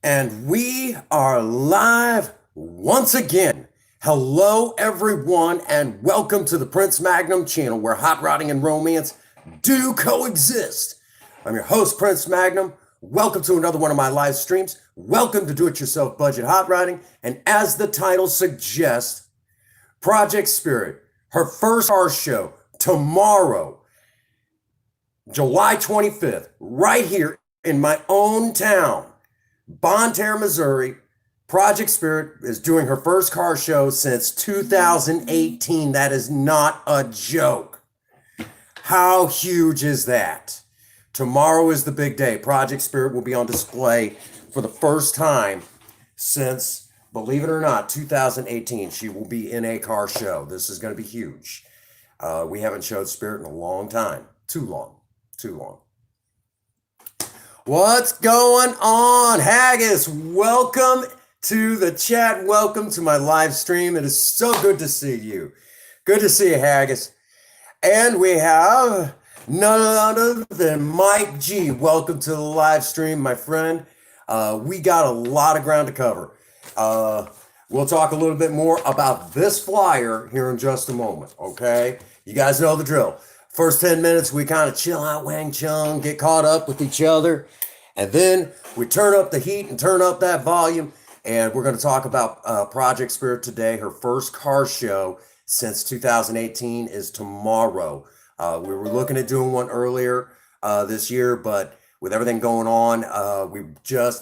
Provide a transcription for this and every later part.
And we are live once again. Hello, everyone, and welcome to the Prince Magnum channel where hot rodding and romance do coexist. I'm your host, Prince Magnum. Welcome to another one of my live streams. Welcome to Do It Yourself Budget Hot Rodding. And as the title suggests, Project Spirit, her first car show tomorrow, July 25th, right here in my own town. Bonne Terre, Missouri. Project Spirit is doing her first car show since 2018. That is not a joke. How huge is that? Tomorrow is the big day. Project Spirit will be on display for the first time since, believe it or not, 2018. She will be in a car show. This is going to be huge. We haven't showed Spirit in a long time. Too long. What's going on, Haggis? Welcome to the chat. Welcome to my live stream. It is so good to see you. Good to see you, Haggis. And we have none other than Mike G. Welcome to the live stream, my friend. We got a lot of ground to cover. We'll talk a little bit more about this flyer here in just a moment, okay? You guys know the drill. First 10 minutes, we kind of chill out, Wang Chung, get caught up with each other. And then we turn up the heat and turn up that volume. And we're going to talk about Project Spirit today. Her first car show since 2018 is tomorrow. We were looking at doing one earlier this year, but with everything going on,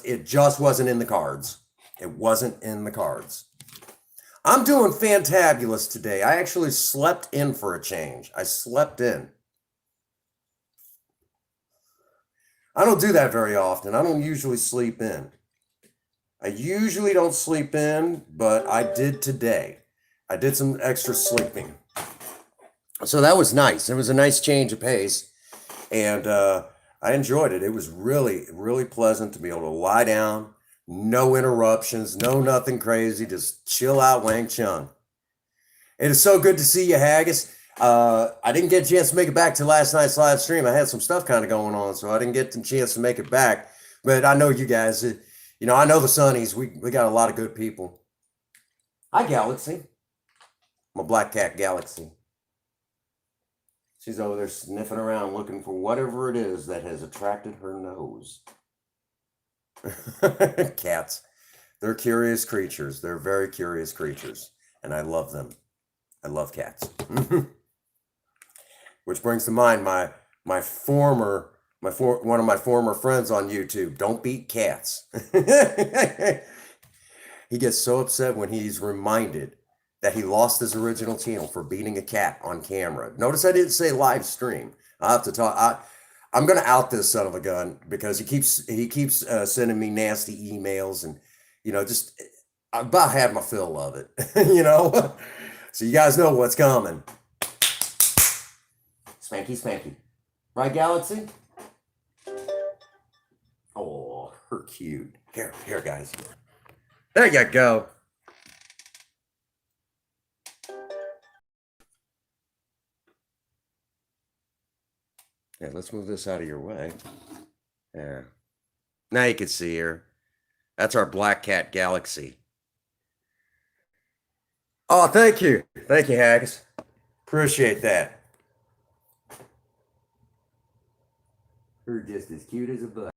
it just wasn't in the cards. It wasn't in the cards. I'm doing fantabulous today. I actually slept in for a change. I slept in. I don't do that very often. I don't usually sleep in. I usually don't sleep in, but I did today. I did some extra sleeping. So that was nice. It was a nice change of pace. And I enjoyed it. It was really, really pleasant to be able to lie down. No interruptions, no nothing crazy, just chill out, Wang Chung. It is so good to see you, Haggis. I didn't get a chance to make it back to last night's live stream. I had some stuff kind of going on, so I didn't get the chance to make it back. But I know you guys, I know the Sunnies. We got a lot of good people. Hi, Galaxy. My black cat, Galaxy. She's over there sniffing around looking for whatever it is that has attracted her nose. Cats, they're curious creatures. They're very curious creatures, and I love them. I love cats. Which brings to mind one of my former friends on YouTube. Don't beat cats. He gets so upset when he's reminded that he lost his original channel for beating a cat on camera. Notice I didn't say live stream. I have to talk. I'm going to out this son of a gun because he keeps sending me nasty emails and, just I about had my fill of it, So you guys know what's coming. Spanky, spanky. Right, Galaxy? Oh, her cute. Here, guys. There you go. Yeah, let's move this out of your way. There. Now you can see her. That's our black cat, Galaxy. Oh, thank you. Thank you, Haggis. Appreciate that. Her just as cute as a bug.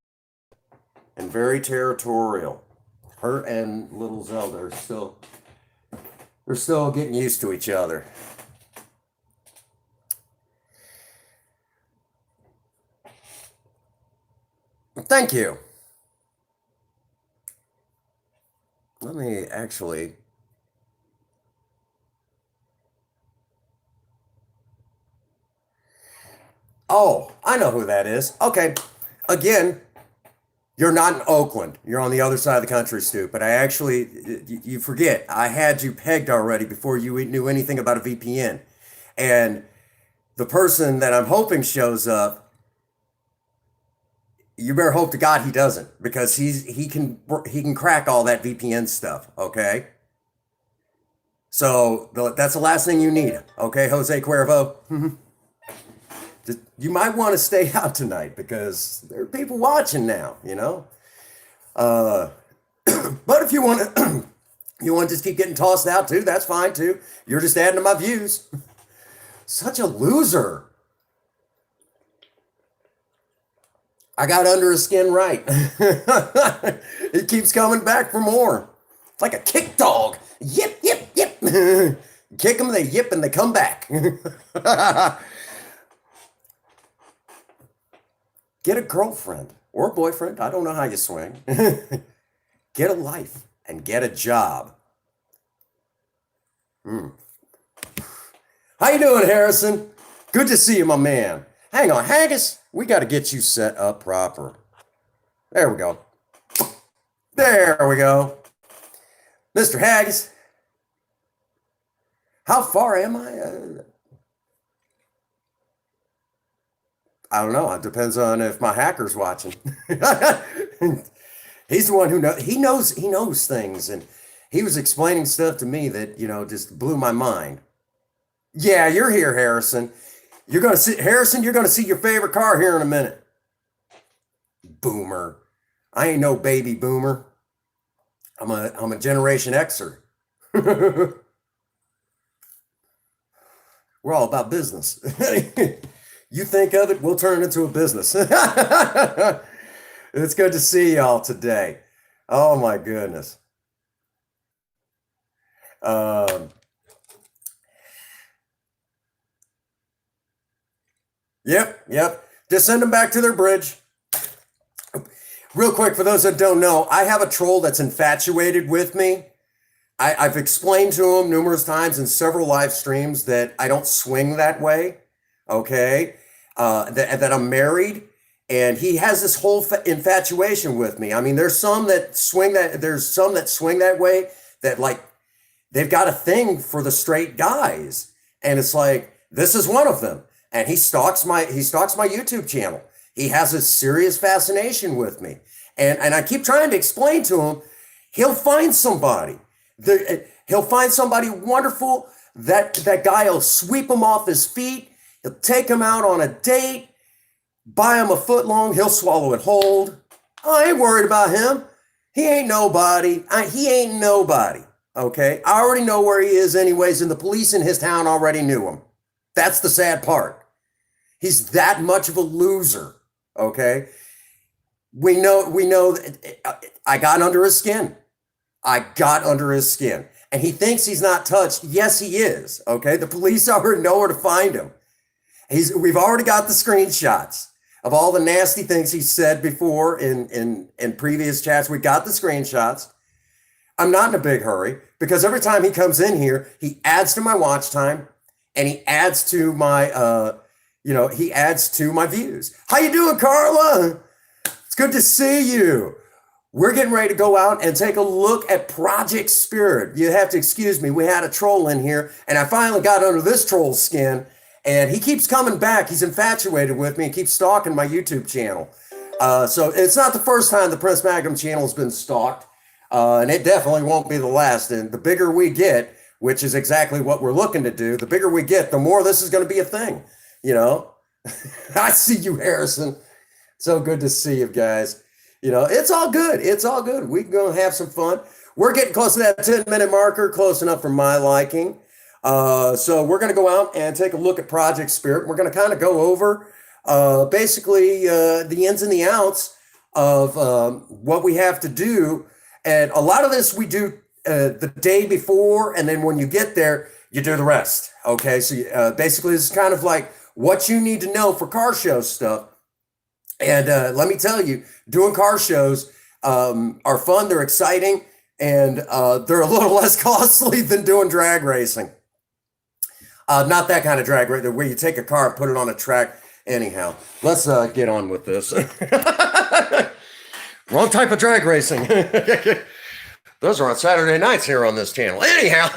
And very territorial. Her and little Zelda are still getting used to each other. Thank you. Let me actually. Oh, I know who that is. Okay. Again, you're not in Oakland. You're on the other side of the country, Stu. But you forget, I had you pegged already before you knew anything about a VPN. And the person that I'm hoping shows up, you better hope to God he doesn't, because he can crack all that VPN stuff, okay? So that's the last thing you need, okay, Jose Cuervo? You might want to stay out tonight because there are people watching now, But if you want to, you want to just keep getting tossed out too, that's fine too. You're just adding to my views. Such a loser. I got under his skin right. It keeps coming back for more. It's like a kick dog. Yip, yip, yip. Kick them, they yip, and they come back. Get a girlfriend or a boyfriend. I don't know how you swing. Get a life and get a job. How you doing, Harrison? Good to see you, my man. Hang on, Haggis. We got to get you set up proper. There we go. There we go. Mr. Haggis. How far am I? I don't know. It depends on if my hacker's watching. He's the one who knows. He knows things, and he was explaining stuff to me that just blew my mind. Yeah, you're here, Harrison. You're gonna see Harrison. You're gonna see your favorite car here in a minute. Boomer. I ain't no baby boomer. I'm a Generation Xer. We're all about business. You think of it, we'll turn it into a business. It's good to see y'all today. Oh my goodness. Um, yep, yep. Just send them back to their bridge. Real quick, for those that don't know, I have a troll that's infatuated with me. I've explained to him numerous times in several live streams that I don't swing that way. Okay. That I'm married, and he has this whole infatuation with me. I mean, there's some that swing that way, that like they've got a thing for the straight guys, and it's like this is one of them. And he stalks my YouTube channel. He has a serious fascination with me, and I keep trying to explain to him. He'll find somebody. He'll find somebody wonderful. That guy will sweep him off his feet. He'll take him out on a date, buy him a foot long. He'll swallow it whole. I ain't worried about him. He ain't nobody. He ain't nobody. Okay. I already know where he is anyways, and the police in his town already knew him. That's the sad part. He's that much of a loser. Okay. We know that I got under his skin. I got under his skin. And he thinks he's not touched. Yes, he is. Okay. The police already know where to find him. We've already got the screenshots of all the nasty things he said before in previous chats. We got the screenshots. I'm not in a big hurry because every time he comes in here, he adds to my watch time, and he adds to my views. How you doing, Carla? It's good to see you. We're getting ready to go out and take a look at Project Spirit. You have to excuse me. We had a troll in here, and I finally got under this troll's skin, and he keeps coming back. He's infatuated with me and keeps stalking my YouTube channel. So it's not the first time the Prince Magnum channel has been stalked, and it definitely won't be the last. And the bigger we get, which is exactly what we're looking to do, the bigger we get, the more this is going to be a thing. I see you, Harrison. So good to see you guys. It's all good. It's all good. We're going to have some fun. We're getting close to that 10-minute marker, close enough for my liking. So we're going to go out and take a look at Project Spirit. We're going to kind of go over basically the ins and the outs of what we have to do. And a lot of this we do the day before, and then when you get there, you do the rest. Okay, so basically this is kind of like what you need to know for car show stuff. And let me tell you, doing car shows are fun. They're exciting, and they're a little less costly than doing drag racing. Not that kind of drag racing where you take a car and put it on a track. Anyhow, let's get on with this. Wrong type of drag racing. Those are on Saturday nights here on this channel. Anyhow,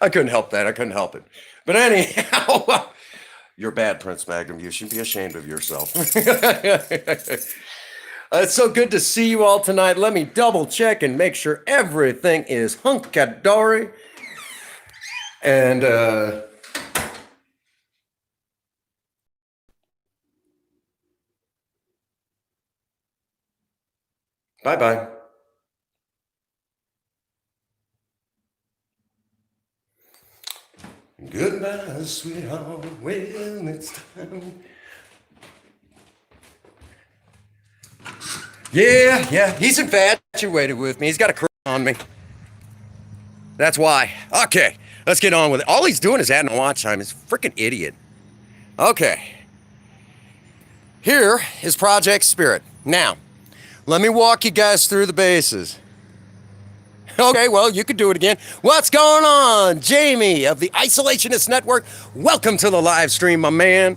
I couldn't help that. I couldn't help it. But anyhow, you're bad, Prince Magnum. You should be ashamed of yourself. It's so good to see you all tonight. Let me double check and make sure everything is hunky-dory. And bye-bye. sweetheart, when it's time. Yeah, he's infatuated with me. He's got a crush on me. That's why. Okay, let's get on with it. All he's doing is adding watch time. He's a freaking idiot. Okay. Here is Project Spirit. Now, let me walk you guys through the bases. Okay, well, you could do it again. What's going on? Jamie of the Isolationist Network. Welcome to the live stream, my man.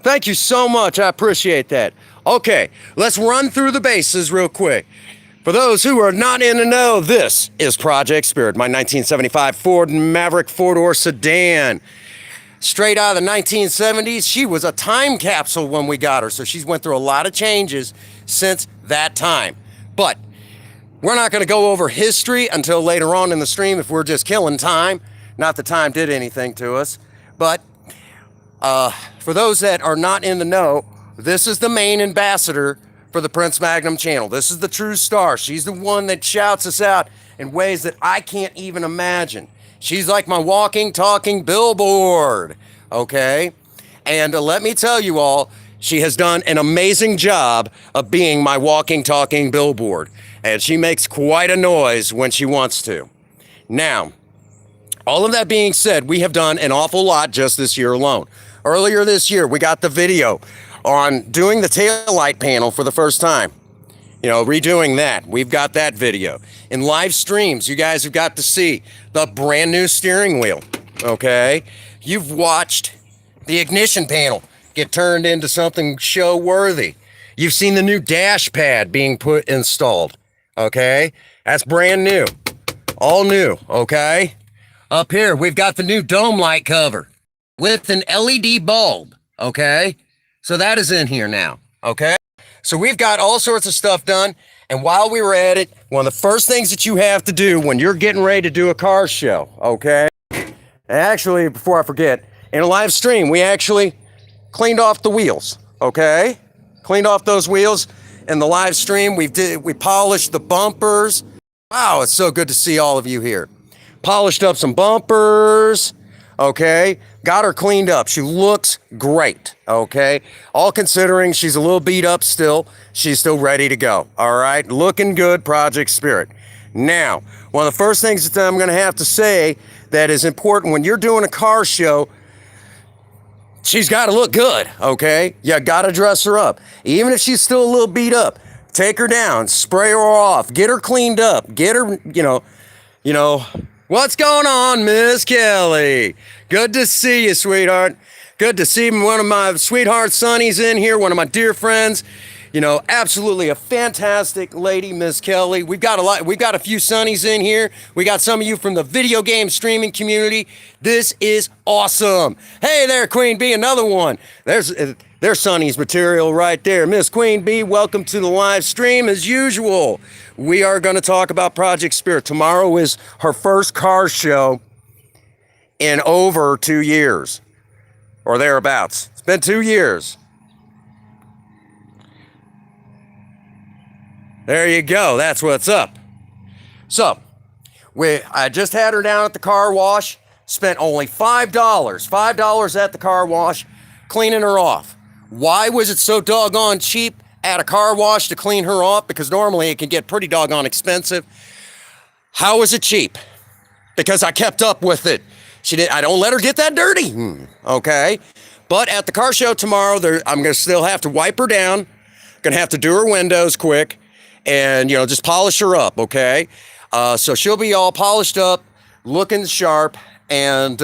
Thank you so much. I appreciate that. Okay, let's run through the bases real quick. For those who are not in the know, this is Project Spirit, my 1975 Ford Maverick four-door sedan. Straight out of the 1970s, she was a time capsule when we got her, so she's went through a lot of changes since that time. But we're not going to go over history until later on in the stream if we're just killing time. Not that time did anything to us. But for those that are not in the know, this is the main ambassador for the Prince Magnum channel. This is the true star. She's the one that shouts us out in ways that I can't even imagine. She's like my walking, talking billboard, okay? And let me tell you all, she has done an amazing job of being my walking, talking billboard. And she makes quite a noise when she wants to. Now, all of that being said, we have done an awful lot just this year alone. Earlier this year, we got the video on doing the taillight panel for the first time. You know, redoing that. We've got that video. In live streams, you guys have got to see the brand new steering wheel, okay? You've watched the ignition panel get turned into something show-worthy. You've seen the new dash pad being installed, okay? That's brand new. All new, okay? Up here, we've got the new dome light cover with an LED bulb, okay? So that is in here now, okay? So we've got all sorts of stuff done, and while we were at it, one of the first things that you have to do when you're getting ready to do a car show, okay? Actually, before I forget, in a live stream, we actually cleaned off the wheels, okay? Cleaned off those wheels in the live stream. We polished the bumpers. Wow, it's so good to see all of you here. Polished up some bumpers, okay? Got her cleaned up. She looks great, okay? All considering she's a little beat up still, she's still ready to go, all right? Looking good, Project Spirit. Now, one of the first things that I'm gonna have to say that is important when you're doing a car show, she's gotta look good, okay? You gotta dress her up. Even if she's still a little beat up, take her down, spray her off, get her cleaned up, get her, you know, what's going on, Miss Kelly? Good to see you, sweetheart. Good to see one of my sweetheart sonnies in here, one of my dear friends. You know, absolutely a fantastic lady, Miss Kelly. We've got a few sonnies in here. We got some of you from the video game streaming community. This is awesome. Hey there, Queen Bee, another one. There's Sonny's material right there. Miss Queen Bee, welcome to the live stream as usual. We are going to talk about Project Spirit. Tomorrow is her first car show in over 2 years or thereabouts. It's been 2 years. There you go. That's what's up. So, I just had her down at the car wash. Spent only $5 at the car wash cleaning her off. Why was it so doggone cheap at a car wash to clean her off? Because normally it can get pretty doggone expensive. How was it cheap? Because I kept up with it. I don't let her get that dirty. Okay. But at the car show tomorrow, I'm going to still have to wipe her down. Going to have to do her windows quick and, just polish her up. Okay. So she'll be all polished up, looking sharp, and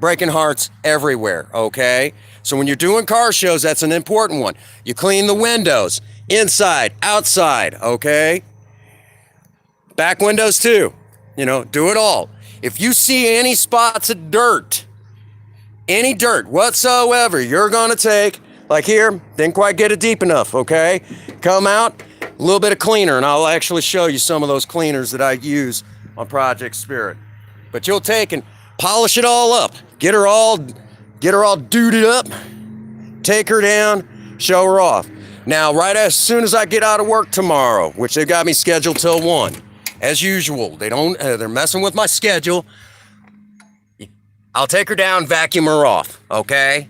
breaking hearts everywhere. Okay. So when you're doing car shows, that's an important one. You clean the windows, inside, outside. Okay. Back windows too. Do it all. If you see any spots of dirt, any dirt whatsoever, you're going to take, like here, didn't quite get it deep enough, okay? Come out, a little bit of cleaner, and I'll actually show you some of those cleaners that I use on Project Spirit. But you'll take and polish it all up, get her all duded up, take her down, show her off. Now, right as soon as I get out of work tomorrow, which they've got me scheduled till 1, as usual, they're messing with my schedule. I'll take her down, vacuum her off, okay?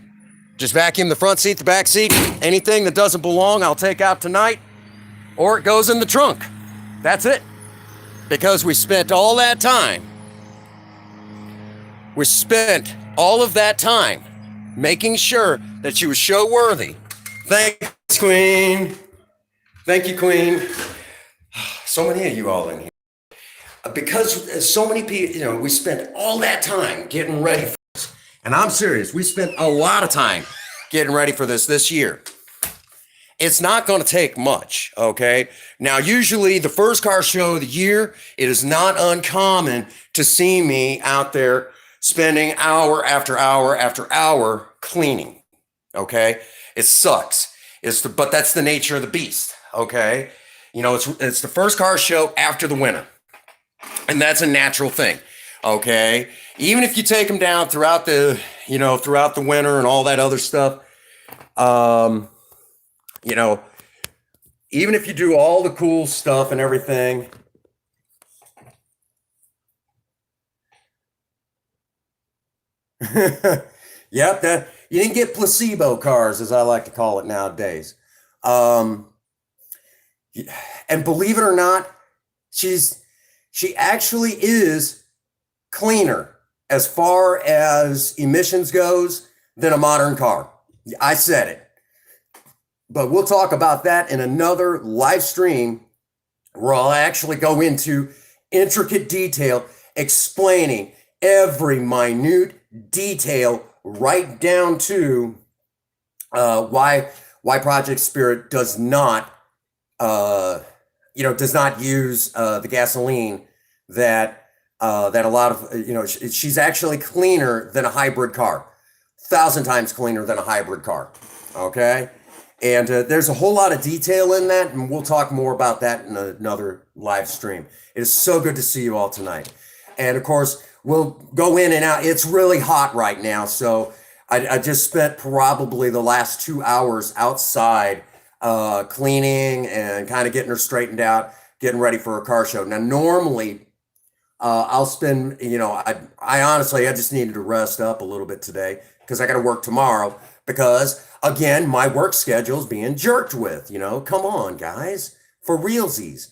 Just vacuum the front seat, the back seat, anything that doesn't belong, I'll take out tonight, or it goes in the trunk. That's it. Because we spent all that time. We spent all of that time making sure that she was show worthy. Thanks, Queen. Thank you, Queen. So many of you all in here. Because so many people, we spent all that time getting ready for this. And I'm serious, we spent a lot of time getting ready for this year. It's not going to take much, okay? Now, usually the first car show of the year, it is not uncommon to see me out there spending hour after hour after hour cleaning, okay? It sucks. But that's the nature of the beast, okay? It's the first car show after the winter. And that's a natural thing, okay? Even if you take them down throughout the winter and all that other stuff, even if you do all the cool stuff and everything, yep, that you didn't get placebo cars, as I like to call it nowadays. And believe it or not, she actually is cleaner as far as emissions goes than a modern car. I said it. But we'll talk about that in another live stream where I'll actually go into intricate detail explaining every minute detail right down to why Project Spirit does not use the gasoline that a lot of, she's actually cleaner than a hybrid car, 1,000 times cleaner than a hybrid car. Okay. And there's a whole lot of detail in that, and we'll talk more about that in another live stream. It is so good to see you all tonight. And of course, we'll go in and out. It's really hot right now. So I just spent probably the last 2 hours outside cleaning and kind of getting her straightened out, getting ready for a car show. Now, normally I'll spend, I honestly, I just needed to rest up a little bit today because I got to work tomorrow because, again, my work schedule is being jerked with, come on, guys, for realsies.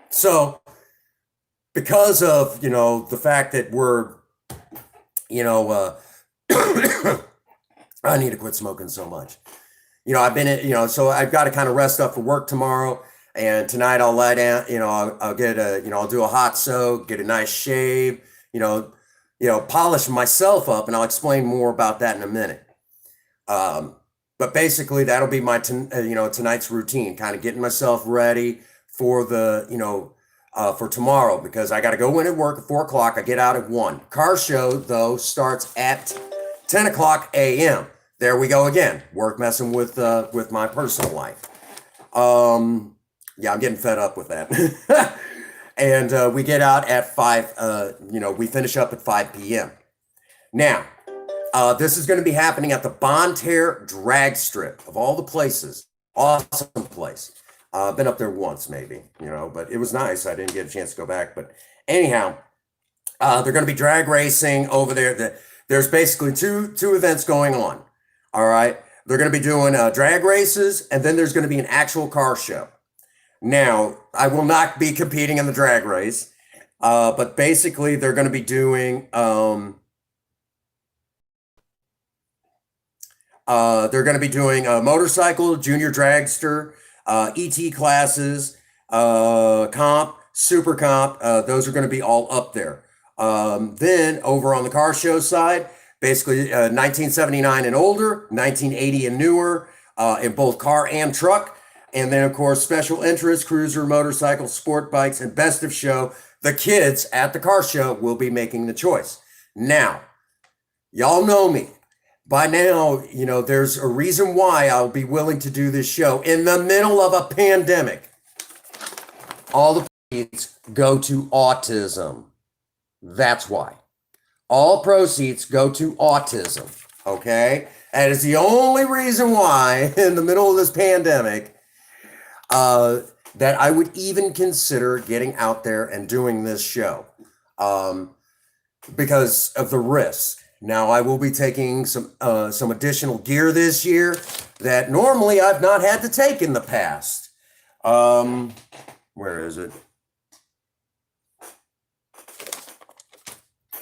So because of, the fact that we're, I need to quit smoking so much. I've been, so I've got to kind of rest up for work tomorrow. And tonight I'll lie down, I'll get I'll do a hot soak, get a nice shave, polish myself up, and I'll explain more about that in a minute. But basically that'll be my, tonight's routine, kind of getting myself ready for the, for tomorrow, because I got to go in and work at 4 o'clock. I get out at 1. Car show, though, starts at 10 o'clock a.m. There we go again. Work messing with my personal life. Yeah, I'm getting fed up with that. And we get out at 5, we finish up at 5 p.m. Now, this is going to be happening at the Bonne Terre Drag Strip, of all the places. Awesome place. I've been up there once, maybe, but it was nice. I didn't get a chance to go back. But anyhow, they're going to be drag racing over there. There's basically two events going on. All right. They're going to be doing drag races, and then there's going to be an actual car show. Now, I will not be competing in the drag race, but basically they're going to be doing a motorcycle, junior dragster, ET classes, comp, super comp. Those are going to be all up there. Then over on the car show side, basically 1979 and older, 1980 and newer, in both car and truck. And then, of course, special interest, cruiser, motorcycle, sport bikes, and best of show. The kids at the car show will be making the choice. Now, y'all know me. By now, there's a reason why I'll be willing to do this show in the middle of a pandemic. All the proceeds go to autism. That's why. All proceeds go to autism, okay? That is the only reason why, in the middle of this pandemic, that I would even consider getting out there and doing this show, because of the risk. Now I will be taking some additional gear this year that normally I've not had to take in the past. Where is it?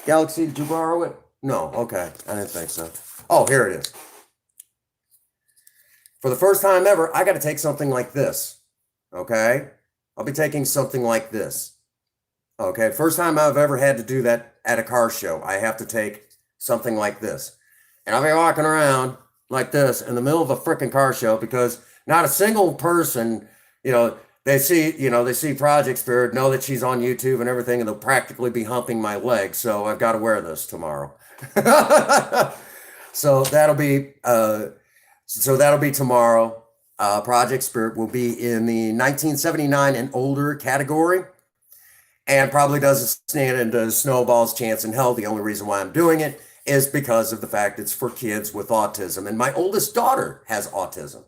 Galaxy, did you borrow it? No, okay, I didn't think so. Oh, here it is. For the first time ever, I got to take something like this. Okay, I'll be taking something like this. Okay, first time I've ever had to do that at a car show. I have to take something like this. And I'll be walking around like this in the middle of a freaking car show because not a single person, they see Project Spirit, know that she's on YouTube and everything, and they'll practically be humping my leg. So I've got to wear this tomorrow. So that'll be tomorrow. Project Spirit will be in the 1979 and older category, and probably doesn't stand a snowball's chance in hell. The only reason why I'm doing it is because of the fact it's for kids with autism, and my oldest daughter has autism.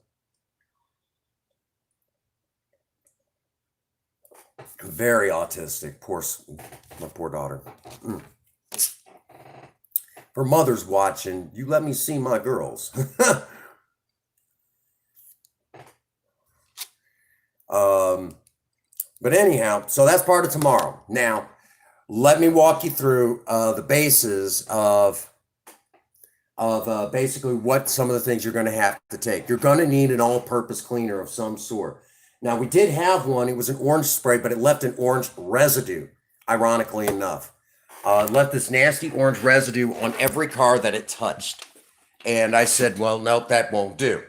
Very autistic. My poor daughter. For mothers watching, you let me see my girls. But anyhow, so that's part of tomorrow. Now, let me walk you through the basis of basically what some of the things you're going to have to take. You're going to need an all-purpose cleaner of some sort. Now, we did have one. It was an orange spray, but it left an orange residue, ironically enough. It left this nasty orange residue on every car that it touched. And I said, well, nope, that won't do.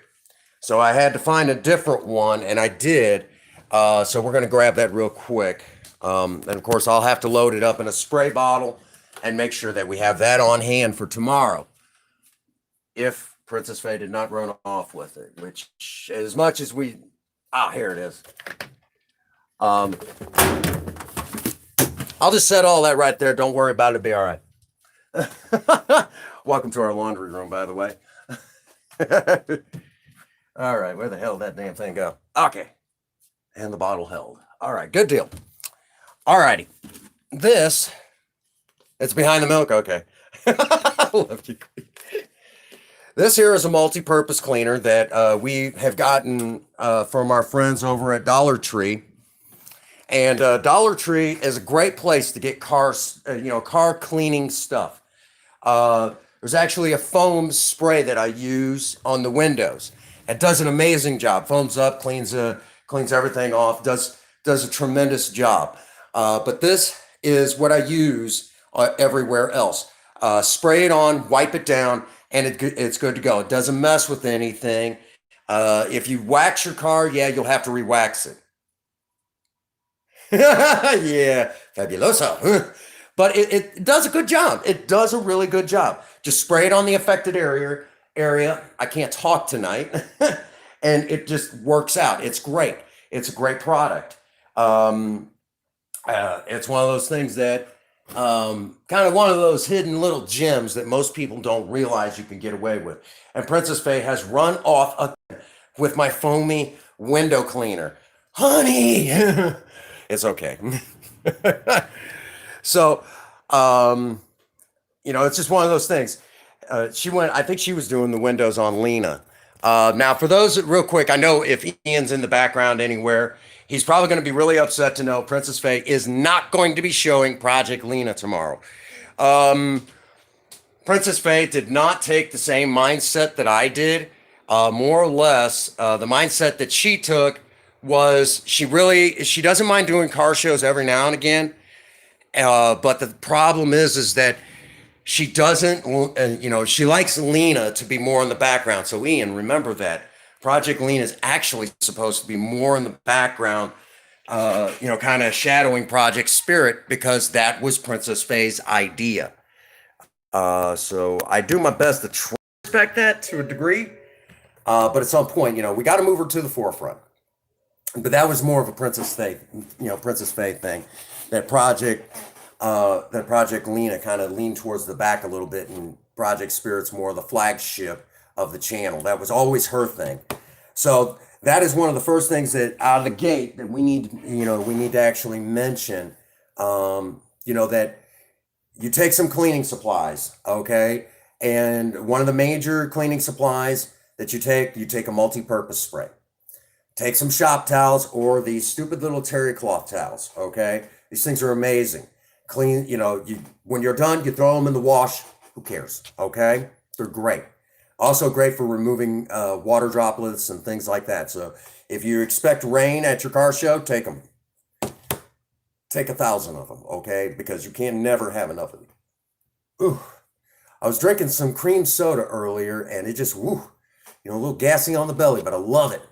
So I had to find a different one, and I did. So we're going to grab that real quick. And, of course, I'll have to load it up in a spray bottle and make sure that we have that on hand for tomorrow. If Princess Faye did not run off with it, which as much as we... here it is. I'll just set all that right there. Don't worry about it. It'll be all right. Welcome to our laundry room, by the way. All right. Where the hell did that damn thing go? Okay. And the bottle held. All right. Good deal. All righty. It's behind the milk. Okay. Love you. This here is a multi-purpose cleaner that we have gotten from our friends over at Dollar Tree. And Dollar Tree is a great place to get car cleaning stuff. There's actually a foam spray that I use on the windows. It does an amazing job. Foams up, cleans everything off, does a tremendous job. But this is what I use everywhere else. Spray it on, wipe it down, and it's good to go. It doesn't mess with anything. If you wax your car, you'll have to re-wax it. Yeah, fabuloso. But it does a good job. It does a really good job. Just spray it on the affected area. I can't talk tonight. And it just works out. It's great. It's a great product. It's one of those things that kind of one of those hidden little gems that most people don't realize you can get away with. And Princess Faye has run off with my foamy window cleaner. Honey! It's okay. So, it's just one of those things. I think she was doing the windows on Lena. Now, for those, real quick, I know if Ian's in the background anywhere, he's probably going to be really upset to know Princess Faye is not going to be showing Project Lena tomorrow. Princess Faye did not take the same mindset that I did. More or less, the mindset that she took was she doesn't mind doing car shows every now and again. But the problem is that she doesn't, she likes Lena to be more in the background. So Ian, remember that Project Lena is actually supposed to be more in the background, kind of shadowing Project Spirit, because that was Princess Faye's idea. So I do my best to try to respect that to a degree. But at some point, we got to move her to the forefront. But that was more of a Princess Faye thing. That Project Lena kind of leaned towards the back a little bit, and Project Spirit's more the flagship of the channel. That was always her thing. So that is one of the first things that out of the gate that we need to actually mention. That you take some cleaning supplies, okay? And one of the major cleaning supplies that you take a multi-purpose spray. Take some shop towels or these stupid little terry cloth towels, okay? These things are amazing. Clean, when you're done, you throw them in the wash. Who cares, okay? They're great. Also great for removing water droplets and things like that. So if you expect rain at your car show, take them. Take 1,000 of them, okay? Because you can never have enough of them. Ooh, I was drinking some cream soda earlier, and it just, a little gassy on the belly, but I love it.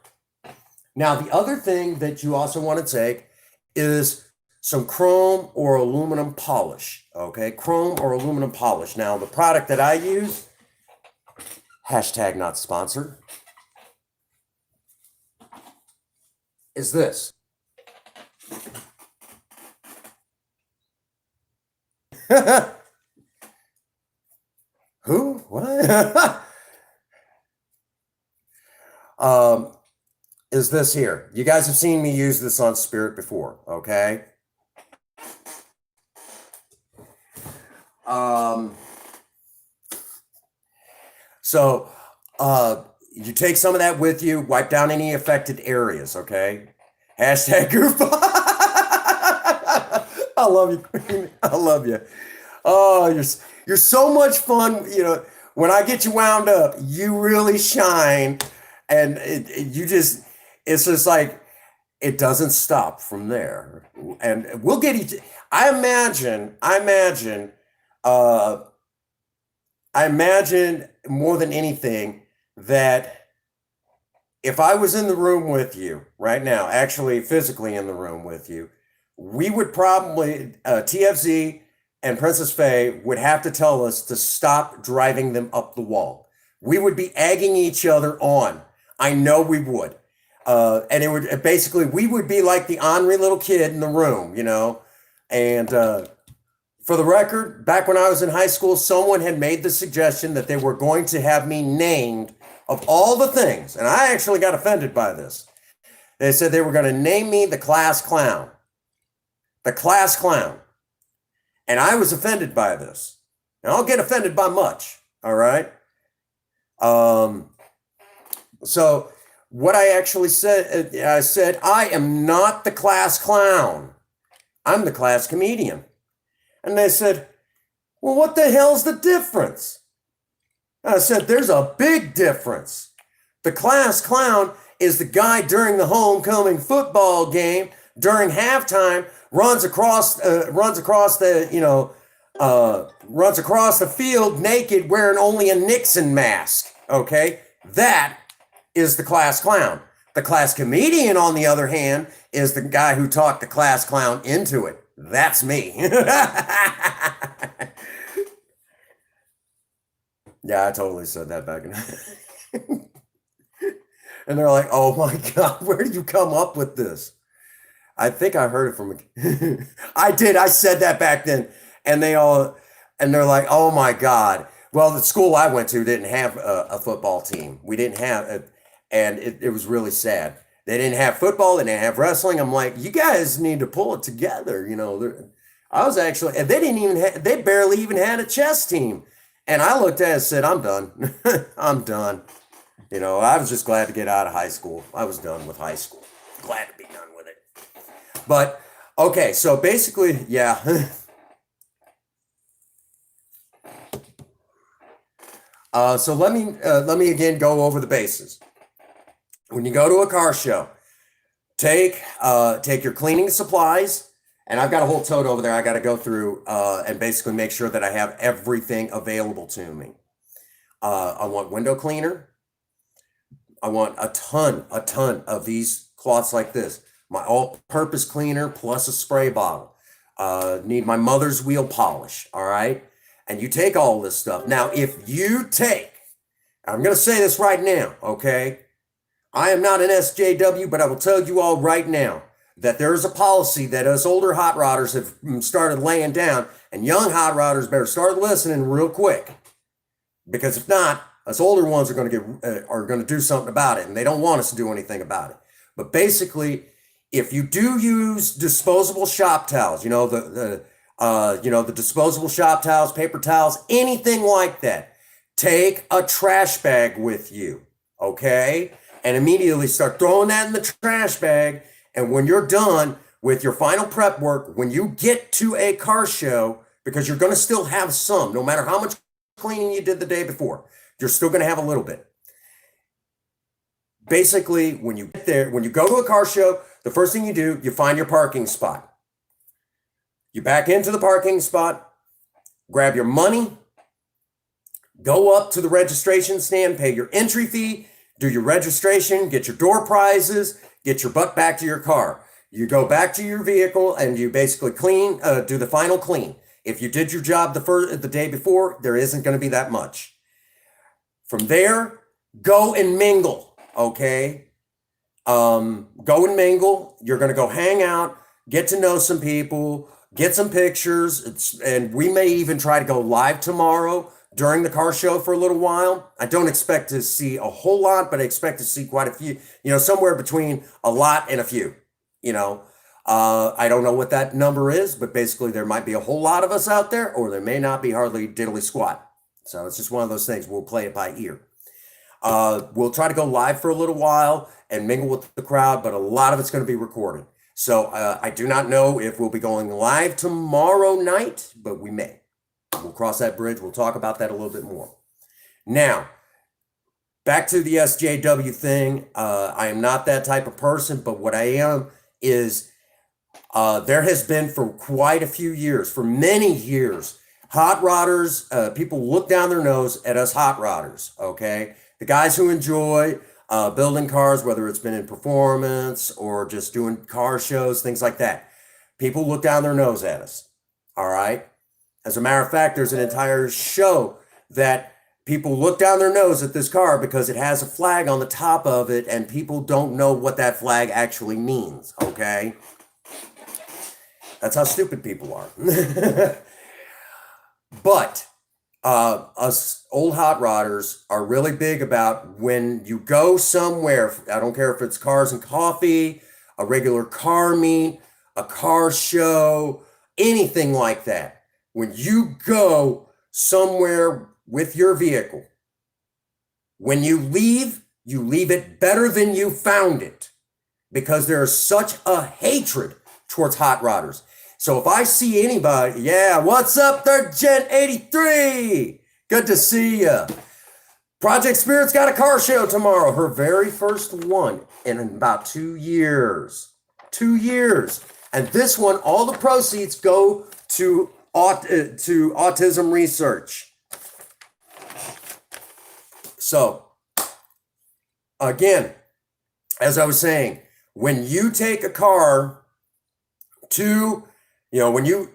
Now, the other thing that you also want to take is some chrome or aluminum polish, okay? Chrome or aluminum polish. Now, the product that I use, hashtag not sponsored, is this. Who? What? Is this here. You guys have seen me use this on Spirit before, okay? So you take some of that with you, wipe down any affected areas, okay? Hashtag goofball. I love you, Queen. I love you. Oh, you're so much fun. When I get you wound up, you really shine, and it's just like it doesn't stop from there. And we'll get each. Uh, I imagine more than anything that if I was in the room with you right now, actually physically in the room with you, we would probably TFZ and Princess Faye would have to tell us to stop driving them up the wall. We would be egging each other on. I know we would. And it would basically, we would be like the ornery little kid in the room, And for the record, back when I was in high school, someone had made the suggestion that they were going to have me named of all the things. And I actually got offended by this. They said they were going to name me the class clown. The class clown. And I was offended by this. And I'll get offended by much. All right. So what I actually said, I am not the class clown. I'm the class comedian. And they said, well, what the hell's the difference? And I said, there's a big difference. The class clown is the guy during the homecoming football game, during halftime, runs across the field naked, wearing only a Nixon mask. Okay, that is the class clown. The class comedian, on the other hand, is the guy who talked the class clown into it. That's me. Yeah, I totally said that back in. And they're like, "Oh my God, where did you come up with this?" I think I heard it from. I did. I said that back then, and they're like, "Oh my God." Well, the school I went to didn't have a football team. We didn't have it, and it was really sad. They didn't have football. They didn't have wrestling. I'm like, you guys need to pull it together. I was actually, and they barely even had a chess team. And I looked at it and said, I'm done. I'm done. I was just glad to get out of high school. I was done with high school. Glad to be done with it. But, okay, so basically, yeah. So let me again go over the bases. When you go to a car show, take your cleaning supplies, and I've got a whole tote over there I got to go through and basically make sure that I have everything available to me. I want window cleaner. I want a ton of these cloths like this. My all-purpose cleaner plus a spray bottle. Need my mother's wheel polish, all right? And you take all this stuff. Now, if you take, I'm going to say this right now, okay? I am not an SJW, but I will tell you all right now that there is a policy that us older hot rodders have started laying down, and young hot rodders better start listening real quick. Because if not, Us older ones are going to do something about it, and they don't want us to do anything about it. But basically, if you do use disposable shop towels, the disposable shop towels, paper towels, anything like that, take a trash bag with you, okay? And immediately start throwing that in the trash bag. And when you're done with your final prep work, when you get to a car show, because you're going to still have some, no matter how much cleaning you did the day before, you're still going to have a little bit. Basically, when you get there, when you go to a car show, the first thing you do, you find your parking spot. You back into the parking spot, grab your money, go up to the registration stand, pay your entry fee, do your registration, get your door prizes, get your butt back to your car. You go back to your vehicle and you basically clean, do the final clean. If you did your job the day before, there isn't going to be that much. From there, go and mingle, okay? Go and mingle. You're going to go hang out, get to know some people, get some pictures, and we may even try to go live tomorrow during the car show for a little while. I don't expect to see a whole lot, but I expect to see quite a few, somewhere between a lot and a few, I don't know what that number is, but basically there might be a whole lot of us out there, or there may not be hardly diddly squat. So it's just one of those things. We'll play it by ear. We'll try to go live for a little while and mingle with the crowd, but a lot of it's going to be recorded. So I do not know if we'll be going live tomorrow night, but we may. We'll cross that bridge. We'll talk about that a little bit more. Now, back to the SJW thing. I am not that type of person, but what I am is there has been for quite a few years, for many years, hot rodders, people look down their nose at us hot rodders, okay? The guys who enjoy building cars, whether it's been in performance or just doing car shows, things like that. People look down their nose at us, all right? As a matter of fact, there's an entire show that people look down their nose at this car because it has a flag on the top of it and people don't know what that flag actually means, okay? That's how stupid people are. But us old hot rodders are really big about when you go somewhere, I don't care if it's cars and coffee, a regular car meet, a car show, anything like that. When you go somewhere with your vehicle, when you leave it better than you found it, because there is such a hatred towards hot rodders. So if I see anybody, yeah, what's up, Third Gen 83? Good to see you. Project Spirit's got a car show tomorrow, her very first one in about 2 years. 2 years. And this one, all the proceeds go to autism research. So, again, as I was saying, when you take a car to, when you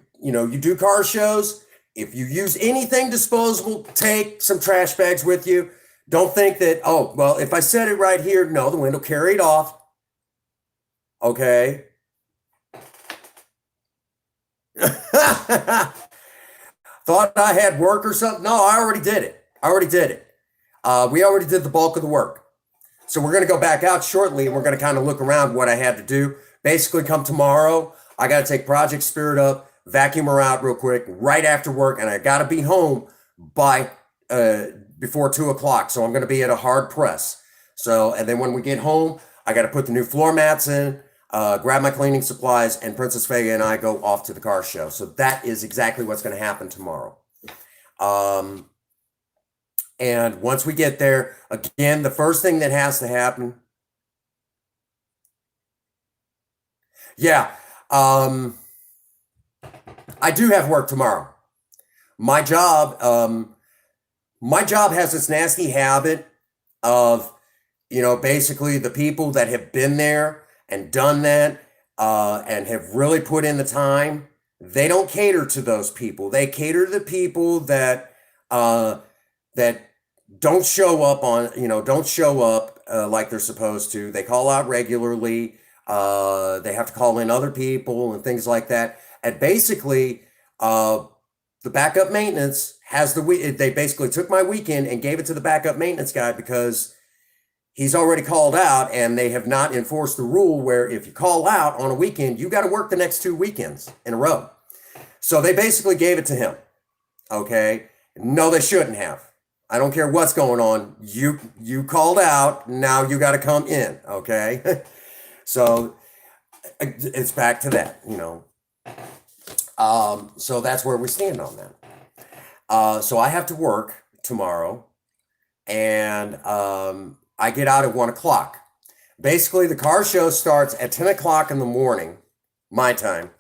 do car shows, if you use anything disposable, take some trash bags with you. Don't think that, oh, well, if I set it right here, no, the wind will carry it off. Okay. Thought I had work or something? No, I already did it. We already did the bulk of the work. So we're going to go back out shortly and we're going to kind of look around what I had to do. Basically, come tomorrow, I got to take Project Spirit up, vacuum her out real quick right after work, and I got to be home by before 2 o'clock. So I'm going to be at a hard press. So, and then when we get home, I got to put the new floor mats in, grab my cleaning supplies, and Princess Vega and I go off to the car show. So that is exactly what's going to happen tomorrow. And once we get there, again, the first thing that has to happen. Yeah. I do have work tomorrow. My job has this nasty habit of, basically the people that have been there and done that, and have really put in the time, they don't cater to those people. They cater to the people that don't show up like they're supposed to. They call out regularly. They have to call in other people and things like that. And basically, the backup maintenance has they basically took my weekend and gave it to the backup maintenance guy because he's already called out, and they have not enforced the rule where if you call out on a weekend, you got to work the next 2 weekends in a row. So they basically gave it to him. Okay. No, they shouldn't have. I don't care what's going on. You called out. Now you got to come in. Okay. So it's back to that, so that's where we stand on that. So I have to work tomorrow, and I get out at 1 o'clock. Basically, the car show starts at 10 o'clock in the morning, my time,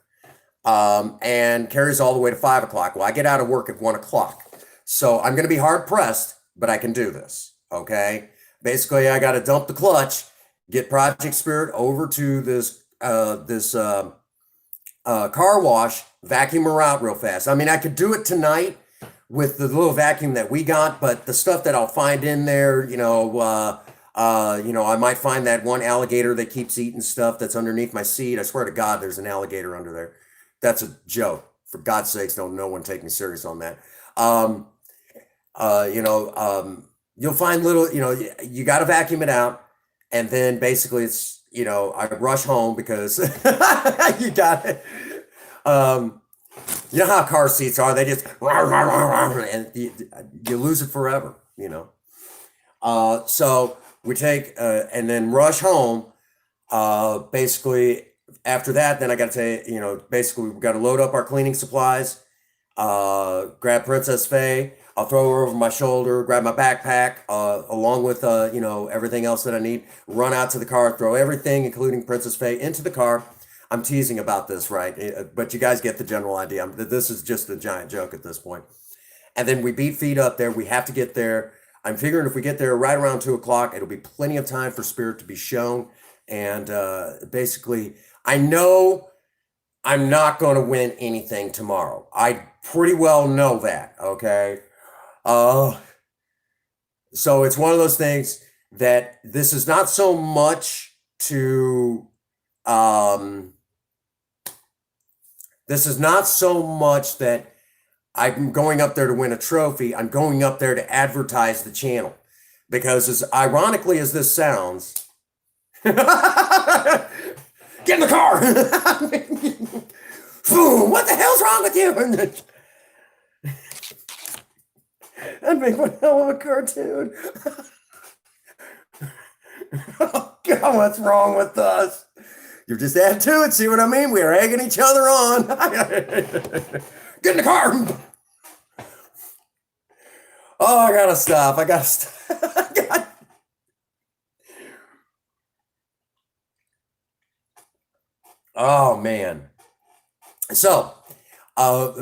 and carries all the way to 5 o'clock. Well, I get out of work at 1 o'clock. So I'm going to be hard pressed, but I can do this. Okay. Basically, I got to dump the clutch, get Project Spirit over to this car wash, vacuum her out real fast. I mean, I could do it tonight with the little vacuum that we got, but the stuff that I'll find in there, I might find that one alligator that keeps eating stuff that's underneath my seat. I swear to God, there's an alligator under there. That's a joke. For God's sakes, don't no one take me serious on that. You'll find little, you got to vacuum it out. And then basically it's, I rush home because you got it. You know how car seats are, they just, and you lose it forever, So we take, and then rush home. Basically after that, then I got to say, basically we've got to load up our cleaning supplies, grab Princess Faye. I'll throw her over my shoulder, grab my backpack, along with, everything else that I need, run out to the car, throw everything, including Princess Faye, into the car. I'm teasing about this, right? But you guys get the general idea. This is just a giant joke at this point. And then we beat feet up there. We have to get there. I'm figuring if we get there right around 2 o'clock, it'll be plenty of time for Spirit to be shown. And basically, I know I'm not going to win anything tomorrow. I pretty well know that, okay? So it's one of those things that this is not so much to, this is not so much that I'm going up there to win a trophy. I'm going up there to advertise the channel, because as ironically as this sounds, get in the car. Boom, what the hell's wrong with you? That'd make one hell of a cartoon. Oh, God, what's wrong with us? You just add to it, see what I mean? We are egging each other on. Get in the car. Oh, I gotta stop. Oh, man. So,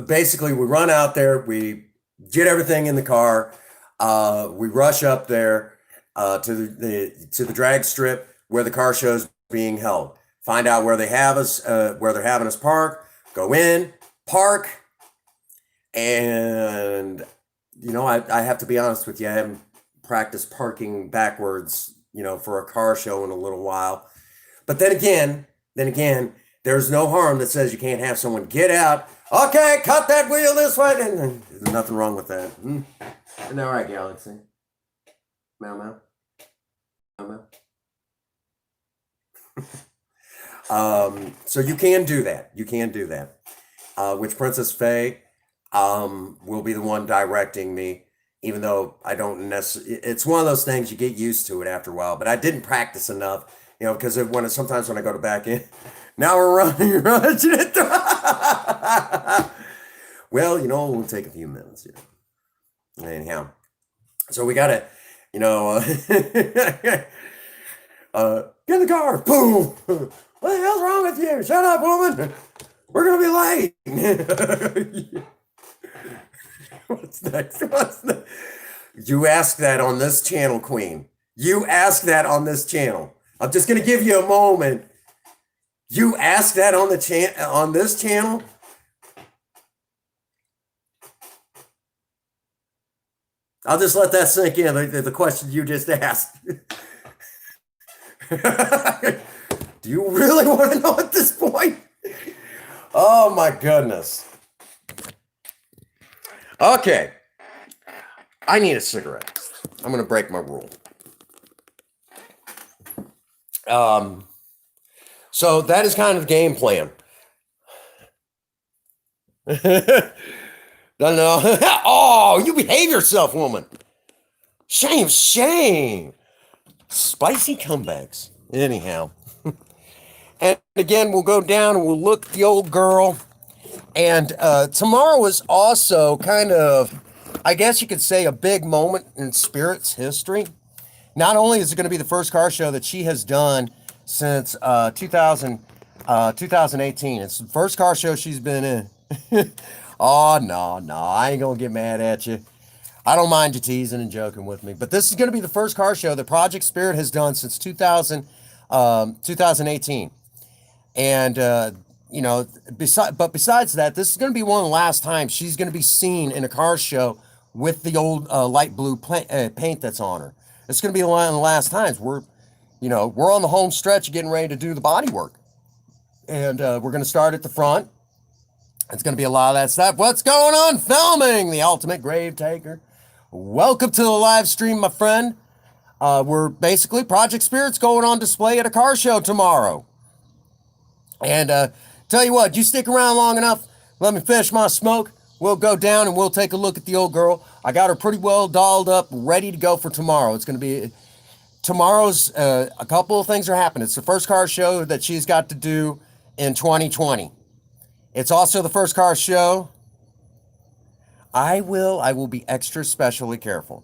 basically, we run out there. We get everything in the car. We rush up there to the drag strip where the car show's being held. Find out where they have us, where they're having us park. Go in, park, and I have to be honest with you. I haven't practiced parking backwards, for a car show in a little while. But then again, there's no harm that says you can't have someone get out. Okay, cut that wheel this way. And there's nothing wrong with that. Isn't that right, Galaxy? Meow, meow. So you can do that. Which Princess Faye will be the one directing me, even though I don't necessarily. It's one of those things you get used to it after a while. But I didn't practice enough, because sometimes when I go to back in, now we're rushing it. Well, it'll take a few minutes. Anyhow, so we gotta, get in the car. Boom. What the hell's wrong with you? Shut up, woman. We're gonna be late. What's next? You ask that on this channel, Queen. You ask that on this channel. I'm just gonna give you a moment. You ask that on this channel. I'll just let that sink in. The question you just asked. Do you really want to know at this point? Oh my goodness. Okay, I need a cigarette. I'm gonna break my rule. Um, so that is kind of the game plan. Don't know. Oh, you behave yourself, woman. Shame, shame. Spicy comebacks. Anyhow. And again, we'll go down and we'll look at the old girl. And tomorrow is also kind of, I guess you could say, a big moment in Spirit's history. Not only is it going to be the first car show that she has done since 2018. It's the first car show she's been in. Oh, no, I ain't going to get mad at you. I don't mind you teasing and joking with me. But this is going to be the first car show that Project Spirit has done since 2018. And, besides that, this is going to be one of the last times she's going to be seen in a car show with the old light blue paint that's on her. It's going to be one of the last times. We're on the home stretch getting ready to do the body work. And we're going to start at the front. It's going to be a lot of that stuff. What's going on? Filming the ultimate grave taker. Welcome to the live stream, my friend. We're basically Project Spirit's going on display at a car show tomorrow. And tell you what, you stick around long enough, let me finish my smoke. We'll go down and we'll take a look at the old girl. I got her pretty well dolled up, ready to go for tomorrow. It's going to be tomorrow's. A couple of things are happening. It's the first car show that she's got to do in 2020. It's also the first car show. I will be extra specially careful.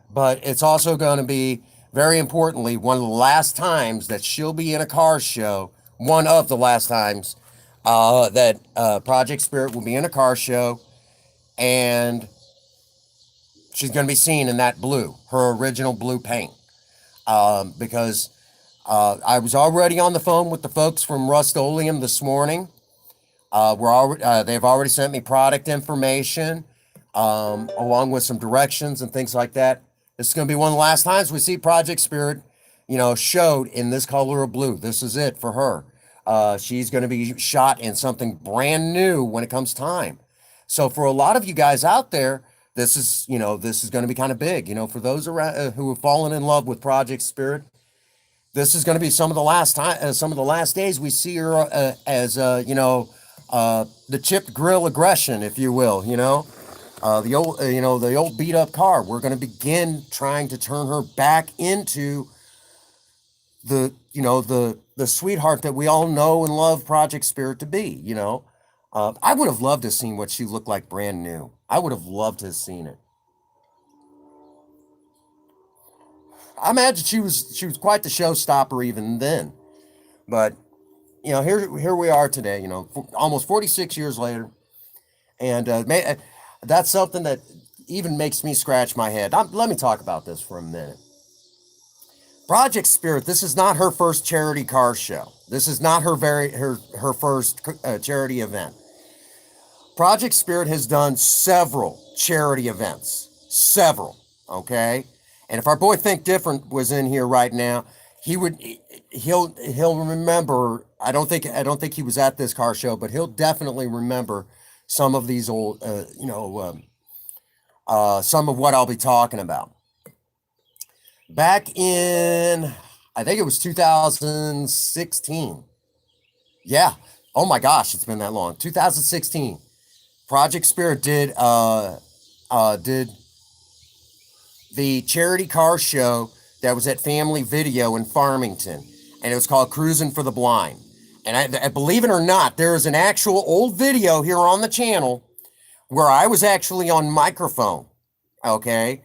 But it's also going to be, very importantly, one of the last times that she'll be in a car show. One of the last times that Project Spirit will be in a car show. And she's going to be seen in that blue, her original blue paint. Because I was already on the phone with the folks from Rust-Oleum this morning. They've already sent me product information, along with some directions and things like that. This is going to be one of the last times we see Project Spirit, showed in this color of blue. This is it for her. She's going to be shot in something brand new when it comes time. So for a lot of you guys out there, this is going to be kind of big. For those around who have fallen in love with Project Spirit, this is going to be some of the last days we see her as the chipped grill aggression, if you will. The old beat up car. We're going to begin trying to turn her back into the sweetheart that we all know and love Project Spirit to be. I would have loved to have seen what she looked like brand new. I would have loved to have seen it. I imagine she was quite the showstopper even then. But here we are today. Almost 46 years later, and that's something that even makes me scratch my head. Let me talk about this for a minute. Project Spirit. This is not her first charity car show. This is not her first charity event. Project Spirit has done several charity events. Several. Okay. And if our boy Think Different was in here right now, he'll remember. I don't think he was at this car show, but he'll definitely remember some of these old, some of what I'll be talking about. Back in, I think it was 2016. Yeah. Oh my gosh, it's been that long. 2016. Project Spirit did the charity car show that was at Family Video in Farmington, and it was called Cruising for the Blind. And I believe it or not, there is an actual old video here on the channel where I was actually on microphone, okay,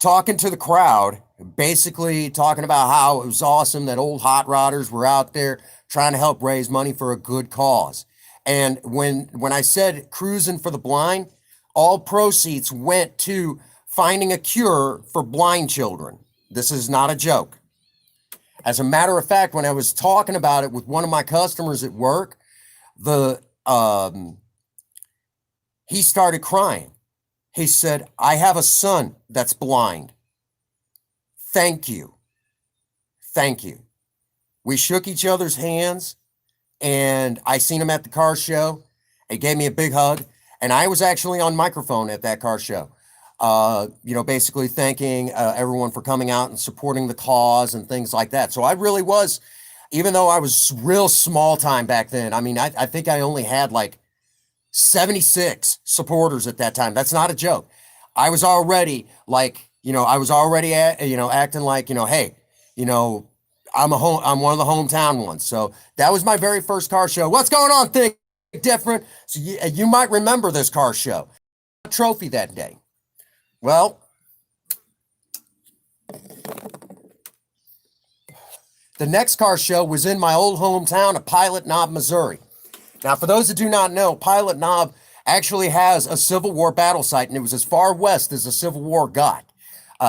talking to the crowd, basically talking about how it was awesome that old hot rodders were out there trying to help raise money for a good cause. And when I said Cruising for the Blind, all proceeds went to finding a cure for blind children. This is not a joke. As a matter of fact, when I was talking about it with one of my customers at work, he started crying. He said, "I have a son that's blind. Thank you. Thank you." We shook each other's hands, and I seen him at the car show. He gave me a big hug, and I was actually on microphone at that car show. Basically thanking everyone for coming out and supporting the cause and things like that. So I really was, even though I was real small time back then. I mean, I think I only had like 76 supporters at that time. That's not a joke. I was already like, I was already acting like, hey, you know, I'm one of the hometown ones. So that was my very first car show. What's going on? Think different. So you might remember this car show. A trophy that day. Well, the next car show was in my old hometown of Pilot Knob, Missouri. Now, for those that do not know, Pilot Knob actually has a Civil War battle site, and it was as far west as the Civil War got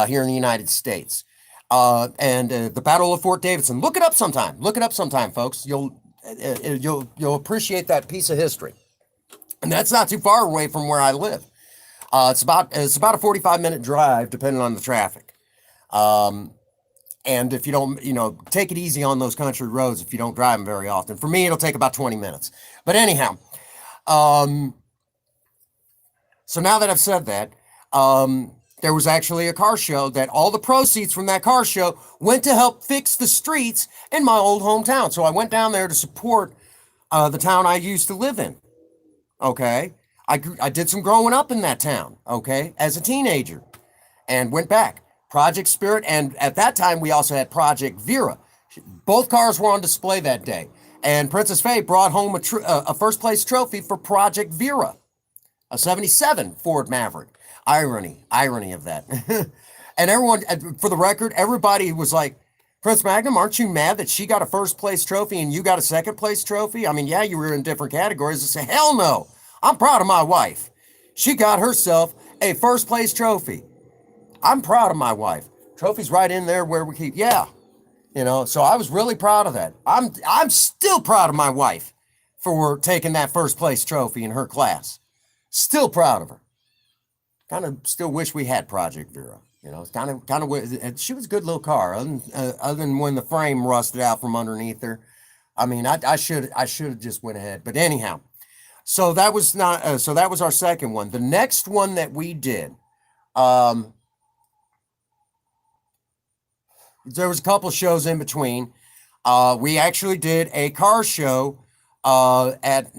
here in the United States. And the Battle of Fort Davidson. Look it up sometime. Look it up sometime, folks. You'll appreciate that piece of history. And that's not too far away from where I live. It's about a 45-minute drive, depending on the traffic. And if you don't, take it easy on those country roads if you don't drive them very often. For me, it'll take about 20 minutes. But anyhow, so now that I've said that, there was actually a car show that all the proceeds from that car show went to help fix the streets in my old hometown. So I went down there to support the town I used to live in. Okay. I did some growing up in that town, okay, as a teenager, and went back. Project Spirit, and at that time, we also had Project Vera. Both cars were on display that day, and Princess Faye brought home a first-place trophy for Project Vera, a 77 Ford Maverick. Irony of that. And everyone, for the record, everybody was like, Prince Magnum, aren't you mad that she got a first-place trophy and you got a second-place trophy? I mean, yeah, you were in different categories. I say, hell no. I'm proud of my wife. She got herself a first place trophy. I'm proud of my wife. Trophy's right in there where we keep. Yeah. So I was really proud of that. I'm still proud of my wife for taking that first place trophy in her class. Still proud of her. Kind of still wish we had Project Vera. It's kind of she was a good little car, other than when the frame rusted out from underneath her. I mean, I should have just went ahead. But anyhow. So that was not. So that was our second one. The next one that we did, there was a couple shows in between. We actually did a car show at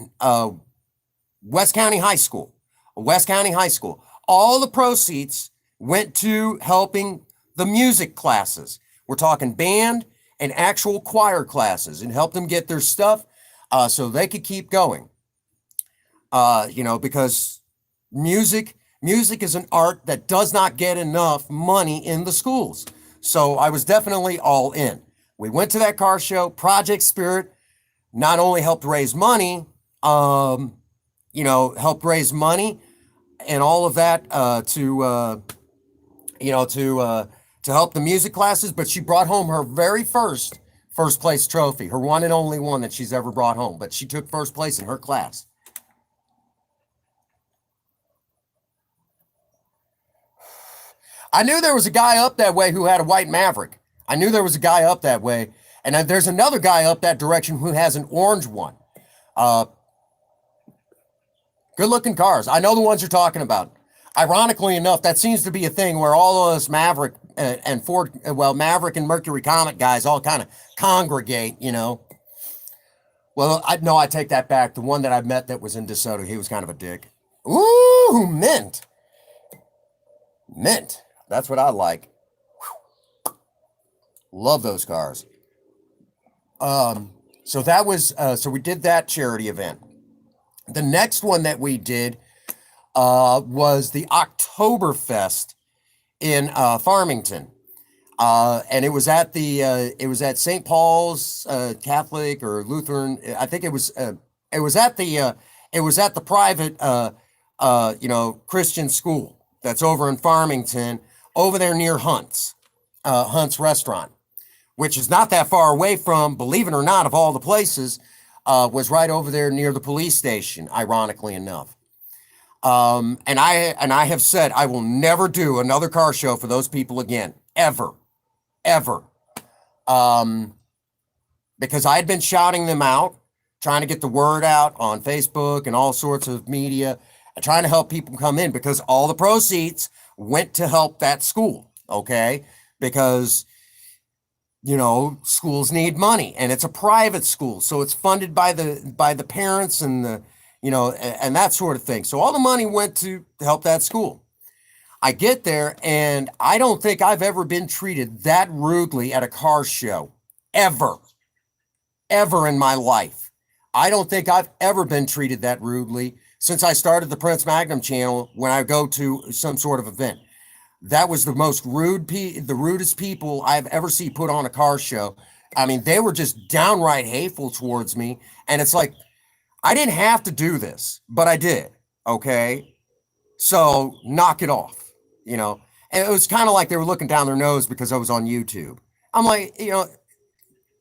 West County High School. West County High School. All the proceeds went to helping the music classes. We're talking band and actual choir classes, and help them get their stuff so they could keep going. Because music is an art that does not get enough money in the schools. So I was definitely all in. We went to that car show. Project Spirit not only helped raise money, helped raise money and all of that to help the music classes, but she brought home her very first place trophy, her one and only one that she's ever brought home, but she took first place in her class. I knew there was a guy up that way who had a white Maverick. I knew there was a guy up that way. And there's another guy up that direction who has an orange one. Good looking cars. I know the ones you're talking about. Ironically enough, that seems to be a thing where all of us Maverick and Ford, Maverick and Mercury Comet guys all kind of congregate, Well, I take that back. The one that I met that was in DeSoto, he was kind of a dick. Ooh, mint. Mint. That's what I like. Whew. Love those cars. So that was, so we did that charity event. The next one that we did was the Oktoberfest in Farmington. And it was at St. Paul's Catholic or Lutheran. I think it was at the private, Christian school that's over in Farmington, over there near Hunt's Restaurant, which is not that far away from, believe it or not, of all the places, was right over there near the police station, ironically enough. And I have said I will never do another car show for those people again, ever. Because I had been shouting them out, trying to get the word out on Facebook and all sorts of media, and trying to help people come in because all the proceeds went to help that school. Okay. Because, schools need money and it's a private school. So it's funded by the parents and and that sort of thing. So all the money went to help that school. I get there and I don't think I've ever been treated that rudely at a car show ever, ever in my life. I don't think I've ever been treated that rudely since I started the Prince Magnum channel when I go to some sort of event. That was the most the rudest people I've ever seen put on a car show. I mean, they were just downright hateful towards me. And it's like, I didn't have to do this, but I did. Okay. So knock it off, And it was kind of like they were looking down their nose because I was on YouTube. I'm like,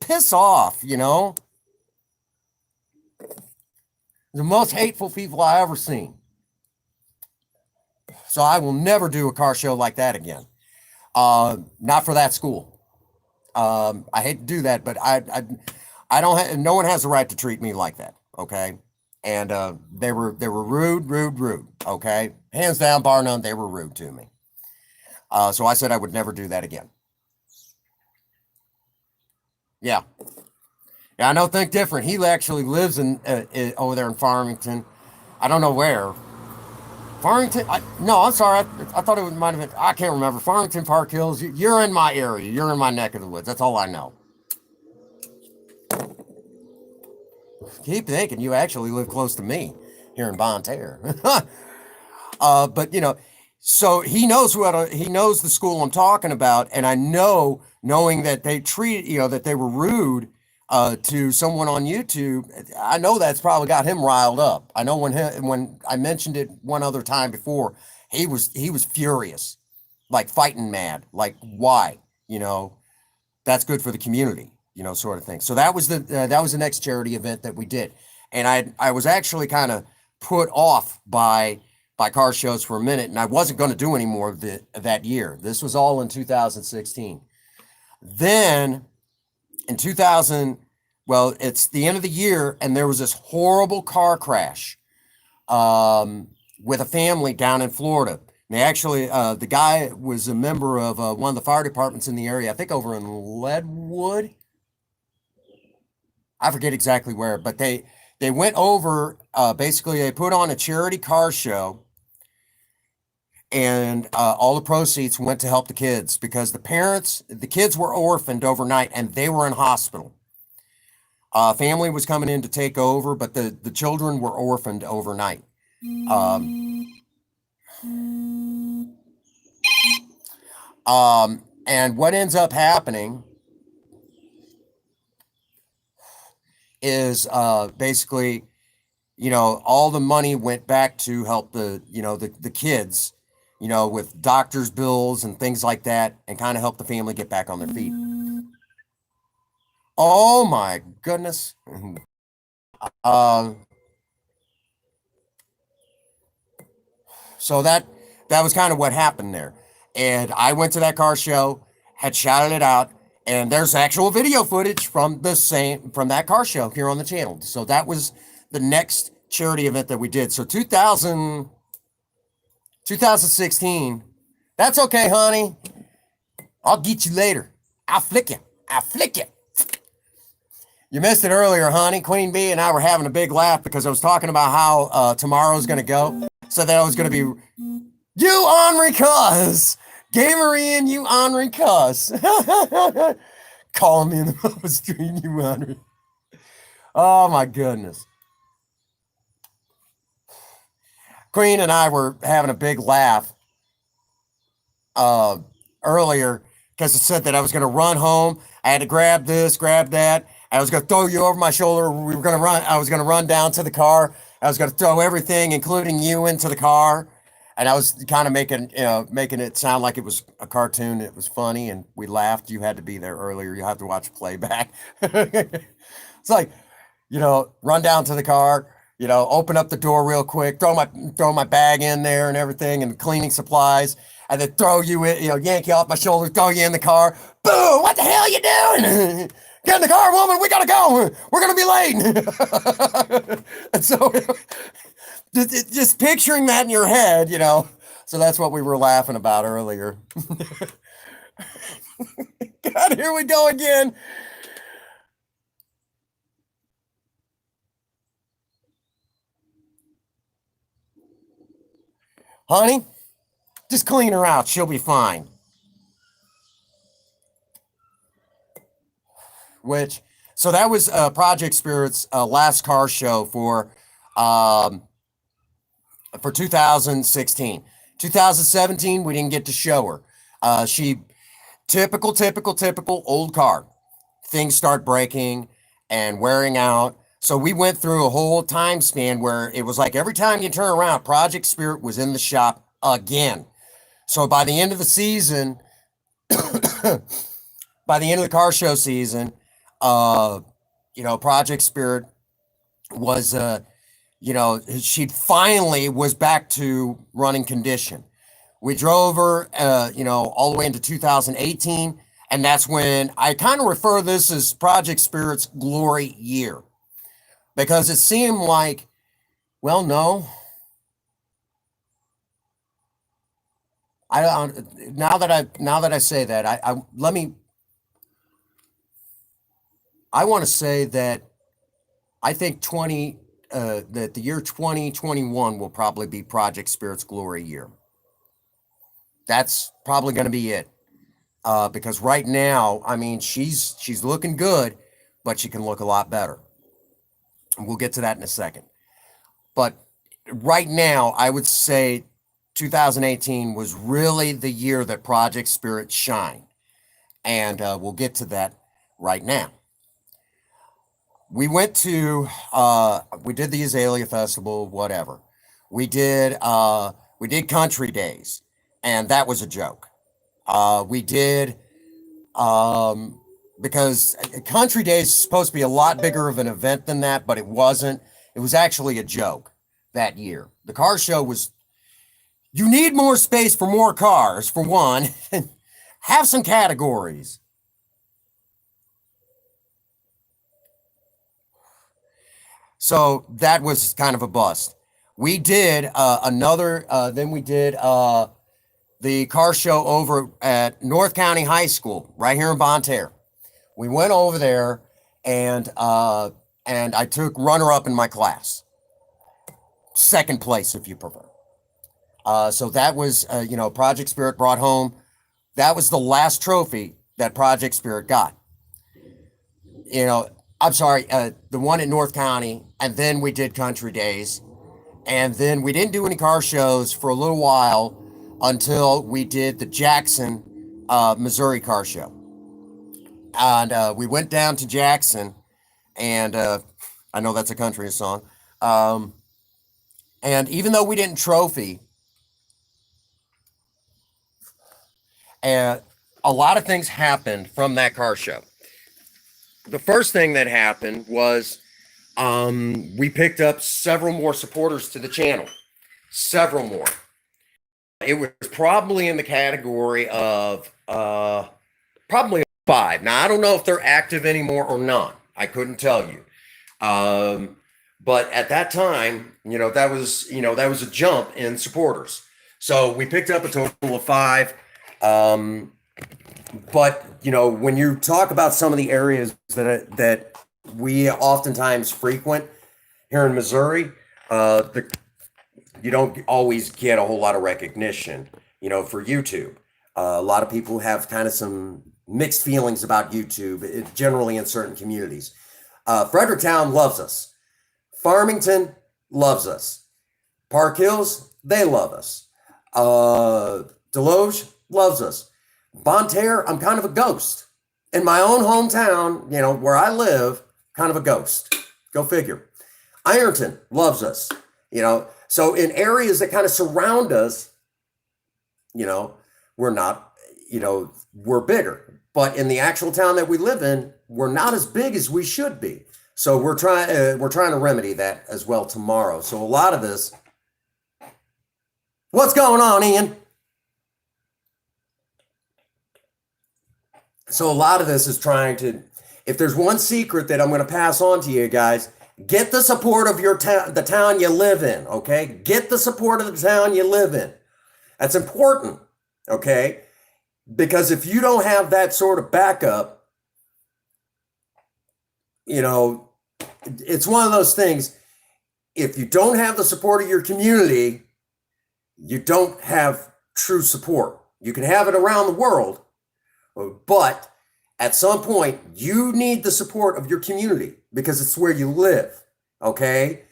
piss off, The most hateful people I ever seen. So I will never do a car show like that again. Not for that school. I hate to do that, but I don't. No one has the right to treat me like that. Okay, and they were rude. Okay, hands down, bar none, they were rude to me. So I said I would never do that again. Yeah. Yeah, I know. Think different. He actually lives in over there in Farmington. I don't know where. Farmington? No, I'm sorry. I thought it might have been. I can't remember. Farmington, Park Hills. You're in my area. You're in my neck of the woods. That's all I know. Keep thinking you actually live close to me here in Bonne Terre. But so he knows he knows the school I'm talking about, and I know, knowing that they that they were rude to someone on YouTube, I know that's probably got him riled up. I know when I mentioned it one other time before, he was furious, like fighting mad, like why, that's good for the community, sort of thing. So that was the next charity event that we did, and I was actually kind of put off by car shows for a minute, and I wasn't going to do any more of that year. This was all in 2016. Then in 2000, well, it's the end of the year, and there was this horrible car crash with a family down in Florida. And they actually, the guy was a member of one of the fire departments in the area, I think over in Leadwood. I forget exactly where, but they went over, basically they put on a charity car show, and all the proceeds went to help the kids because the kids were orphaned overnight and they were in hospital. Family was coming in to take over, but the children were orphaned overnight. And what ends up happening is basically, all the money went back to help the kids, with doctor's bills and things like that, and kind of help the family get back on their feet. Oh my goodness. So that was kind of what happened there. And I went to that car show, had shouted it out, and there's actual video footage from that car show here on the channel. So that was the next charity event that we did. So 2016, that's okay, honey. I'll get you later. I'll flick you. You missed it earlier, honey. Queen Bee and I were having a big laugh because I was talking about how tomorrow's going to go. So that I was going to be, you Henri Cuss. Gamer Ian, you Henri Cuss. Calling me in the middle of the street, you Henri. Oh my goodness. Queen and I were having a big laugh earlier because it said that I was going to run home. I had to grab this, grab that. I was going to throw you over my shoulder. We were going to run. I was going to run down to the car. I was going to throw everything, including you, into the car. And I was kind of making it sound like it was a cartoon. It was funny, and we laughed. You had to be there earlier. You have to watch playback. It's like, run down to the car, open up the door real quick, throw my bag in there and everything, and cleaning supplies, and then throw you in, yank you off my shoulder, throw you in the car. Boom! What the hell are you doing? Get in the car, woman. We gotta go. We're gonna be late. And so, just picturing that in your head, you know. So that's what we were laughing about earlier. God, here we go again. Honey, just clean her out. She'll be fine. Which, so that was Project Spirit's last car show um, for 2016. 2017, we didn't get to show her. She typical old car. Things start breaking and wearing out. So we went through a whole time span where it was like every time you turn around, Project Spirit was in the shop again. So by the end of the season, by the end of the car show season, uh, Project Spirit was, she finally was back to running condition. We drove her, all the way into 2018. And that's when I kind of refer this as Project Spirit's glory year, because it seemed like, well, no, I don't. Now that I say that, I want to say that I think that the year 2021 will probably be Project Spirit's glory year. That's probably going to be it. Because right now, I mean, she's looking good, but she can look a lot better. And we'll get to that in a second. But right now, I would say 2018 was really the year that Project Spirit shined. And we'll get to that right now. We went to, we did the Azalea Festival, whatever. We did Country Days, and that was a joke. We did, because Country Days is supposed to be a lot bigger of an event than that, but it wasn't. It was actually a joke that year. The car show was, you need more space for more cars, for one. Have some categories. So that was kind of a bust. We did then we did the car show over at North County High School, right here in Bonne Terre. We went over there, and I took runner up in my class, second place if you prefer. So that was, Project Spirit brought home. That was the last trophy that Project Spirit got. I'm sorry, the one at North County, and then we did Country Days, and then we didn't do any car shows for a little while until we did the Jackson, Missouri car show. And we went down to Jackson, and I know that's a country song. And even though we didn't trophy, a lot of things happened from that car show. The first thing that happened was we picked up several more supporters to the channel. Several more. It was probably in the category of probably 5. Now, I don't know if they're active anymore or not. I couldn't tell you. But at that time, that was a jump in supporters. So we picked up a total of 5. But when you talk about some of the areas that we oftentimes frequent here in Missouri, you don't always get a whole lot of recognition, for YouTube. A lot of people have kind of some mixed feelings about YouTube, generally in certain communities. Fredericktown loves us. Farmington loves us. Park Hills, they love us. Deloge loves us. Bonne Terre, I'm kind of a ghost. In my own hometown, where I live, kind of a ghost. Go figure. Ironton loves us, So in areas that kind of surround us, we're not, we're bigger. But in the actual town that we live in, we're not as big as we should be. So we're trying to remedy that as well tomorrow. So a lot of this, what's going on, Ian? So a lot of this is trying to, if there's one secret that I'm going to pass on to you guys, get the support of your town, the town you live in, okay? Get the support of the town you live in. That's important, okay? Because if you don't have that sort of backup, you know, it's one of those things. If you don't have the support of your community, you don't have true support. You can have it around the world, but at some point, you need the support of your community because it's where you live, okay?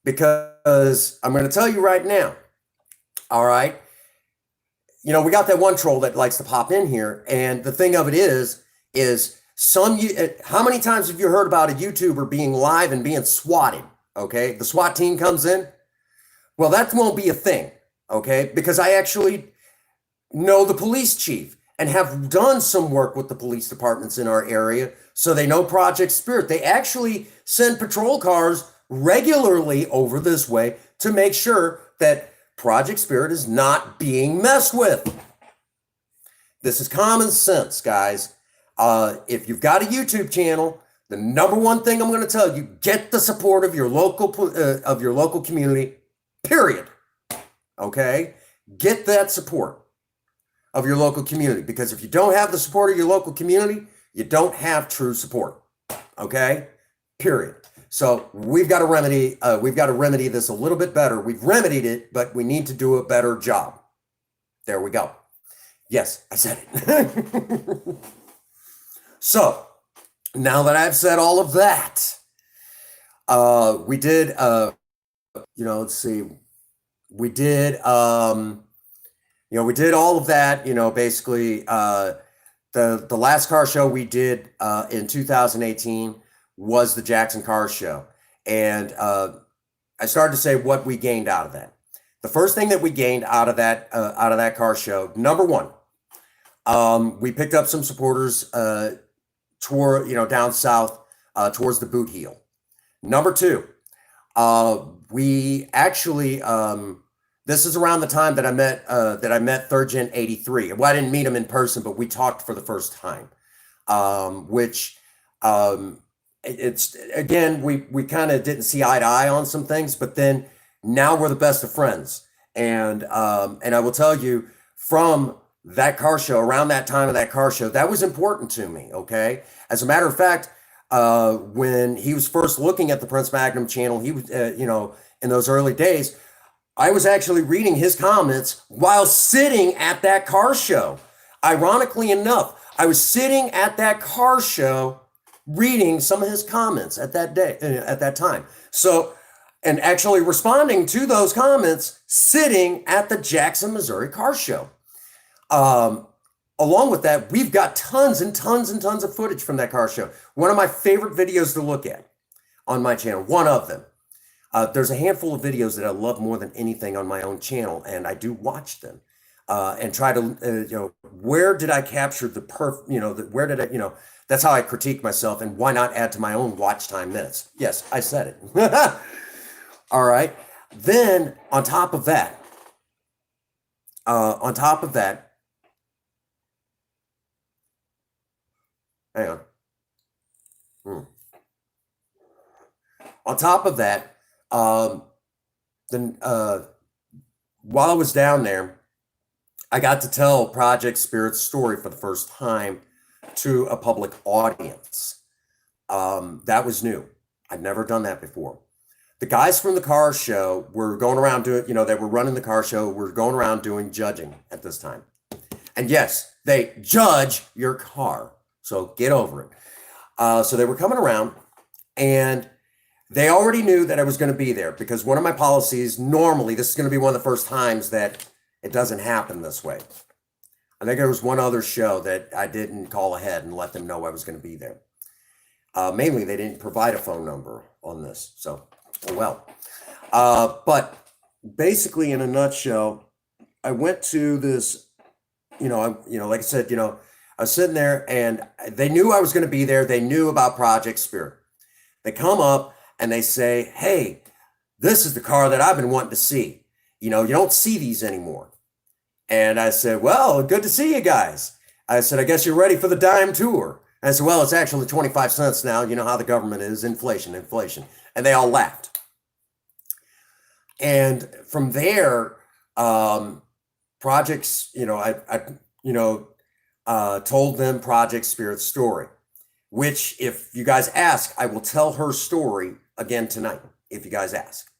Because I'm going to tell you right now, all right? You know, we got that one troll that likes to pop in here, and the thing of it is how many times have you heard about a YouTuber being live and being swatted, okay? The SWAT team comes in. Well, that won't be a thing, okay? Because I actually know the police chief and have done some work with the police departments in our area, so they know Project Spirit. They actually send patrol cars regularly over this way to make sure that Project Spirit is not being messed with. This is common sense, guys. If you've got a YouTube channel, the number one thing I'm going to tell you, get the support of your local community, period. Okay? Get that support of your local community, because if you don't have the support of your local community, you don't have true support. Okay? Period. So we've got to remedy this a little bit better. We've remedied it, but we need to do a better job. There we go. Yes, I said it. So now that I've said all of that, we did, let's see, we did, we did all of that, basically, the last car show we did in 2018 was the Jackson Car Show. And I started to say what we gained out of that. The first thing that we gained out of that car show, number one, we picked up some supporters down south towards the boot heel. Number two, we actually this is around the time that I met Third Gen 83. Well, I didn't meet him in person, but we talked for the first time. It's again, we kind of didn't see eye to eye on some things, but then now we're the best of friends. And I will tell you, from that car show, around that time of that car show, that was important to me. Okay, as a matter of fact, when he was first looking at the Prince Magnum channel, he was in those early days, I was actually reading his comments while sitting at that car show. Ironically enough, I was sitting at that car show reading some of his comments at that time. So, and actually responding to those comments sitting at the Jackson, Missouri car show. Along with that, we've got tons and tons and tons of footage from that car show. One of my favorite videos to look at on my channel, one of them. There's a handful of videos that I love more than anything on my own channel, and I do watch them and try to, where did I capture where did I, that's how I critique myself, and why not add to my own watch time minutes? Yes, I said it. All right. Then on top of that, hang on. On top of that, while I was down there, I got to tell Project Spirit's story for the first time to a public audience. That was new. I'd never done that before. The guys from the car show were going around doing, they were running the car show, were going around doing judging at this time. And yes, they judge your car. So get over it. So they were coming around, and they already knew that I was going to be there, because one of my policies, normally, this is going to be one of the first times that it doesn't happen this way. I think there was one other show that I didn't call ahead and let them know I was going to be there. Mainly, they didn't provide a phone number on this. So, oh well. But basically, in a nutshell, I went to this, like I said, I was sitting there, and they knew I was going to be there. They knew about Project Spirit. They come up and they say, "Hey, this is the car that I've been wanting to see. You don't see these anymore." And I said, "Well, good to see you guys." I said, "I guess you're ready for the dime tour." And I said, well, it's actually 25 cents now. You know how the government is, inflation, inflation. And they all laughed. And from there, um, projects, told them Project Spirit's story, which, if you guys ask, I will tell her story again tonight, if you guys ask.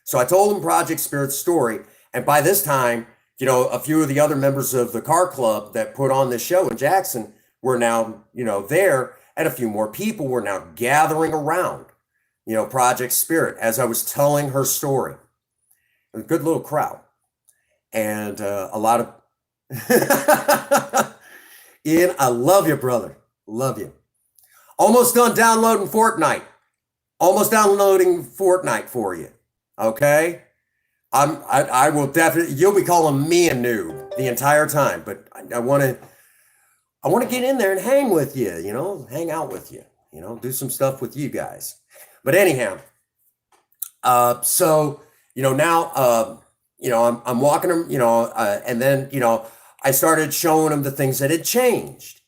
So I told them Project Spirit's story. And by this time, a few of the other members of the car club that put on this show in Jackson were now, there, and a few more people were now gathering around, Project Spirit as I was telling her story. A good little crowd. And a lot of Ian, I love you, brother. Love you. Almost done downloading Fortnite. Almost downloading Fortnite for you. Okay? I will definitely, you'll be calling me a noob the entire time, but I want to get in there and hang with you, hang out with you, do some stuff with you guys. But anyhow, so now I'm walking them, and then I started showing them the things that had changed.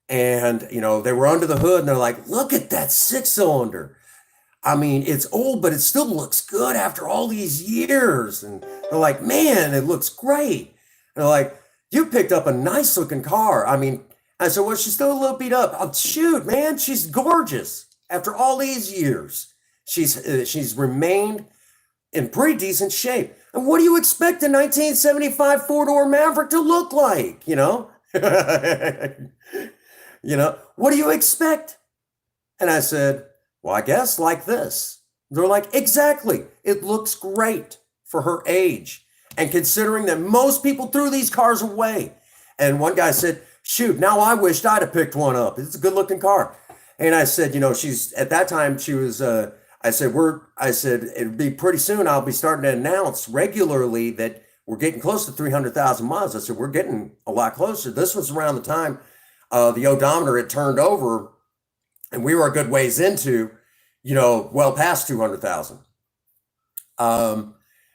And they were under the hood and they're like, look at that 6-cylinder. I mean, it's old, but it still looks good after all these years. And they're like, man, it looks great. And they're like, you picked up a nice looking car. I mean, I said, well, she's still a little beat up. Oh, shoot, man, she's gorgeous after all these years. She's remained in pretty decent shape. And what do you expect a 1975 four-door Maverick to look like? What do you expect? And I said, well, I guess like this. They're like, exactly. It looks great for her age. And considering that most people threw these cars away. And one guy said, shoot, now I wished I'd have picked one up. It's a good looking car. And I said, she's, at that time she was, I said, it'd be pretty soon. I'll be starting to announce regularly that we're getting close to 300,000 miles. I said, we're getting a lot closer. This was around the time the odometer had turned over, and we were a good ways into, well past 200,000.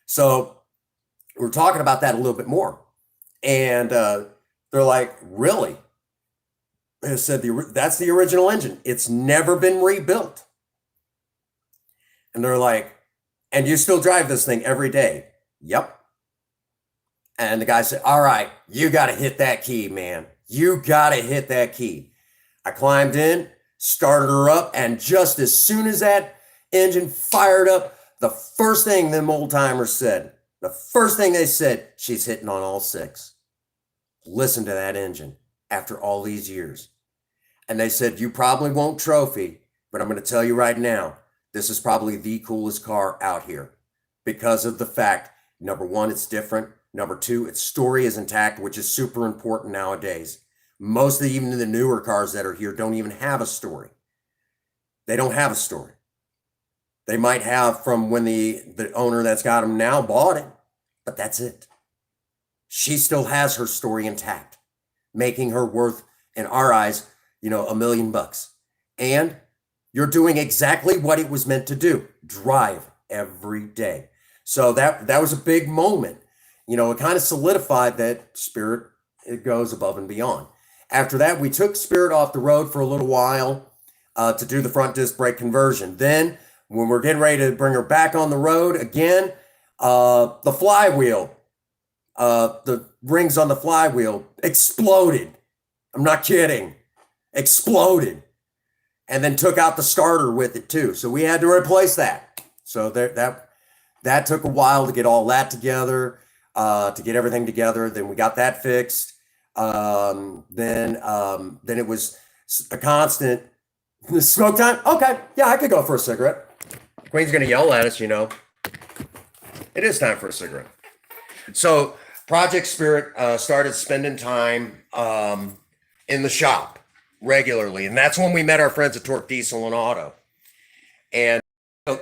So we're talking about that a little bit more. And they're like, really? I said, that's the original engine. It's never been rebuilt. And they're like, and you still drive this thing every day? Yep. And the guy said, all right, you got to hit that key, man. You got to hit that key. I climbed in, started her up, and just as soon as that engine fired up, the first thing them old timers said, the first thing they said, she's hitting on all six. Listen to that engine after all these years. And they said, you probably won't trophy, but I'm going to tell you right now, this is probably the coolest car out here because of the fact, number one, it's different. Number two, its story is intact, which is super important nowadays. Most of even the newer cars that are here don't even have a story. They don't have a story. They might have from when the owner that's got them now bought it, but that's it. She still has her story intact, making her worth, in our eyes, $1 million. And you're doing exactly what it was meant to do. Drive every day. So that was a big moment. It kind of solidified that Spirit, it goes above and beyond. After that, we took Spirit off the road for a little while to do the front disc brake conversion. Then, when we're getting ready to bring her back on the road again, the flywheel, the rings on the flywheel exploded. I'm not kidding. Exploded. And then took out the starter with it too. So we had to replace that. So that took a while to get all that together, to get everything together. Then we got that fixed. Then it was a constant smoke time. Okay, yeah, I could go for a cigarette. Queen's gonna yell at us, It is time for a cigarette. So Project Spirit started spending time in the shop regularly, and that's when we met our friends at Torque Diesel and Auto. And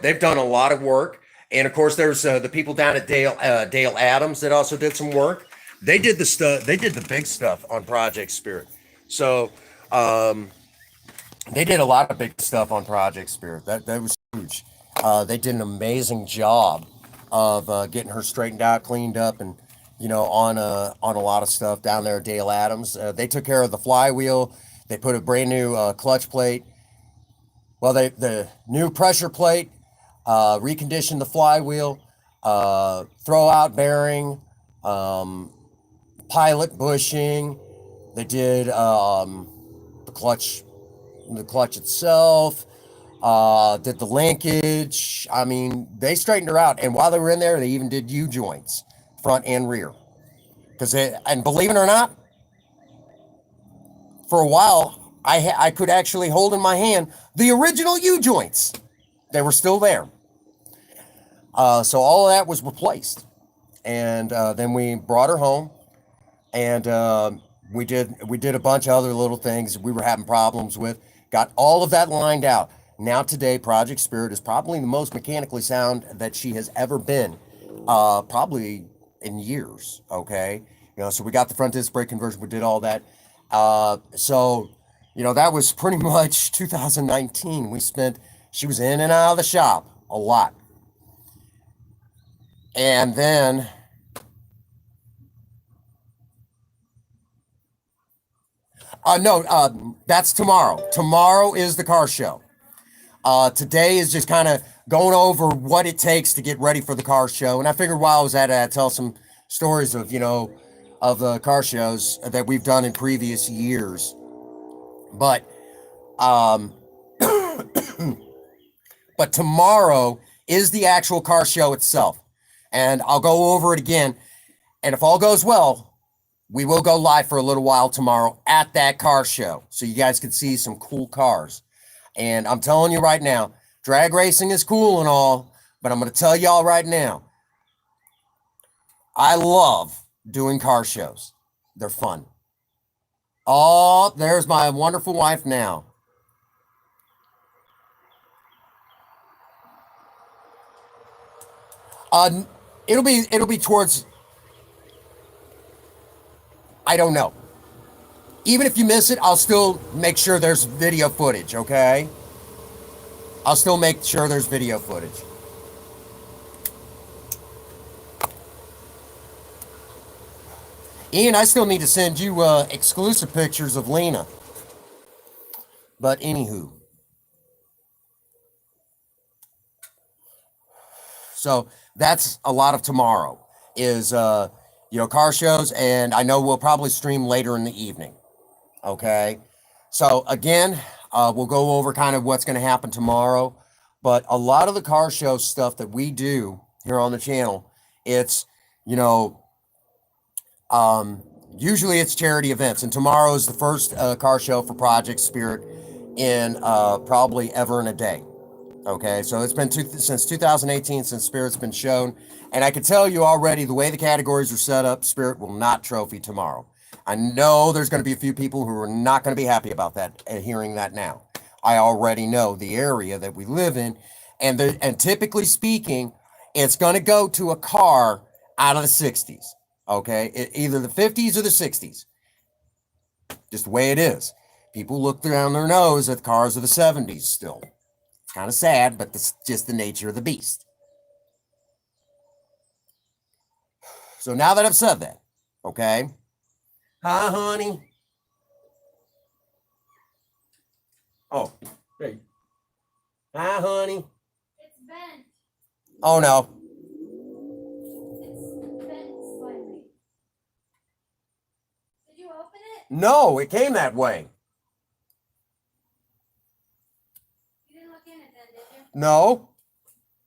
they've done a lot of work. And of course, there's the people down at Dale Adams that also did some work. They did the stuff. They did the big stuff on Project Spirit. So they did a lot of big stuff on Project Spirit. That was huge. They did an amazing job of getting her straightened out, cleaned up, and on a lot of stuff down there at Dale Adams. They took care of the flywheel. They put a brand new clutch plate. Well, the new pressure plate, reconditioned the flywheel, throw out bearing, um, pilot bushing. They did the clutch, the clutch itself. Did the linkage. I mean, they straightened her out. And while they were in there, they even did U joints, front and rear. And believe it or not, for a while, I could actually hold in my hand the original U joints. They were still there. So all of that was replaced. And then we brought her home, and we did a bunch of other little things we were having problems with. Got all of that lined out. Now today, Project Spirit is probably the most mechanically sound that she has ever been, probably in years. Okay, so we got the front disc brake conversion. We did all that. So that was pretty much 2019. She was in and out of the shop a lot, and then. No, that's tomorrow. Tomorrow is the car show. Today is just kind of going over what it takes to get ready for the car show. And I figured while I was at it, I'd tell some stories of, of the car shows that we've done in previous years. But, but tomorrow is the actual car show itself. And I'll go over it again. And if all goes well, we will go live for a little while tomorrow at that car show, so you guys can see some cool cars. And I'm telling you right now, drag racing is cool and all, but I'm going to tell y'all right now, I love doing car shows. They're fun. Oh, there's my wonderful wife now. It'll be towards, I don't know. Even if you miss it, I'll still make sure there's video footage, okay? I'll still make sure there's video footage. Ian, I still need to send you exclusive pictures of Lena. But anywho. So that's a lot of tomorrow is, car shows, and I know we'll probably stream later in the evening. Okay. So again, we'll go over kind of what's going to happen tomorrow, but a lot of the car show stuff that we do here on the channel, it's, usually it's charity events, and tomorrow is the first car show for Project Spirit in probably ever and a day. Okay, so it's been since 2018 since Spirit's been shown, and I can tell you already the way the categories are set up, Spirit will not trophy tomorrow. I know there's going to be a few people who are not going to be happy about that and hearing that now. I already know the area that we live in, and typically speaking, it's going to go to a car out of the 60s. Okay, either the 50s or the 60s. Just the way it is. People look down their nose at cars of the 70s still. It's kind of sad, but it's just the nature of the beast. So now that I've said that, okay. Hi, honey. Oh, hey. Hi, honey. It's bent. Oh, no. It's bent slightly. Did you open it? No, it came that way. You didn't look in it then, did you? No.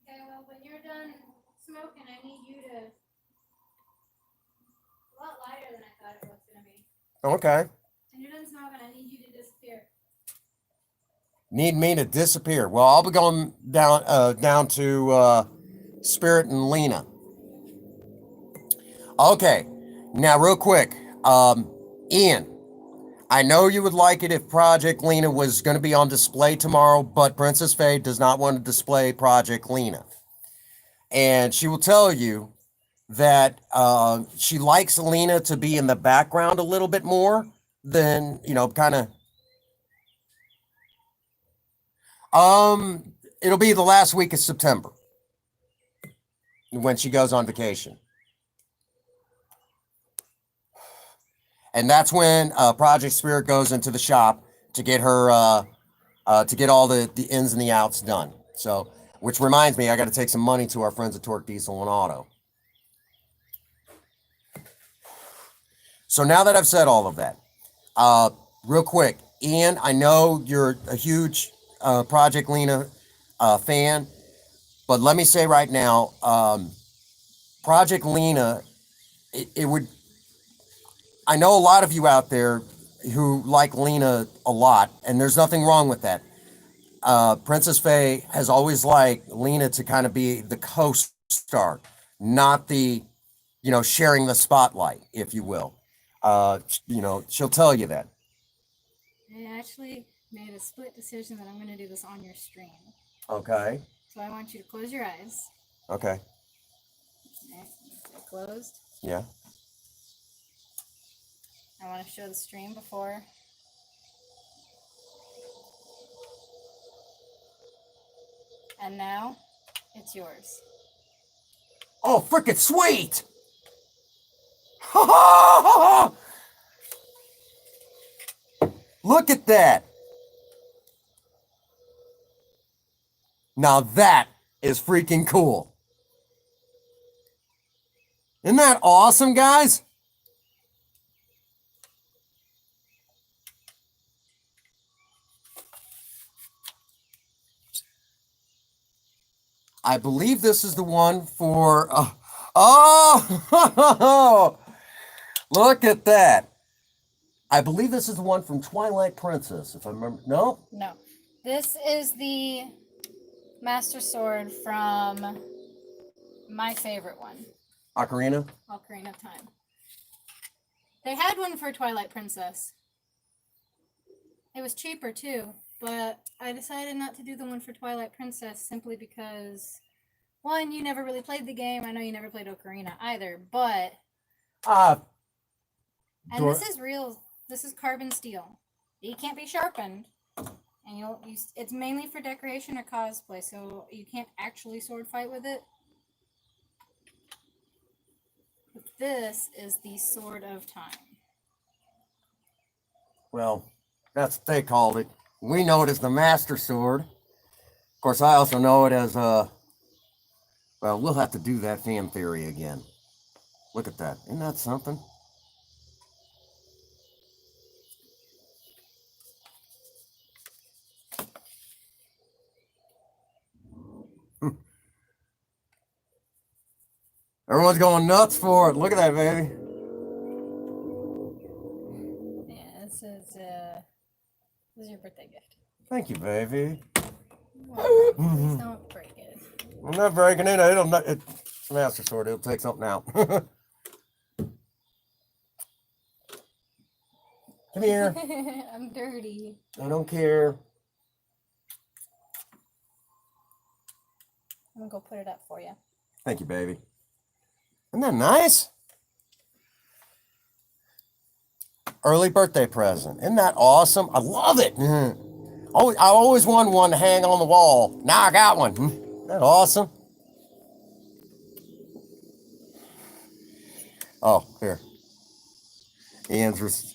Okay, well, when you're done smoking, I need you to... A lot lighter than I thought it was going to be. Okay. When you're done smoking, I need you to disappear. Need me to disappear. Well, I'll be going down to Spirit and Lena. Okay. Now, real quick. Ian, I know you would like it if Project Lena was going to be on display tomorrow, but Princess Faye does not want to display Project Lena. And she will tell you that she likes Lena to be in the background a little bit more than, kind of. It'll be the last week of September when she goes on vacation. And that's when Project Spirit goes into the shop to get her to get all the ins and the outs done. So, which reminds me, I got to take some money to our friends at Torque Diesel and Auto. So now that I've said all of that, real quick, Ian, I know you're a huge Project Lena fan, but let me say right now, Project Lena, it would. I know a lot of you out there who like Lena a lot, and there's nothing wrong with that. Princess Faye has always liked Lena to kind of be the co-star, not the, sharing the spotlight, if you will. She'll tell you that. I actually made a split decision that I'm going to do this on your stream. Okay. So I want you to close your eyes. Okay. Okay, they're closed. Yeah. I want to show the stream before. And now, it's yours. Oh, frickin' sweet! Look at that! Now that is freaking cool. Isn't that awesome, guys? I believe this is the one for. Oh, look at that. I believe this is the one from Twilight Princess, if I remember. No? No. This is the Master Sword from my favorite one. Ocarina? Ocarina of Time. They had one for Twilight Princess. It was cheaper too, but I decided not to do the one for Twilight Princess simply because, one, you never really played the game. I know you never played Ocarina either, but... and this is real. This is carbon steel. It can't be sharpened. And it's mainly for decoration or cosplay, so you can't actually sword fight with it. But this is the Sword of Time. Well, that's what they called it. We know it as the Master Sword. Of course, I also know it as well, we'll have to do that fan theory again. Look at that. Isn't that something? Everyone's going nuts for it. Look at that, baby. Yeah, this is your birthday gift. Thank you, baby. Well, please don't break it. I'm not breaking it. It's a Master Sword. It'll take something out. Come here. I'm dirty. I don't care. I'm gonna go put it up for you. Thank you, baby. Isn't that nice? Early birthday present. Isn't that awesome? I love it. I always wanted one to hang on the wall. Now I got one. Isn't that awesome? Oh, here. Ian's.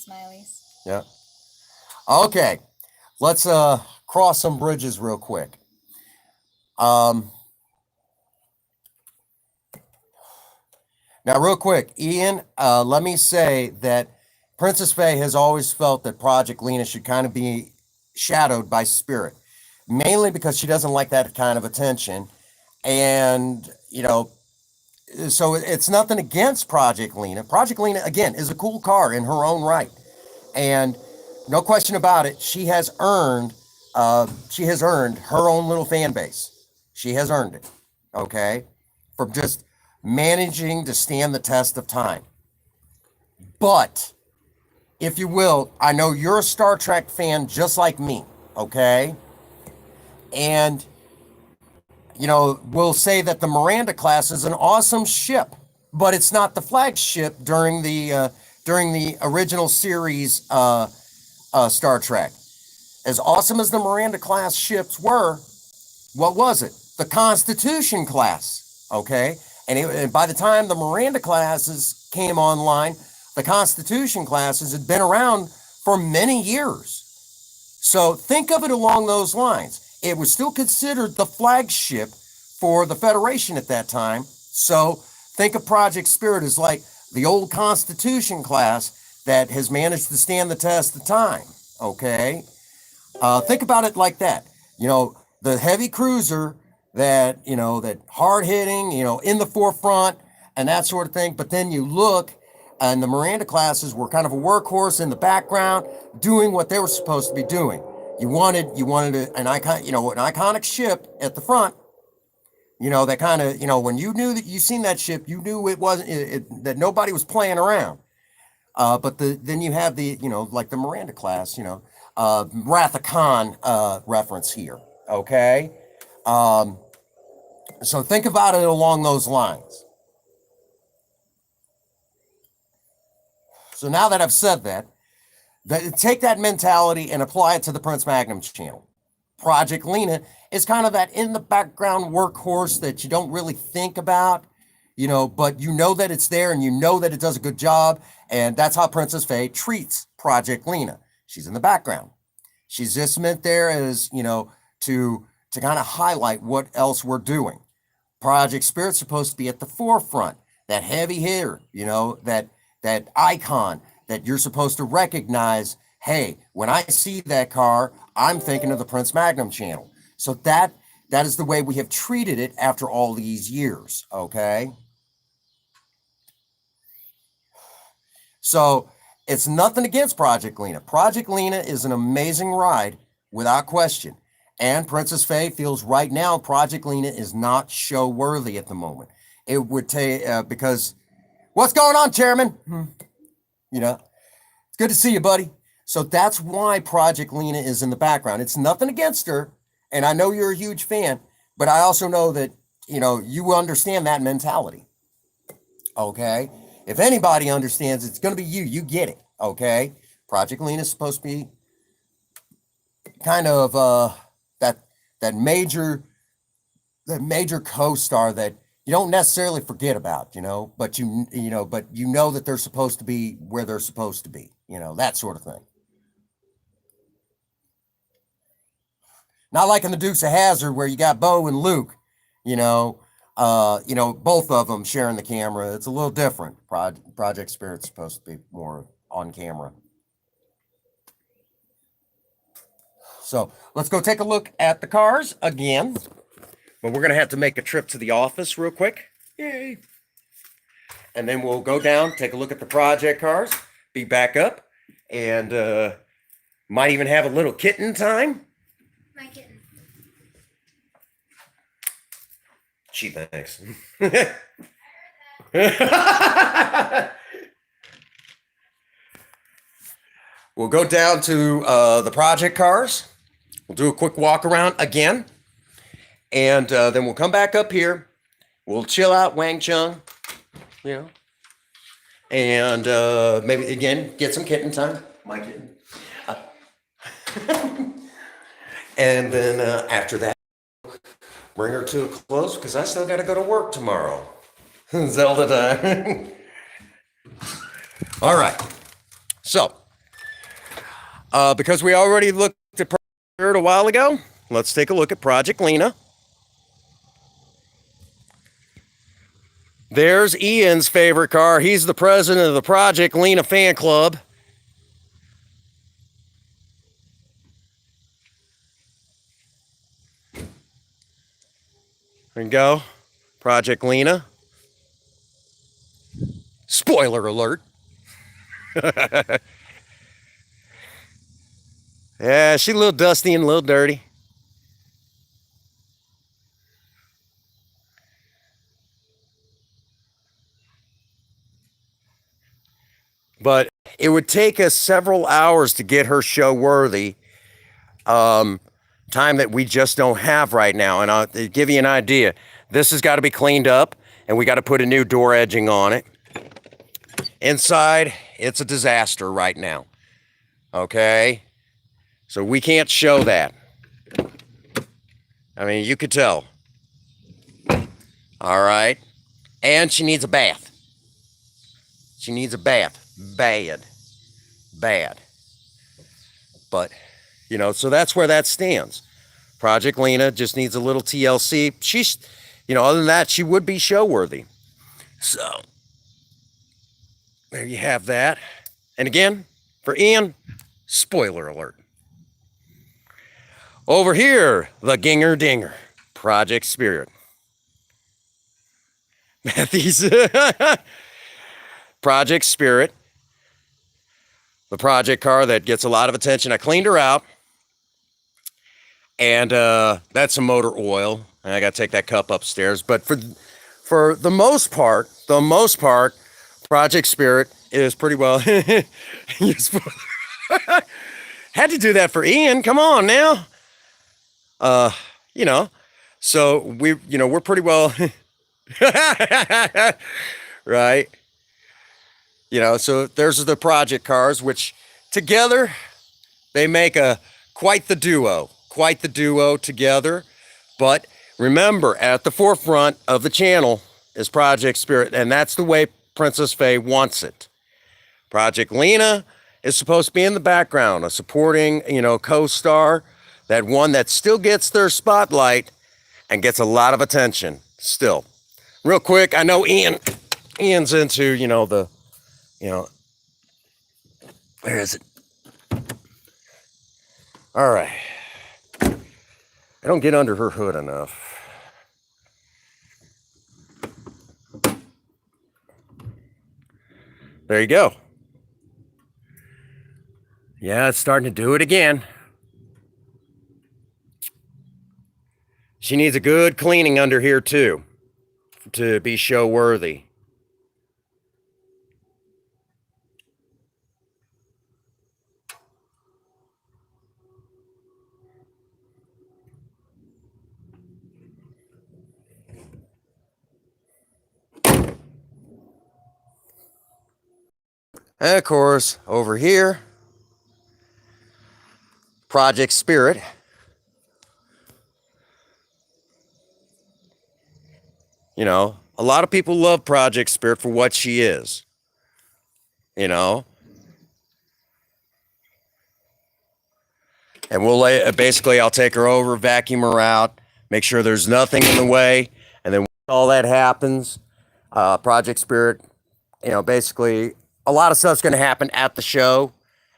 Smileys. Yeah. Okay. Let's cross some bridges real quick. Now, real quick, Ian, let me say that Princess Faye has always felt that Project Lena should kind of be shadowed by Spirit, mainly because she doesn't like that kind of attention. And, so it's nothing against Project Lena. Project Lena, again, is a cool car in her own right. And no question about it, she has earned her own little fan base. She has earned it, okay, from just managing to stand the test of time. But, if you will, I know you're a Star Trek fan just like me, okay? And, we'll say that the Miranda class is an awesome ship, but it's not the flagship during the original series Star Trek. As awesome as the Miranda class ships were, what was it? The Constitution class, okay? And by the time the Miranda classes came online, the Constitution classes had been around for many years. So think of it along those lines. It was still considered the flagship for the Federation at that time. So think of Project Spirit as like the old Constitution class that has managed to stand the test of time. Okay? Think about it like that. The heavy cruiser that hard hitting, in the forefront and that sort of thing. But then you look, and the Miranda classes were kind of a workhorse in the background, doing what they were supposed to be doing. You wanted an iconic ship at the front. That kind of, when you knew that you seen that ship, you knew it wasn't that nobody was playing around. But then you have like the Miranda class, Wrath of Khan reference here. Okay. So think about it along those lines. So now that I've said that, take that mentality and apply it to the Prince Magnum channel. Project Lena is kind of that in the background workhorse that you don't really think about, but you know that it's there and you know that it does a good job. And that's how Princess Faye treats Project Lena. She's in the background. She's just meant there as, to kind of highlight what else we're doing. Project Spirit's supposed to be at the forefront, that heavy hitter, that icon that you're supposed to recognize. Hey, when I see that car, I'm thinking of the Prince Magnum channel. So that is the way we have treated it after all these years, okay? So it's nothing against Project Lena. Project Lena is an amazing ride, without question. And Princess Faye feels right now Project Lena is not show worthy at the moment. It would take, because, what's going on, Chairman? It's good to see you, buddy. So that's why Project Lena is in the background. It's nothing against her. And I know you're a huge fan, but I also know that, you understand that mentality. Okay. If anybody understands, it's going to be you. You get it. Okay. Project Lena is supposed to be kind of that major co-star that you don't necessarily forget about, but you know that they're supposed to be where they're supposed to be, that sort of thing. Not like in the Dukes of Hazzard where you got Bo and Luke, both of them sharing the camera. It's a little different. Project Spirit's supposed to be more on camera. So let's go take a look at the cars again. But we're going to have to make a trip to the office real quick. Yay. And then we'll go down, take a look at the project cars, be back up, and might even have a little kitten time. My kitten. She thinks. We'll go down to the project cars. We'll do a quick walk around again. And then we'll come back up here. We'll chill out, Wang Chung, and maybe again get some kitten time. My kitten. And then after that, bring her to a close because I still got to go to work tomorrow. Zelda time. All right. So, because we already looked at Project Spirit a while ago, let's take a look at Project Lena. There's Ian's favorite car. He's the president of the Project Lena fan club. There you go. Project Lena. Spoiler alert. Yeah, she's a little dusty and a little dirty. But it would take us several hours to get her show worthy. Time that we just don't have right now. And I'll give you an idea. This has got to be cleaned up and we got to put a new door edging on it. Inside, it's a disaster right now. Okay? So we can't show that. I mean, you could tell. All right? And she needs a bath. She needs a bath. Bad. Bad. But, so that's where that stands. Project Lena just needs a little TLC. She's, other than that, she would be show worthy. So, there you have that. And again, for Ian, spoiler alert. Over here, the Ginger Dinger, Project Spirit. These Project Spirit, the project car that gets a lot of attention. I cleaned her out, and that's some motor oil, and I got to take that cup upstairs. But for the most part, Project Spirit is pretty well. Had to do that for Ian. Come on now. So we're pretty well. Right. So there's the project cars, which together they make quite the duo together. But remember, at the forefront of the channel is Project Spirit, and that's the way Princess Faye wants it. Project Lena is supposed to be in the background, a supporting, co-star, that one that still gets their spotlight and gets a lot of attention still. Real quick, I know Ian's into, where is it? All right. I don't get under her hood enough. There you go. Yeah, it's starting to do it again. She needs a good cleaning under here too, to be show worthy. And of course, over here, Project Spirit. A lot of people love Project Spirit for what she is. And basically I'll take her over, vacuum her out, make sure there's nothing in the way, and then when all that happens, Project Spirit, basically a lot of stuff's going to happen at the show,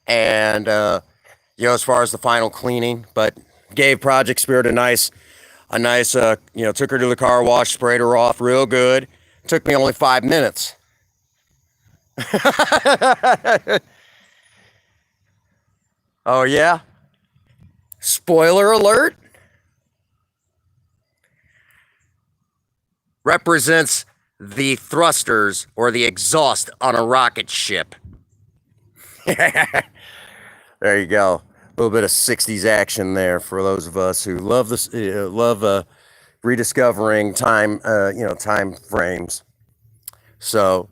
and as far as the final cleaning, but gave Project Spirit a nice, took her to the car wash, sprayed her off real good. Took me only 5 minutes. Oh yeah? Spoiler alert. Represents the thrusters or the exhaust on a rocket ship. There you go. A little bit of 60s action there for those of us who love this, rediscovering time, time frames. So,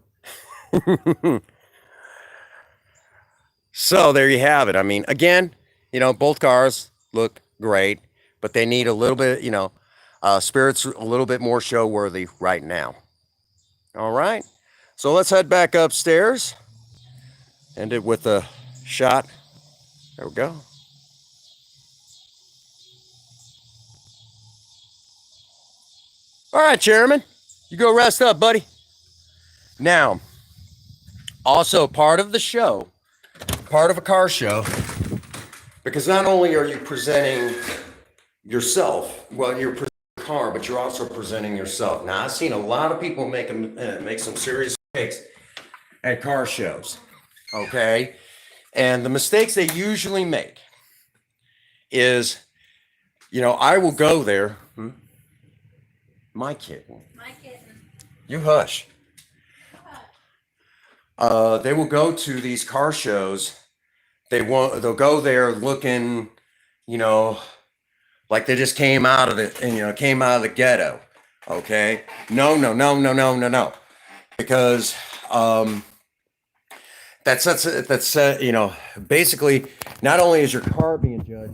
so there you have it. I mean, again, both cars look great, but they need a little bit, Spirit's a little bit more show worthy right now. All right. So let's head back upstairs. End it with a shot. There we go. All right, Chairman, you go rest up, buddy. Now, also part of the show, part of a car show, because not only are you presenting yourself, well, you're presenting a car, but you're also presenting yourself. Now, I've seen a lot of people make some serious mistakes at car shows, okay? And the mistakes they usually make is, I will go there. My kitten. You hush. They will go to these car shows. They'll go there looking, like they just came out of the ghetto. Okay. No. Because that's basically not only is your car being judged,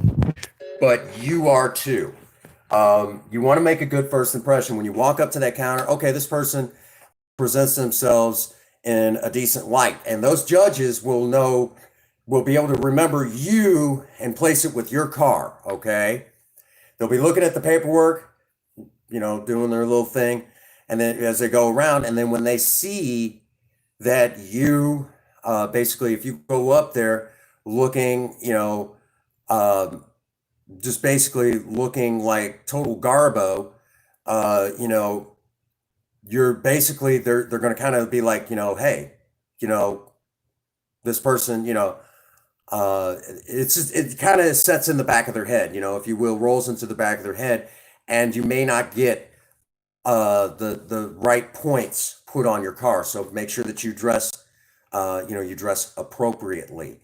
but you are too. You want to make a good first impression when you walk up to that counter. Okay, this person presents themselves in a decent light, and those judges will know will be able to remember you and place it with your car, okay? They'll be looking at the paperwork, doing their little thing, and then as they go around, and then when they see that you, basically, if you go up there looking, just basically looking like total garbo, you know, you're basically they're going to kind of be like, hey, you know, this person, it's just, it kind of sets in the back of their head, if you will, rolls into the back of their head, and you may not get the right points put on your car. So make sure that you dress, you dress appropriately,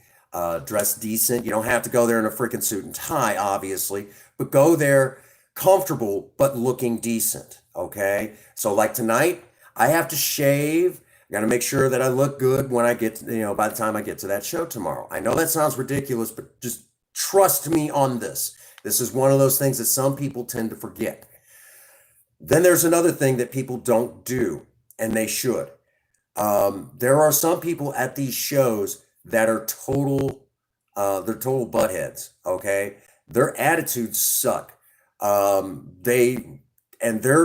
dress decent. You don't have to go there in a freaking suit and tie, obviously, but go there comfortable but looking decent. Okay, so like tonight, I have to shave. I got to make sure that I look good when I get, by the time I get to that show tomorrow. I know that sounds ridiculous, but just trust me on this. This is one of those things that some people tend to forget. Then there's another thing that people don't do, and they should. There are some people at these shows that are they're total buttheads. Okay, their attitudes suck. They're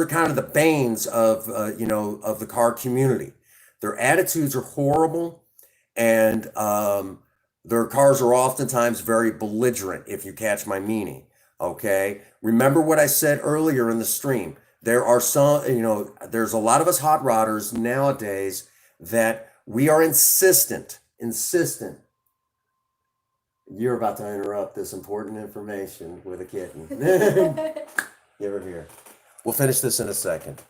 kind of the banes of of the car community. Their attitudes are horrible, and their cars are oftentimes very belligerent, if you catch my meaning. Okay, remember what I said earlier in the stream. There are some, there's a lot of us hot rodders nowadays that we are insistent. You're about to interrupt this important information with a kitten. Give her here. We'll finish this in a second.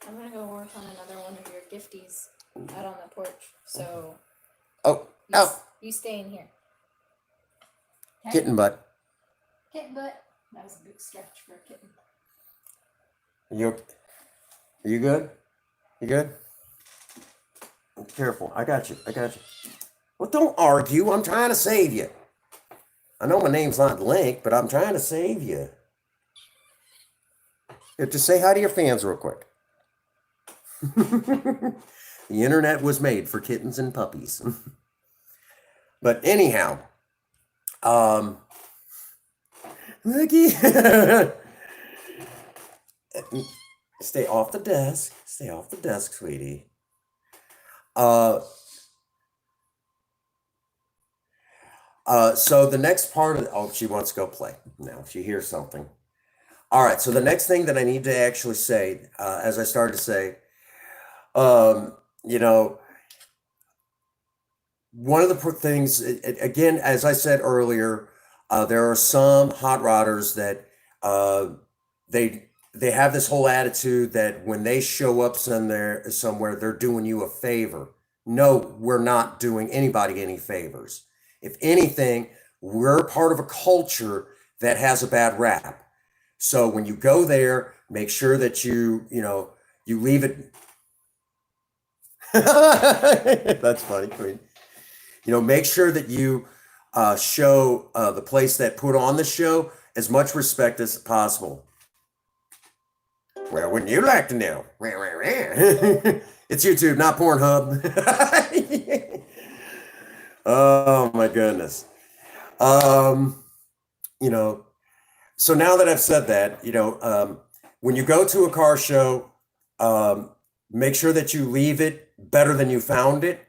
I'm gonna go work on another one of your gifties out on the porch. So you stay in here. Okay? Kitten butt. Kitten butt. That was a big stretch for a kitten. Are you good? You good? Careful. I got you. Well, don't argue. I'm trying to save you. I know my name's not Link, but I'm trying to save you. Here, just say hi to your fans real quick. The internet was made for kittens and puppies. But anyhow, Mickey, stay off the desk. Stay off the desk, sweetie. So the next part of she wants to go play now. She hears something. All right. So the next thing that I need to actually say, as I started to say, one of the things, again, as I said earlier, there are some hot rodders that they have this whole attitude that when they show up somewhere, they're doing you a favor. No, we're not doing anybody any favors. If anything, we're part of a culture that has a bad rap. So when you go there, make sure that you leave it. That's funny, Queen. Make sure that you show the place that put on the show as much respect as possible. Well, wouldn't you like to know? It's YouTube, not Pornhub. Oh my goodness. So now that I've said that, when you go to a car show, make sure that you leave it better than you found it.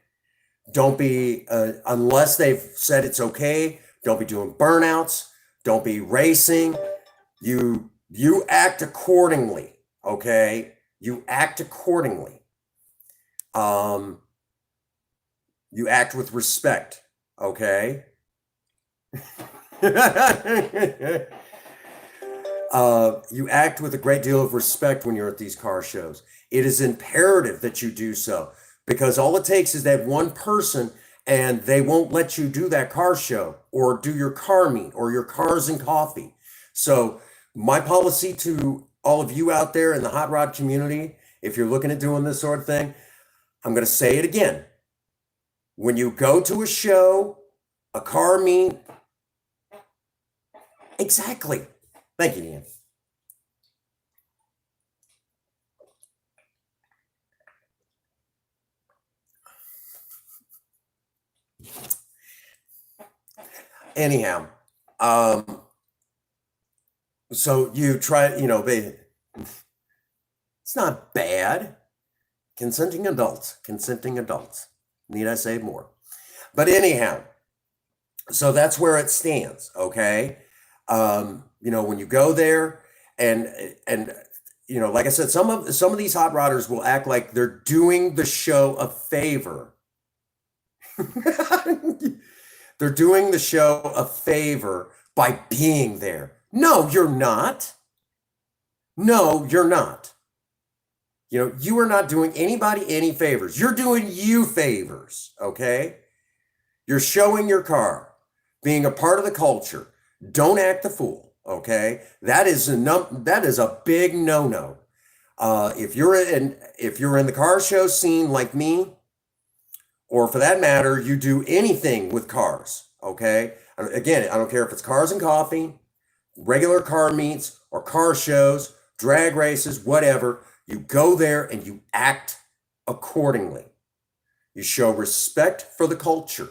Don't be, unless they've said it's okay, don't be doing burnouts. Don't be racing. You act accordingly, okay? You act accordingly. You act with respect, okay? You act with a great deal of respect when you're at these car shows. It is imperative that you do so, because all it takes is that one person, and they won't let you do that car show or do your car meet or your cars and coffee. So my policy to all of you out there in the hot rod community, if you're looking at doing this sort of thing, I'm going to say it again. When you go to a show, a car meet, exactly. Thank you, Ian. anyhow, um, so you try, it's not bad. Consenting adults. Need I say more? But anyhow, so that's where it stands. Okay, when you go there, and and like I said, some of these hot rodders will act like they're doing the show a favor. They're doing the show a favor by being there. No, you're not. No, you're not. You are not doing anybody any favors. You're doing you favors, okay? You're showing your car, being a part of the culture. Don't act the fool, okay? That is a big no-no. If you're in the car show scene like me, or for that matter, you do anything with cars, okay? Again, I don't care if it's cars and coffee, regular car meets, or car shows, drag races, whatever. You go there and you act accordingly. You show respect for the culture.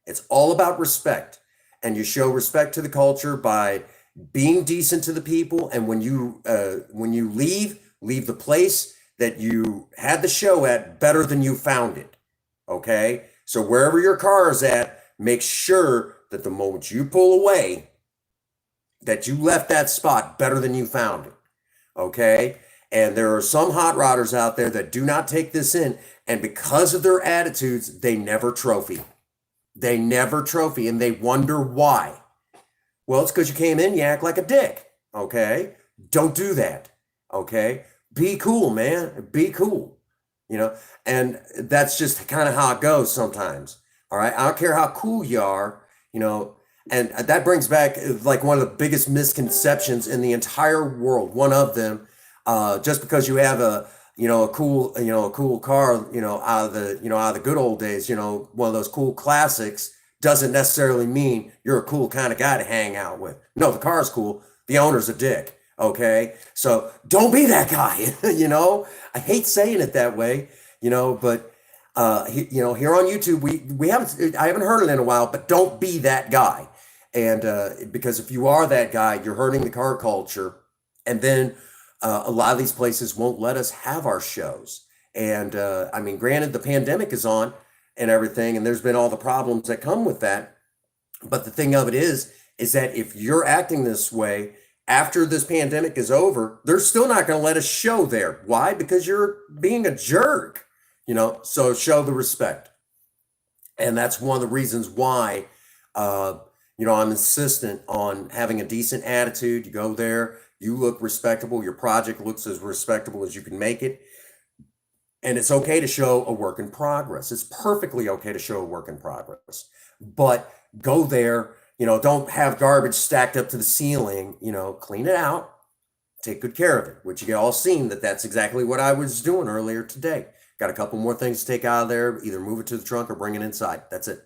It's all about respect. And you show respect to the culture by being decent to the people. And when you leave the place that you had the show at better than you found it. Okay? So wherever your car is at, make sure that the moment you pull away, that you left that spot better than you found it. Okay? And there are some hot rodders out there that do not take this in. And because of their attitudes, they never trophy. They never trophy, and they wonder why. Well, it's because you came in, you act like a dick. Okay? Don't do that. Okay? Be cool, man. Be cool. And that's just kind of how it goes sometimes. All right? I don't care how cool you are, and that brings back like one of the biggest misconceptions in the entire world. One of them, just because you have a cool car, out of the good old days, one of those cool classics, doesn't necessarily mean you're a cool kind of guy to hang out with. No, the car's cool. The owner's a dick. Okay. So don't be that guy. I hate saying it that way, but, here on YouTube, I haven't heard it in a while, but don't be that guy. And, because if you are that guy, you're hurting the car culture. And then, a lot of these places won't let us have our shows. And granted, the pandemic is on and everything, and there's been all the problems that come with that. But the thing of it is that if you're acting this way after this pandemic is over, they're still not going to let us show there. Why? Because you're being a jerk, so show the respect. And that's one of the reasons why, I'm insistent on having a decent attitude. You go there, you look respectable. Your project looks as respectable as you can make it. And it's okay to show a work in progress. It's perfectly okay to show a work in progress. But go there, don't have garbage stacked up to the ceiling, clean it out, take good care of it, which you all seen that's exactly what I was doing earlier today. Got a couple more things to take out of there, either move it to the trunk or bring it inside. That's it.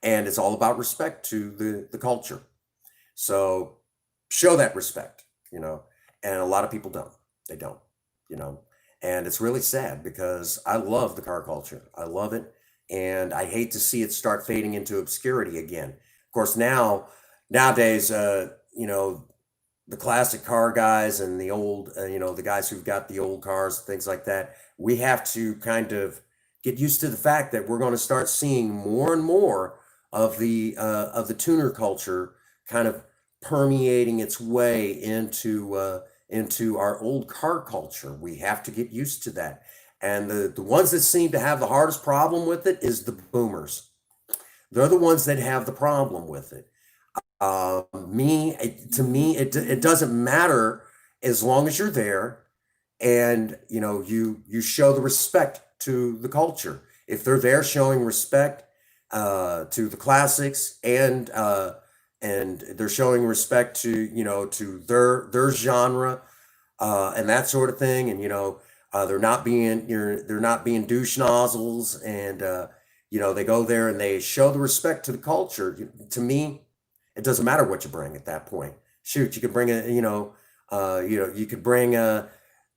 And it's all about respect to the culture. So show that respect, and a lot of people don't. They don't, and it's really sad because I love the car culture. I love it. And I hate to see it start fading into obscurity again. Of course, nowadays, the classic car guys and the old, the guys who've got the old cars, things like that, we have to kind of get used to the fact that we're going to start seeing more and more of the tuner culture kind of permeating its way into our old car culture. We have to get used to that. And the ones that seem to have the hardest problem with it is the boomers. They're the ones that have the problem with it. To me, it doesn't matter as long as you're there and you show the respect to the culture. If they're there showing respect to the classics and they're showing respect to their genre and that sort of thing, and they're not being douche nozzles, and they go there and they show the respect to the culture. To me, it doesn't matter what you bring at that point. Shoot, you could bring you could bring an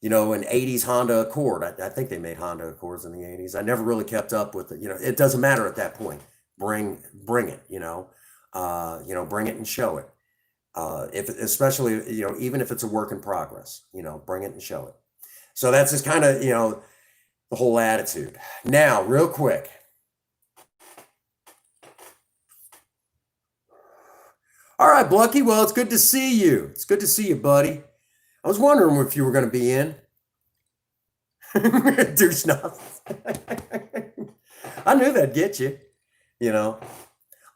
'80s Honda Accord. I think they made Honda Accords in the '80s. I never really kept up with it. It doesn't matter at that point. bring it, bring it and show it. If especially, even if it's a work in progress, bring it and show it. So that's just kind of, the whole attitude. Now, real quick. All right, Blucky. Well, it's good to see you. It's good to see you, buddy. I was wondering if you were going to be in. Do stuff. I knew that'd get you.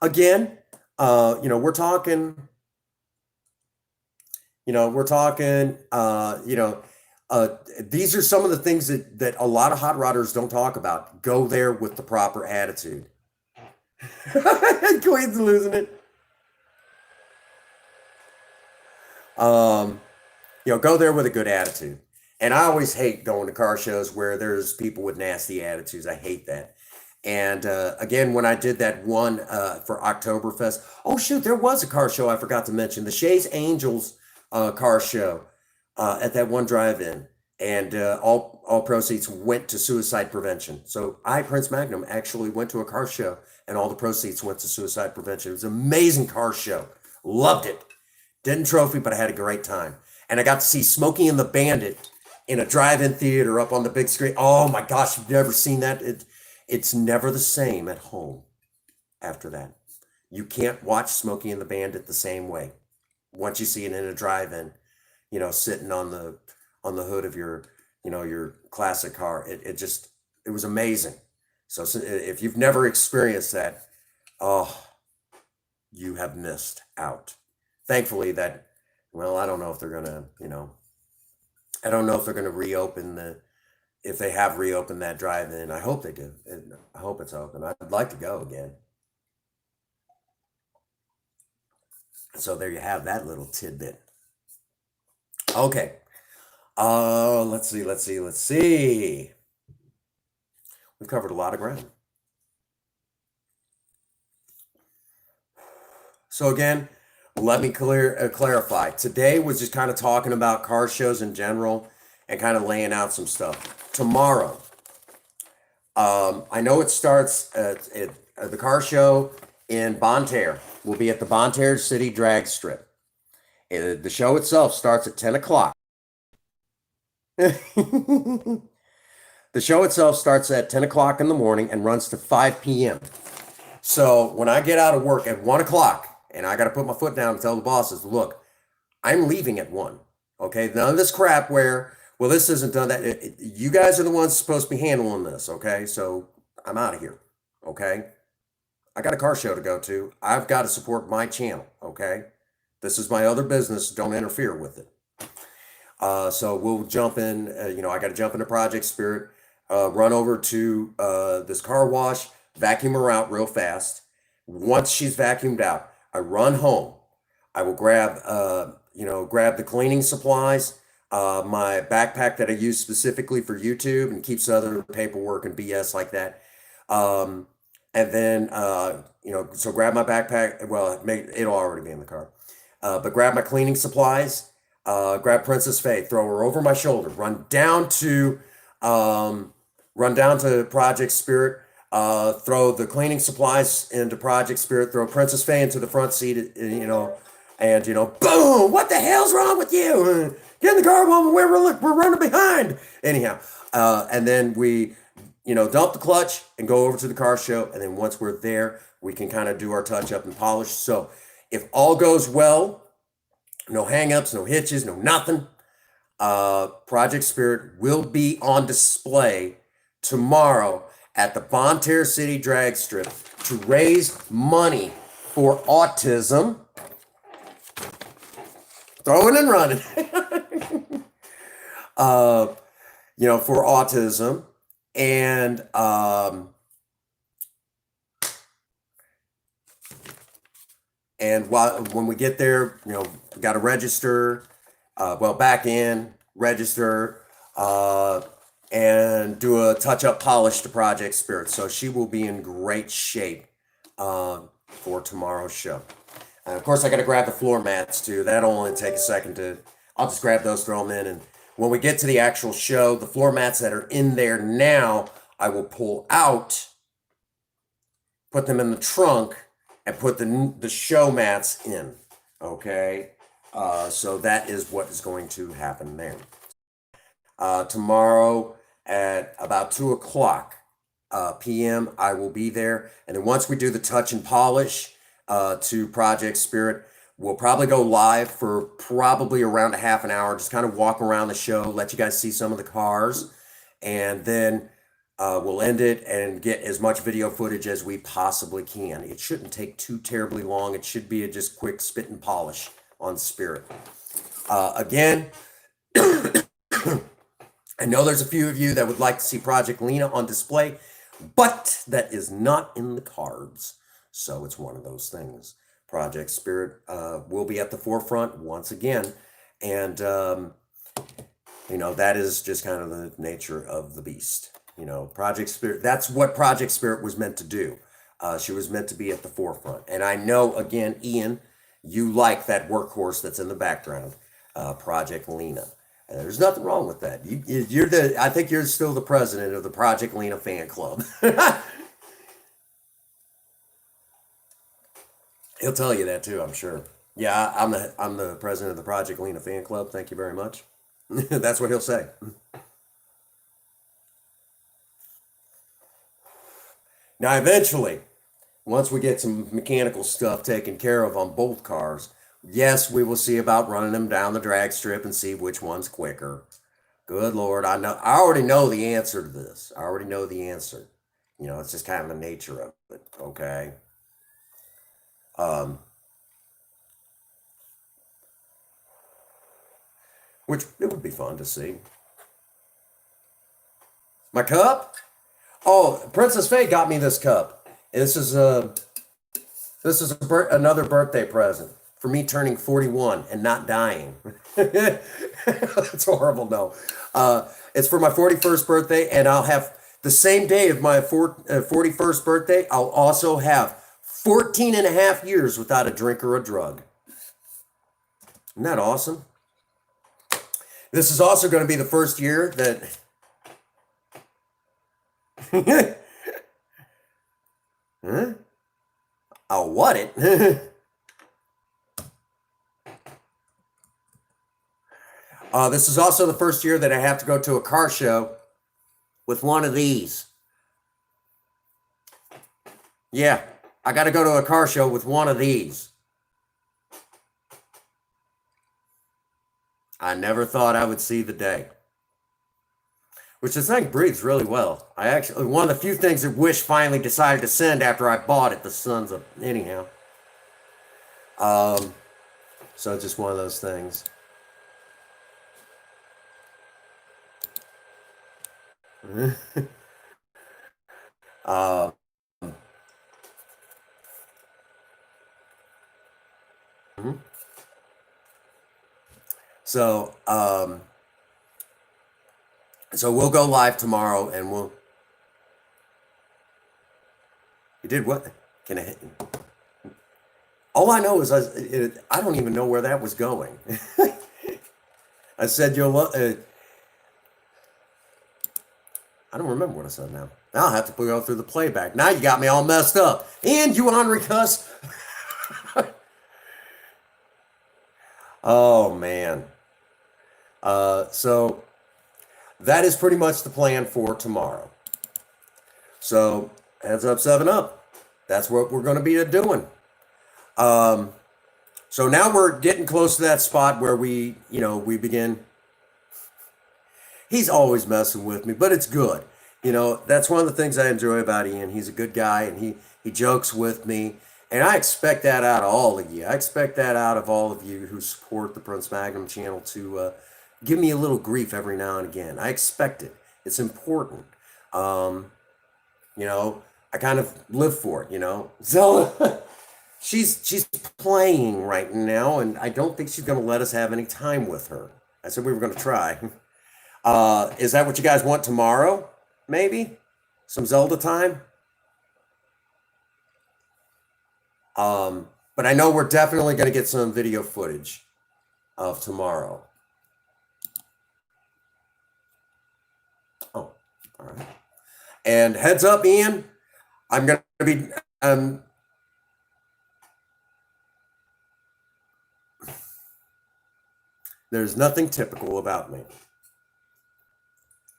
Again, we're talking. These are some of the things that a lot of hot rodders don't talk about. Go there with the proper attitude. Queen's losing it. Go there with a good attitude. And I always hate going to car shows where there's people with nasty attitudes. I hate that. And again, when I did that one for Oktoberfest, oh shoot, there was a car show I forgot to mention, the Shays Angels car show at that one drive-in, and all proceeds went to suicide prevention. So I, Prince Magnum, actually went to a car show, and all the proceeds went to suicide prevention. It was an amazing car show. Loved it. Didn't trophy, but I had a great time. And I got to see Smokey and the Bandit in a drive-in theater up on the big screen. Oh my gosh, you've never seen that? It's never the same at home after that. You can't watch Smokey and the Bandit the same way once you see it in a drive-in, sitting on the hood of your classic car. It was amazing. So if you've never experienced that, oh, you have missed out. Thankfully I don't know if they're gonna, I don't know if they're gonna reopen if they have reopened that drive-in. I hope they do. I hope it's open. I'd like to go again. So there you have that little tidbit. Okay. Let's see. We've covered a lot of ground. So again, let me clarify. Today was just kind of talking about car shows in general and kind of laying out some stuff. Tomorrow, I know it starts the car show in Bonne Terre. Will be at the Bonne Terre City Drag Strip. The show itself starts at 10 o'clock. The show itself starts at 10 o'clock in the morning and runs to 5 p.m. So when I get out of work at 1 o'clock, and I got to put my foot down and tell the bosses, look, I'm leaving at 1. Okay, none of this crap where, well, this isn't done. That you guys are the ones supposed to be handling this. Okay, so I'm out of here. Okay, I got a car show to go to. I've got to support my channel. Okay, this is my other business. Don't interfere with it. So we'll jump in. I got to jump into Project Spirit. Run over to this car wash, vacuum her out real fast. Once she's vacuumed out, I run home. I will grab the cleaning supplies, my backpack that I use specifically for YouTube and keeps other paperwork and BS like that. And then, so grab my backpack. Well, it'll already be in the car. But grab my cleaning supplies, grab Princess Faye, throw her over my shoulder, run down to Project Spirit, throw the cleaning supplies into Project Spirit, throw Princess Faye into the front seat, and boom, what the hell's wrong with you? Get in the car, woman, we're running behind. Anyhow, and then we, dump the clutch and go over to the car show. And then once we're there, we can kind of do our touch up and polish. So if all goes well, no hangups, no hitches, no nothing, Project Spirit will be on display tomorrow at the Bonne Terre City Drag Strip to raise money for autism. Throwing and running. For autism. And when we get there, we got to register, back in, register, and do a touch-up polish to Project Spirit. So she will be in great shape for tomorrow's show. And of course, I got to grab the floor mats too. That'll only take a second I'll just grab those, throw them in. And when we get to the actual show, the floor mats that are in there now, I will pull out put them in the trunk, and put the show mats in. Okay, so that is what is going to happen there. Tomorrow at about 2 o'clock p.m. I will be there, and then once we do the touch and polish to Project Spirit, we'll probably go live for probably around a half an hour, just kind of walk around the show, let you guys see some of the cars, and then we'll end it and get as much video footage as we possibly can. It shouldn't take too terribly long. It should be a just quick spit and polish on Spirit. Again, I know there's a few of you that would like to see Project Lena on display, but that is not in the cards. So it's one of those things. Project Spirit will be at the forefront once again. And, that is just kind of the nature of the beast. Project Spirit, that's what Project Spirit was meant to do. She was meant to be at the forefront. And I know, again, Ian, you like that workhorse that's in the background, Project Lena. There's nothing wrong with that. I think you're still the president of the Project Lena fan club. He'll tell you that too, I'm sure. Yeah, I'm the president of the Project Lena fan club. Thank you very much. That's what he'll say. Now, eventually, once we get some mechanical stuff taken care of on both cars, yes, we will see about running them down the drag strip and see which one's quicker. Good Lord, I already know the answer to this. I already know the answer. It's just kind of the nature of it, okay? Which it would be fun to see. My cup? Oh, Princess Faye got me this cup. This is another birthday present for me turning 41 and not dying. That's horrible, no. It's for my 41st birthday, and I'll have the same day of my 41st birthday, I'll also have 14 and a half years without a drink or a drug. Isn't that awesome? This is also going to be the first year that... Huh? I'll what it? This is also the first year that I have to go to a car show with one of these. Yeah, I got to go to a car show with one of these. I never thought I would see the day. Which this thing breathes really well. One of the few things that Wish finally decided to send after I bought it, the sons of, anyhow. So it's just one of those things. So, so we'll go live tomorrow, and we'll. You did what? Can I? All I know is I don't even know where that was going. I said you'll. I don't remember what I said now. Now I'll have to go through the playback. Now you got me all messed up. And you ornery cuss. Oh man. So that is pretty much the plan for tomorrow. So heads up, 7-Up. That's what we're going to be doing. So now we're getting close to that spot where we begin. He's always messing with me, but it's good. That's one of the things I enjoy about Ian. He's a good guy, and he jokes with me. And I expect that out of all of you. I expect that out of all of you who support the Prince Magnum channel to give me a little grief every now and again. I expect it. It's important. I kind of live for it, Zelda, she's playing right now, and I don't think she's going to let us have any time with her. I said we were going to try. Is that what you guys want tomorrow? Maybe? Some Zelda time? But I know we're definitely going to get some video footage of tomorrow. Oh, all right. And heads up, Ian, I'm going to be, there's nothing typical about me.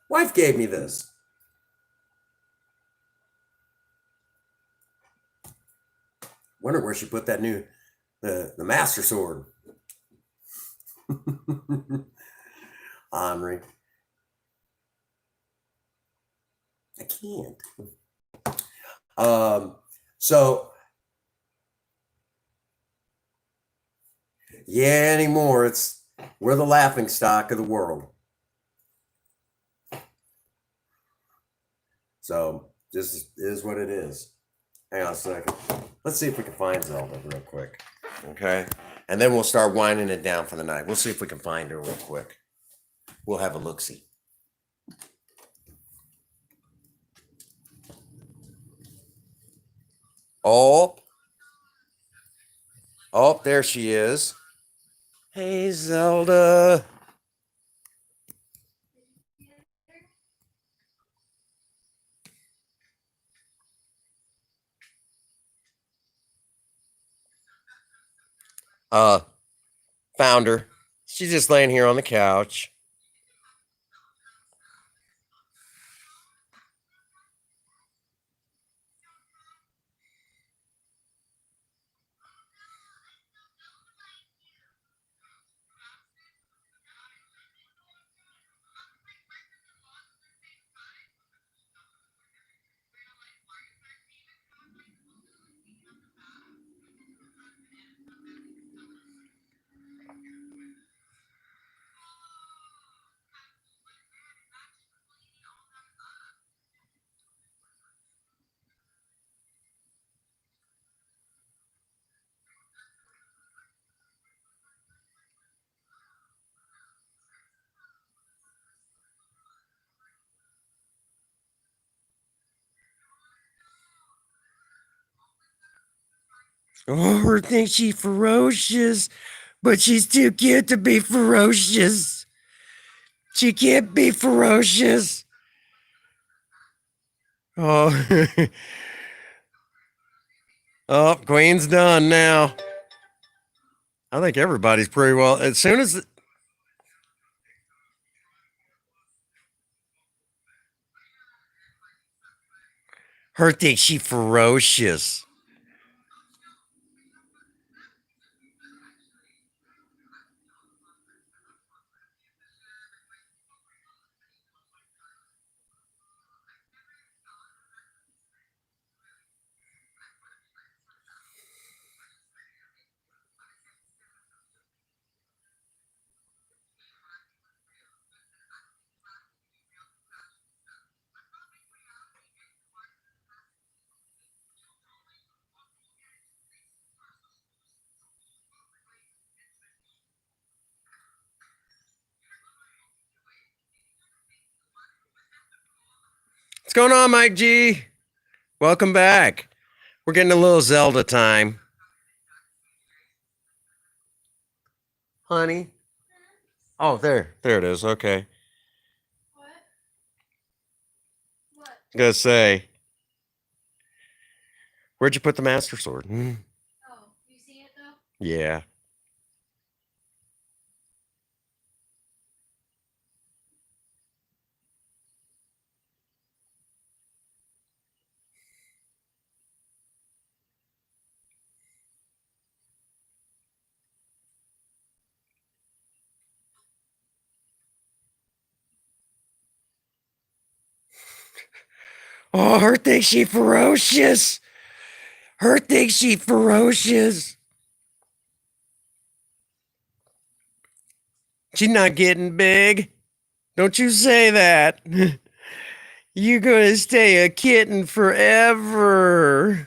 Wife gave me this. Wonder where she put that new, the Master Sword. Henri. I can't. So yeah, anymore. We're the laughing stock of the world. So just is what it is. Hang on a second. Let's see if we can find Zelda real quick. Okay. And then we'll start winding it down for the night. We'll see if we can find her real quick. We'll have a look-see. Oh. Oh, there she is. Hey, Zelda. Found her. She's just laying here on the couch. Oh, her thinks she's ferocious, but she's too cute to be ferocious. She can't be ferocious. Oh, oh, Queen's done now. I think everybody's pretty well. As soon as her thinks she ferocious. What's going on, Mike G? Welcome back. We're getting a little Zelda time. Honey. Oh, there it is. Okay. What? What? Gonna say, where'd you put the Master Sword? Oh, you see it though? Yeah. Oh, her thinks she ferocious. Her thinks she ferocious. She's not getting big. Don't you say that. You're gonna stay a kitten forever.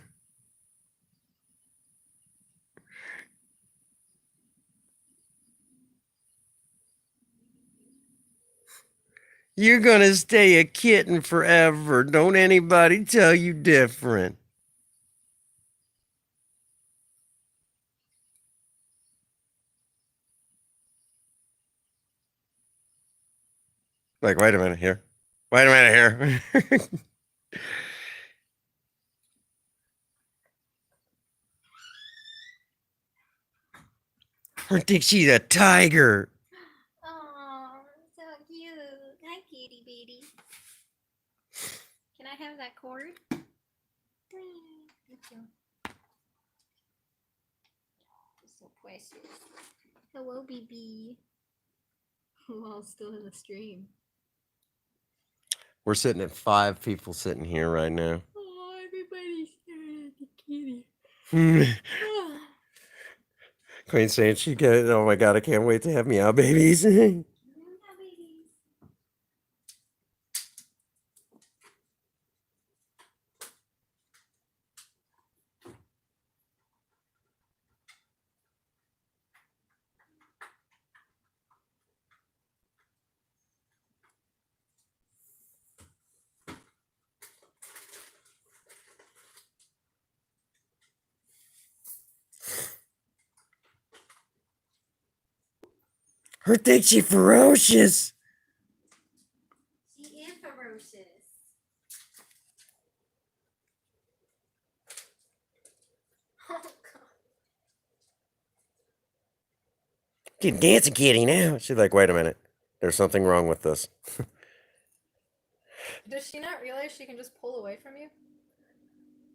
You're gonna stay a kitten forever. Don't anybody tell you different. Like, wait a minute here. Wait a minute here. I think she's a tiger. Oh, so cute. Hi, kitty baby. Can I have that cord? Thank you. So precious. Hello, BB. Well, still in the stream. We're sitting at 5 people sitting here right now. Oh, everybody's staring at the kitty. Queen saying she got, oh my God, I can't wait to have meow babies. Her thinks she ferocious. She is ferocious. Oh, God. She's dancing kitty now. She's like, wait a minute. There's something wrong with this. Does she not realize she can just pull away from you?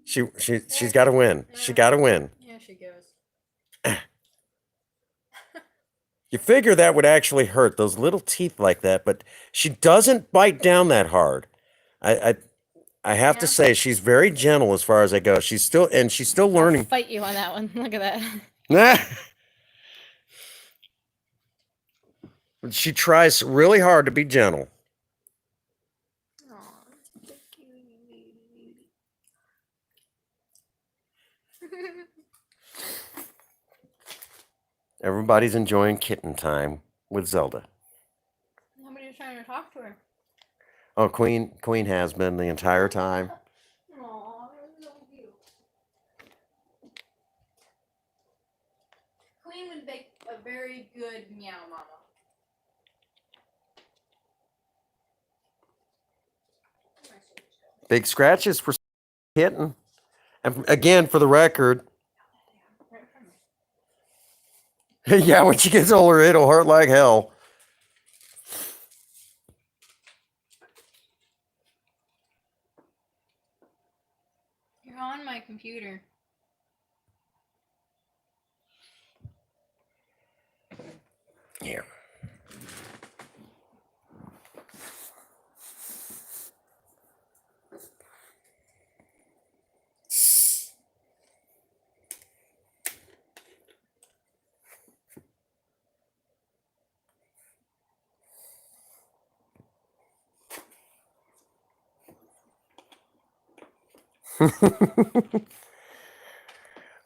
She's got to win. She got to win. Yeah, she goes. You figure that would actually hurt, those little teeth like that, but she doesn't bite down that hard. I have to say she's very gentle as far as I go. She's still learning. I'll fight you on that one. Look at that. She tries really hard to be gentle. Everybody's enjoying kitten time with Zelda. Nobody's trying to talk to her. Oh, Queen has been the entire time. Aw, that's so cute. Queen would make a very good meow mama. Big scratches for kitten. And again, for the record, yeah, when she gets older, it'll hurt like hell. You're on my computer. Yeah.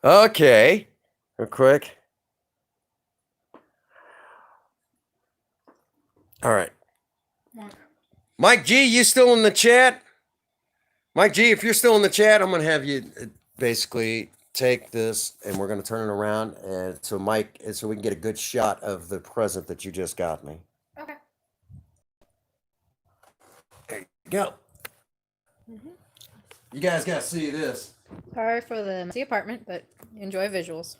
Okay, real quick. All right. Mike G, you still in the chat? Mike G, if you're still in the chat, I'm going to have you basically take this and we're going to turn it around and so we can get a good shot of the present that you just got me. Okay. There you go. You guys got to see this. Sorry for the messy apartment, but enjoy visuals.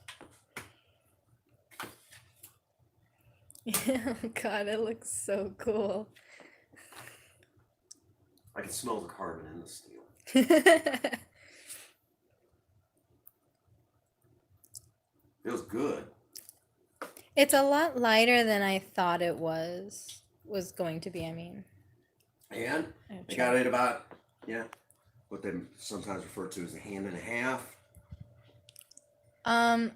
God, it looks so cool. I can smell the carbon in the steel. Feels good. It's a lot lighter than I thought it was going to be, I mean. And I got it about, what they sometimes refer to as a hand and a half. I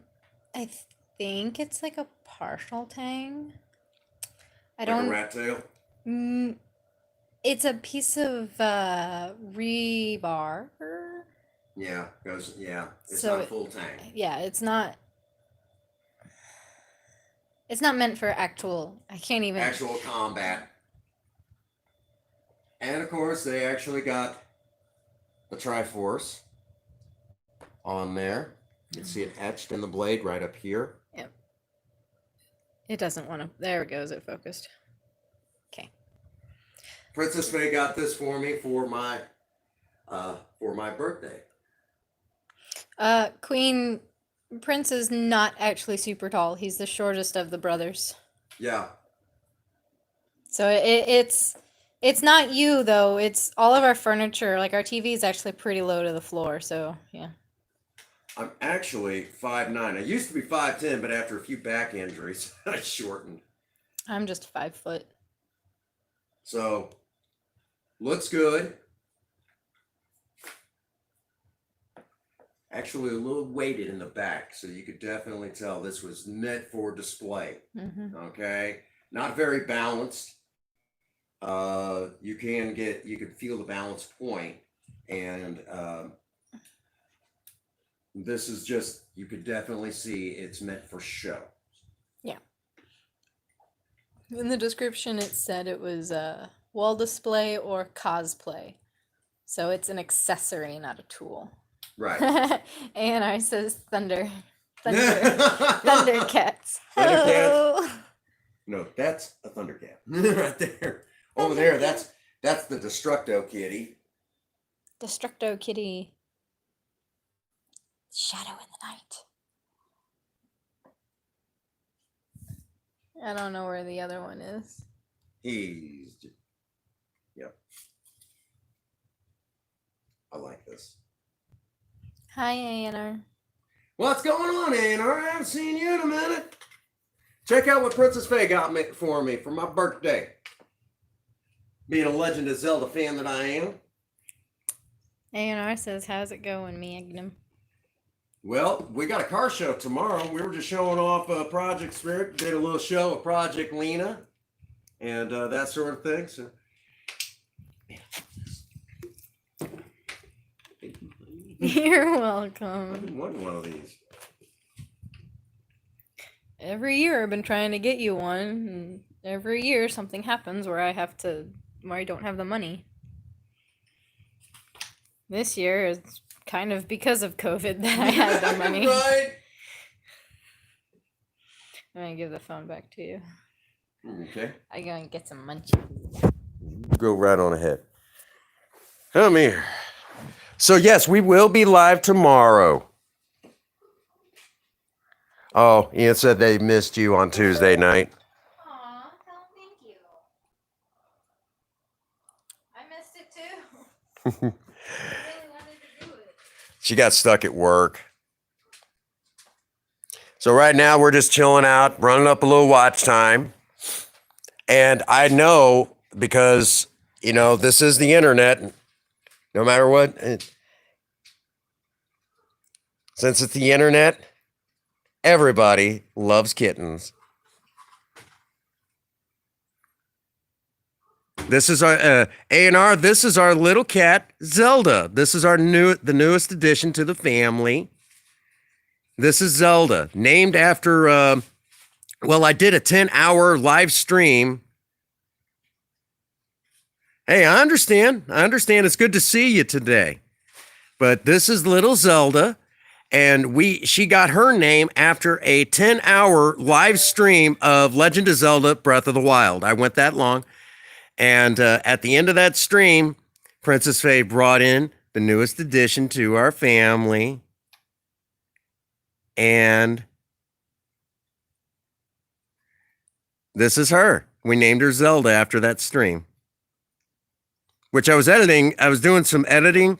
think it's like a partial tang. Like a rat tail? It's a piece of rebar. Yeah, it's So not a full tang. Yeah, it's not meant for actual combat. And of course, they actually got the Triforce on there. You can see it etched in the blade right up here. Yep. It doesn't want to. There it goes. It focused. Okay. Princess Faye got this for me for my birthday. Queen Prince is not actually super tall. He's the shortest of the brothers. Yeah. So it's not you though. It's all of our furniture. Like our TV is actually pretty low to the floor. So yeah. I'm actually 5'9". I used to be 5'10", but after a few back injuries, I shortened. I'm just 5 foot. So, looks good. Actually, a little weighted in the back, so you could definitely tell this was meant for display. Okay, not very balanced. You can feel the balance point, and this is just, you could definitely see it's meant for show. Yeah. In the description, it said it was a wall display or cosplay. So it's an accessory, not a tool. Right. A&R says thunder. Thundercats. Thundercats? No, that's a Thundercat. Right there. Over there, that's the Destructo Kitty. Destructo Kitty. Shadow in the night. I don't know where the other one is. Yep. I like this. Hi, A&R. What's going on, A&R? I haven't seen you in a minute. Check out what Princess Faye got for me for my birthday. Being a Legend of Zelda fan that I am. A&R says, how's it going, Magnum? Well, we got a car show tomorrow. We were just showing off Project Spirit. Did a little show of Project Lena and that sort of thing. So, you're welcome. I've been wanting one of these. Every year I've been trying to get you one, and every year something happens where I don't have the money. This year it's kind of because of COVID that I had the money. Right. I'm gonna give the phone back to you. Okay. I'm gonna get some munchies. Go right on ahead. Come here. So yes, we will be live tomorrow. Oh, Ian said they missed you on Tuesday night. Aw, thank you. I missed it too. I really wanted to do it. She got stuck at work. So right now we're just chilling out, running up a little watch time. And I know because, this is the internet. No matter what, since it's the internet, everybody loves kittens. This is our A&R. This is our little cat, Zelda. This is the newest addition to the family. This is Zelda, named after, I did a 10-hour live stream. Hey, I understand. It's good to see you today. But this is little Zelda, and she got her name after a 10-hour live stream of Legend of Zelda Breath of the Wild. I went that long. And at the end of that stream, Princess Faye brought in the newest addition to our family. And this is her. We named her Zelda after that stream. Which I was editing. I was doing some editing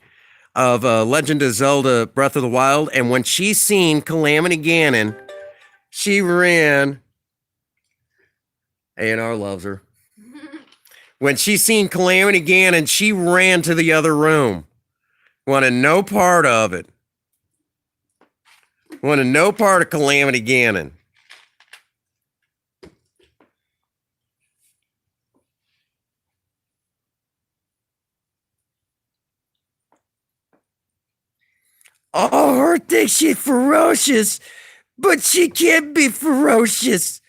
of Legend of Zelda Breath of the Wild. And when she seen Calamity Ganon, she ran. A&R loves her. When she seen Calamity Ganon, she ran to the other room. Wanted no part of it. Wanted no part of Calamity Ganon. Oh, her thinks she's ferocious, but she can't be ferocious.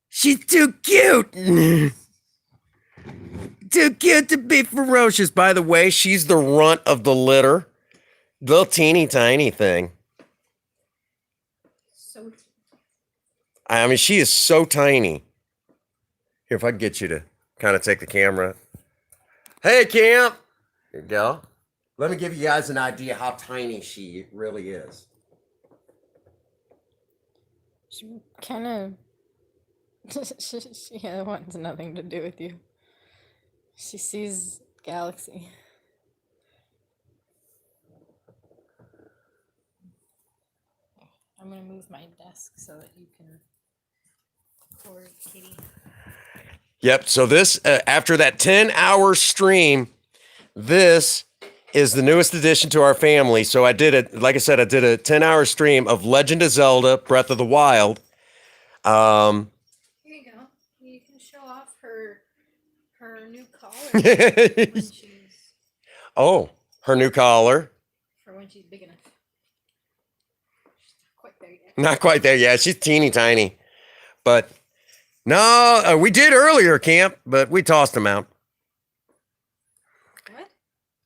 She's too cute. Too cute to be ferocious. By the way, she's the runt of the litter. Little teeny tiny thing. So I mean, she is so tiny. Here, if I can get you to kind of take the camera. Hey, Camp. Here you go. Let me give you guys an idea how tiny she really is. She kind of. She wants nothing to do with you. She sees Galaxy. I'm gonna move my desk so that you can record Kitty. Yep. So this, after that 10-hour stream, this is the newest addition to our family. So I did it, like I said, I did a 10-hour stream of Legend of Zelda: Breath of the Wild. Here you go. You can show off her new collar when she's Oh, her new collar. for when she's big enough. She's not quite there yet. Not quite there yet. She's teeny tiny. But no, we did earlier, Camp, but we tossed them out.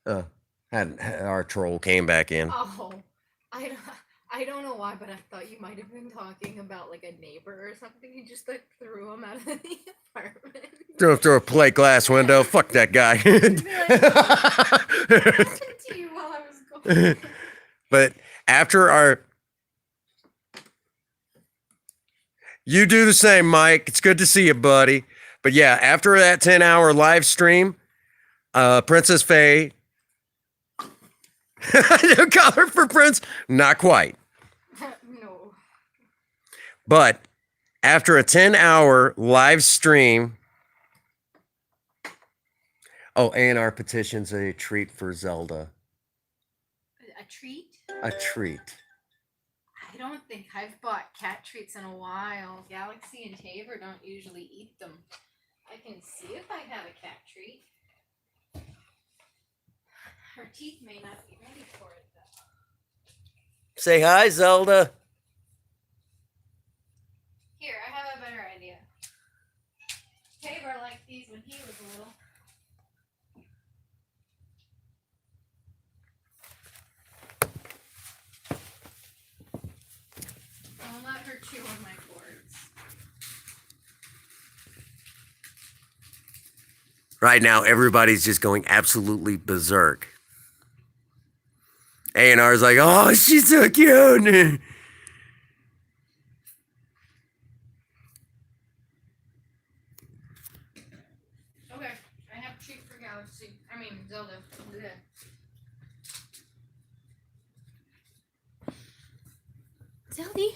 What? Had our troll came back in. Oh, I don't know why, but I thought you might have been talking about like a neighbor or something. You just like threw him out of the apartment. Through a plate glass window. Fuck that guy. You'd be like, what happened to you while I was going? But after our, you do the same, Mike. It's good to see you, buddy. But yeah, after that 10-hour live stream, Princess Faye, new color for Prince, not quite. No. But after a 10-hour live stream, oh, and our petition's a treat for Zelda. A treat? A treat. I don't think I've bought cat treats in a while. Galaxy and Tabor don't usually eat them. I can see if I have a cat treat. Her teeth may not be ready for it, though. Say hi, Zelda. Here, I have a better idea. Tabor liked these when he was little. I'll let her chew on my cords. Right now, everybody's just going absolutely berserk. A&R's like, oh, she's so cute. Okay, I have a treat for Galaxy. I mean, Zelda. Yeah. Zelda?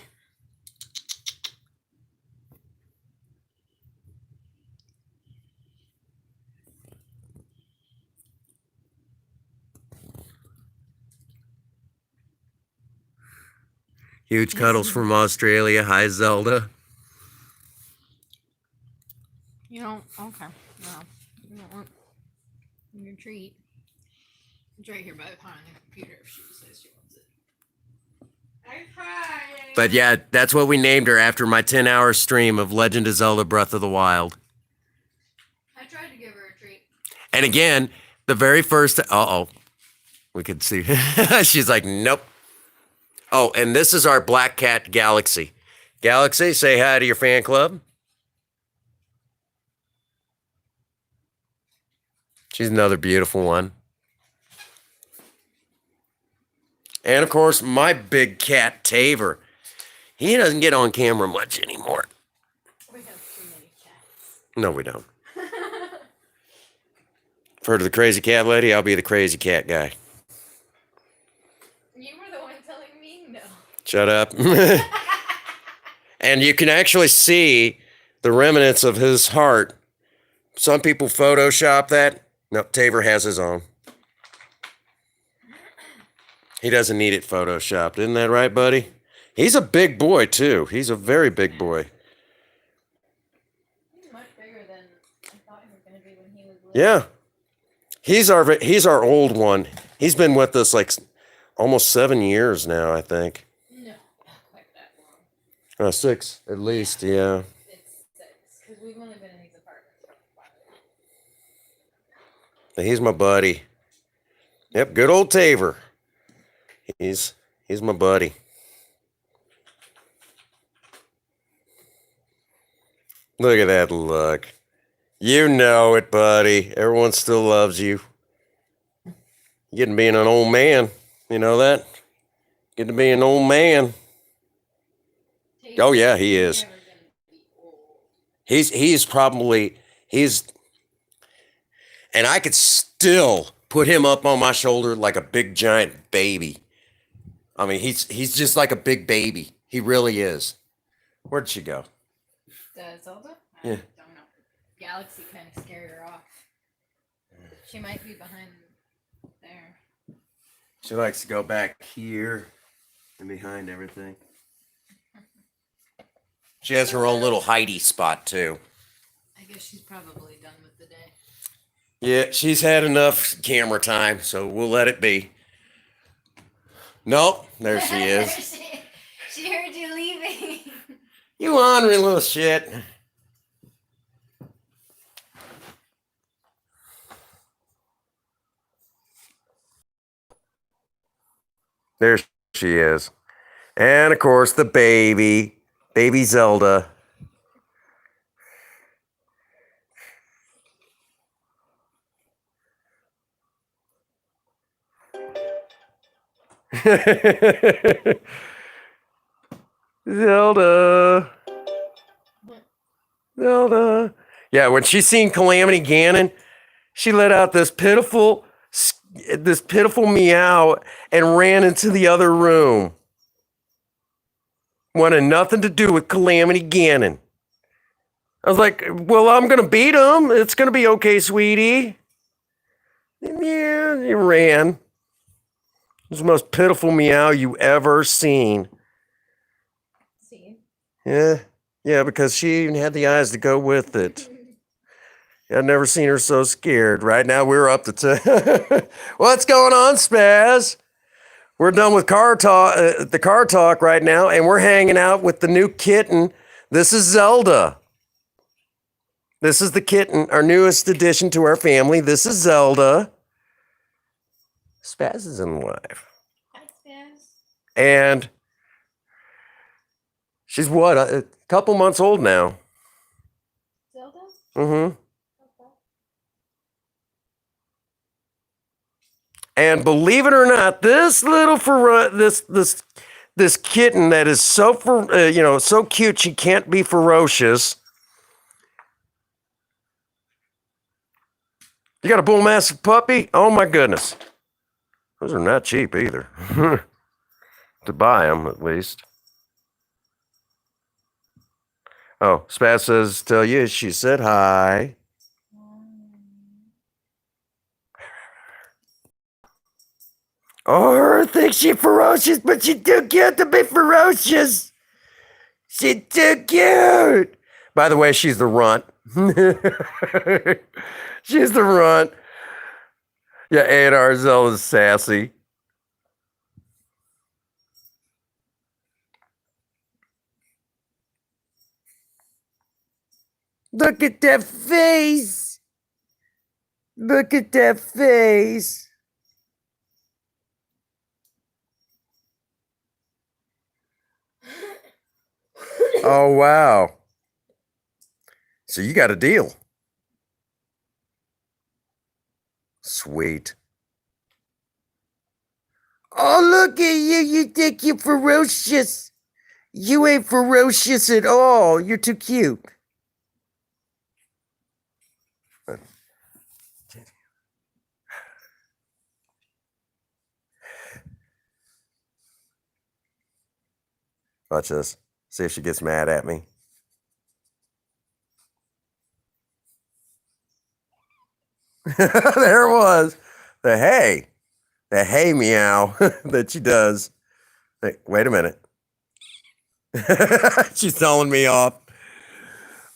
Huge cuddles from Australia. Hi, Zelda. You don't? Okay. No. You don't want your treat. It's right here by the pond on the computer if she says she wants it. I tried. But yeah, that's what we named her after my 10-hour stream of Legend of Zelda: Breath of the Wild. I tried to give her a treat. And again, the very first, we could see. She's like, nope. Oh, and this is our black cat, Galaxy. Galaxy, say hi to your fan club. She's another beautiful one. And of course, my big cat, Tabor. He doesn't get on camera much anymore. We have too many cats. No, we don't. For the crazy cat lady, I'll be the crazy cat guy. You were the one telling me no. Shut up. And you can actually see the remnants of his heart. Some people Photoshop that. No, Tabor has his own. He doesn't need it Photoshopped. Isn't that right, buddy? He's a big boy, too. He's a very big boy. He's much bigger than I thought he was going to be when he was little. Yeah. He's our old one. He's been with us like almost 7 years now, I think. No, not quite that long. 6 at least, yeah. It's 6, because we've only been in these apartments for 5. But he's my buddy. Yep, good old Tabor. He's my buddy. Look at that look. You know it, buddy. Everyone still loves you. You're getting to being an old man. You know that? Getting to be an old man. Oh yeah, he is. He's probably he's and I could still put him up on my shoulder like a big giant baby. I mean, he's just like a big baby. He really is. Where'd she go? Zelda? Yeah. Don't know. Galaxy kind of scared her off. She might be behind there. She likes to go back here and behind everything. She has her own little hidey spot too. I guess she's probably done with the day. Yeah, she's had enough camera time, so we'll let it be. Nope, there she is. She heard you leaving. You ornery little shit. There she is. And of course, the baby Zelda. Zelda. Zelda. Yeah, when she seen Calamity Ganon, she let out this pitiful meow and ran into the other room. Wanted nothing to do with Calamity Ganon. I was like, well, I'm going to beat him. It's going to be okay, sweetie. Yeah, he ran. It was the most pitiful meow you ever seen. See? Yeah, because she even had the eyes to go with it. I've never seen her so scared. Right now, we're up to What's going on, Spaz? We're done with the car talk right now, and we're hanging out with the new kitten. This is Zelda. This is the kitten, our newest addition to our family. This is Zelda. Spaz is in life. Hi, Spaz. And she's what, a couple months old now. Zelda? Mm-hmm. Okay. And believe it or not, this little this kitten that is so so cute she can't be ferocious. You got a bull mastiff puppy? Oh my goodness, those are not cheap either. To buy them, at least. Oh, Spaz says, tell you she said hi. Oh, her thinks she's ferocious, but she's too cute to be ferocious. She's too cute. By the way, she's the runt. She's the runt. Yeah, A&R Zelda's sassy. Look at that face. Look at that face. Oh, wow. So you got a deal. Sweet. Oh, look at you. You think you're ferocious. You ain't ferocious at all. You're too cute. Watch this. See if she gets mad at me. There it was. The hey meow that she does. Wait a minute. She's telling me off.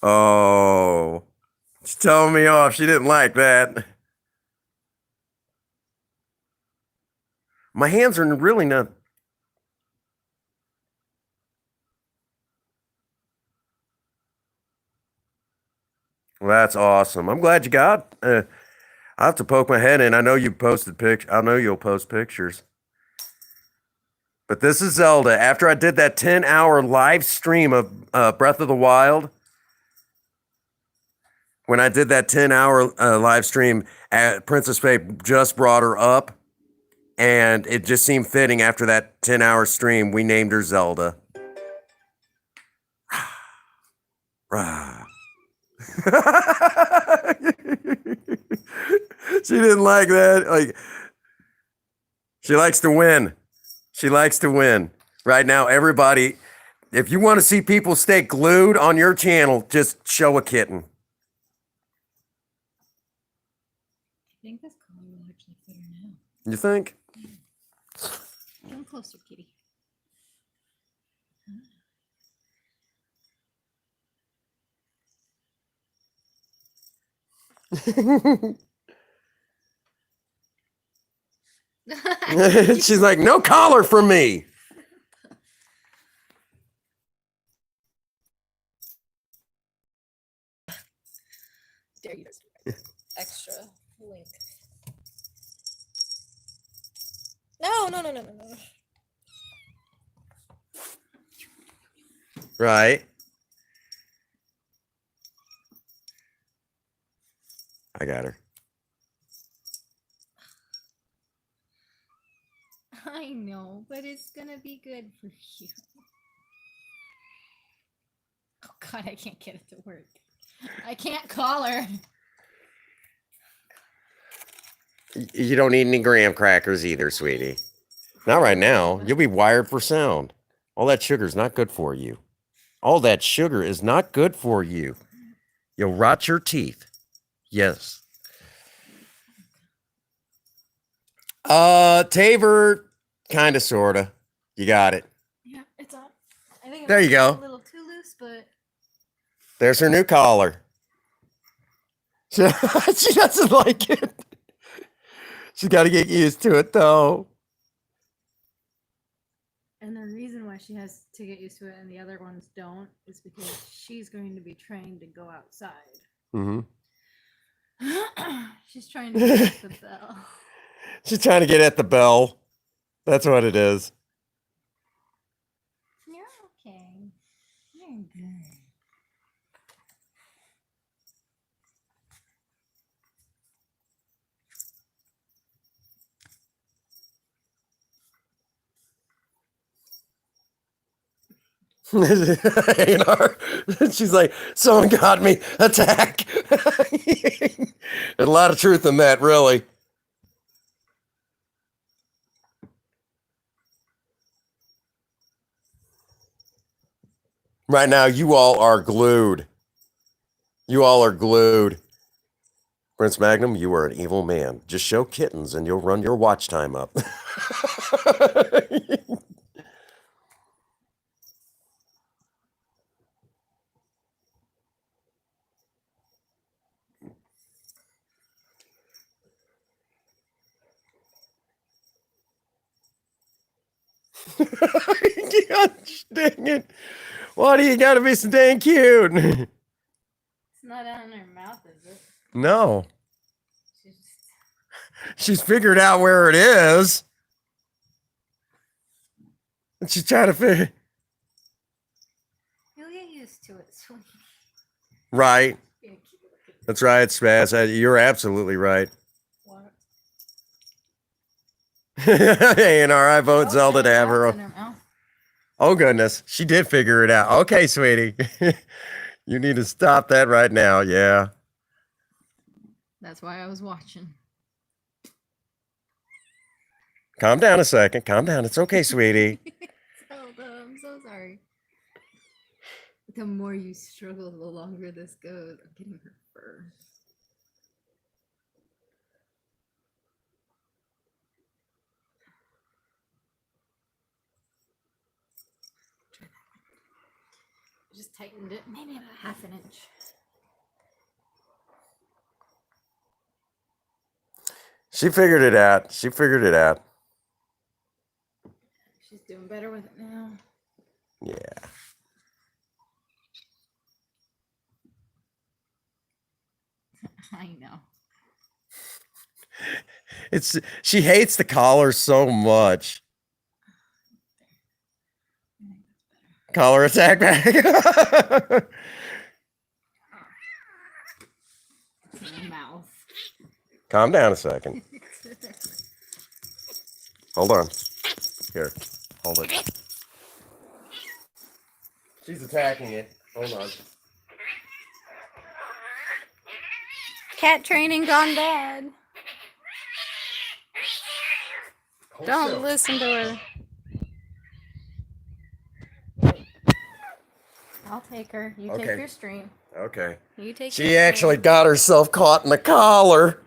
Oh, she's telling me off. She didn't like that. My hands are really not. Well, that's awesome. I'm glad you got. I have to poke my head in. I know you posted pictures. I know you'll post pictures. But this is Zelda. After I did that 10-hour live stream of Breath of the Wild, when I did that 10-hour live stream, Princess Faye just brought her up, and it just seemed fitting after that 10-hour stream, we named her Zelda. Rah. She didn't like that. Like, she likes to win. She likes to win. Right now, everybody, if you want to see people stay glued on your channel, just show a kitten. I think this color will actually fit her now. You think? Come closer, kitty. She's like, no collar for me. Dare you extra link. No. Right. I got her. I know, but it's gonna be good for you. Oh God, I can't get it to work. I can't call her. You don't need any graham crackers either, sweetie. Not right now. You'll be wired for sound. All that sugar is not good for you. All that sugar is not good for you. You'll rot your teeth. Yes. Tabor, kind of, sort of. You got it. Yeah, it's on. I think it There you might be go. A little too loose, but There's her new collar. She doesn't like it. She's got to get used to it, though. and the reason why she has to get used to it and the other ones don't is because she's going to be trained to go outside. Mm-hmm. She's trying to get the bell. She's trying to get at the bell. That's what it is. You're okay. You're good. She's like, someone got me. Attack. There's a lot of truth in that, really. Right now, you all are glued. You all are glued. Prince Magnum, you are an evil man. Just show kittens and you'll run your watch time up. Gosh, dang it. Why do you gotta be so dang cute? It's not out in her mouth, is it? No. She's just... She's figured out where it is. And she's trying to figure. You'll get used to it, sweetie. Right. That's right, Spaz. You're absolutely right. What? A&R, I vote Zelda to have her. In her mouth. Oh, goodness. She did figure it out. Okay, sweetie. You need to stop that right now. Yeah. That's why I was watching. Calm down a second. Calm down. It's okay, sweetie. I'm so sorry. The more you struggle, the longer this goes. I'm getting her fur. Just tightened it, maybe about half an inch. She figured it out. She figured it out. She's doing better with it now. Yeah. I know. She hates the collar so much. Collar attack back. Mouth. Calm down a second. Hold on. Here. Hold it. She's attacking it. Hold on. cat training gone bad. Don't listen to her. I'll take her. You take Okay. your stream. Okay. You take She your actually stream. got herself caught in the collar.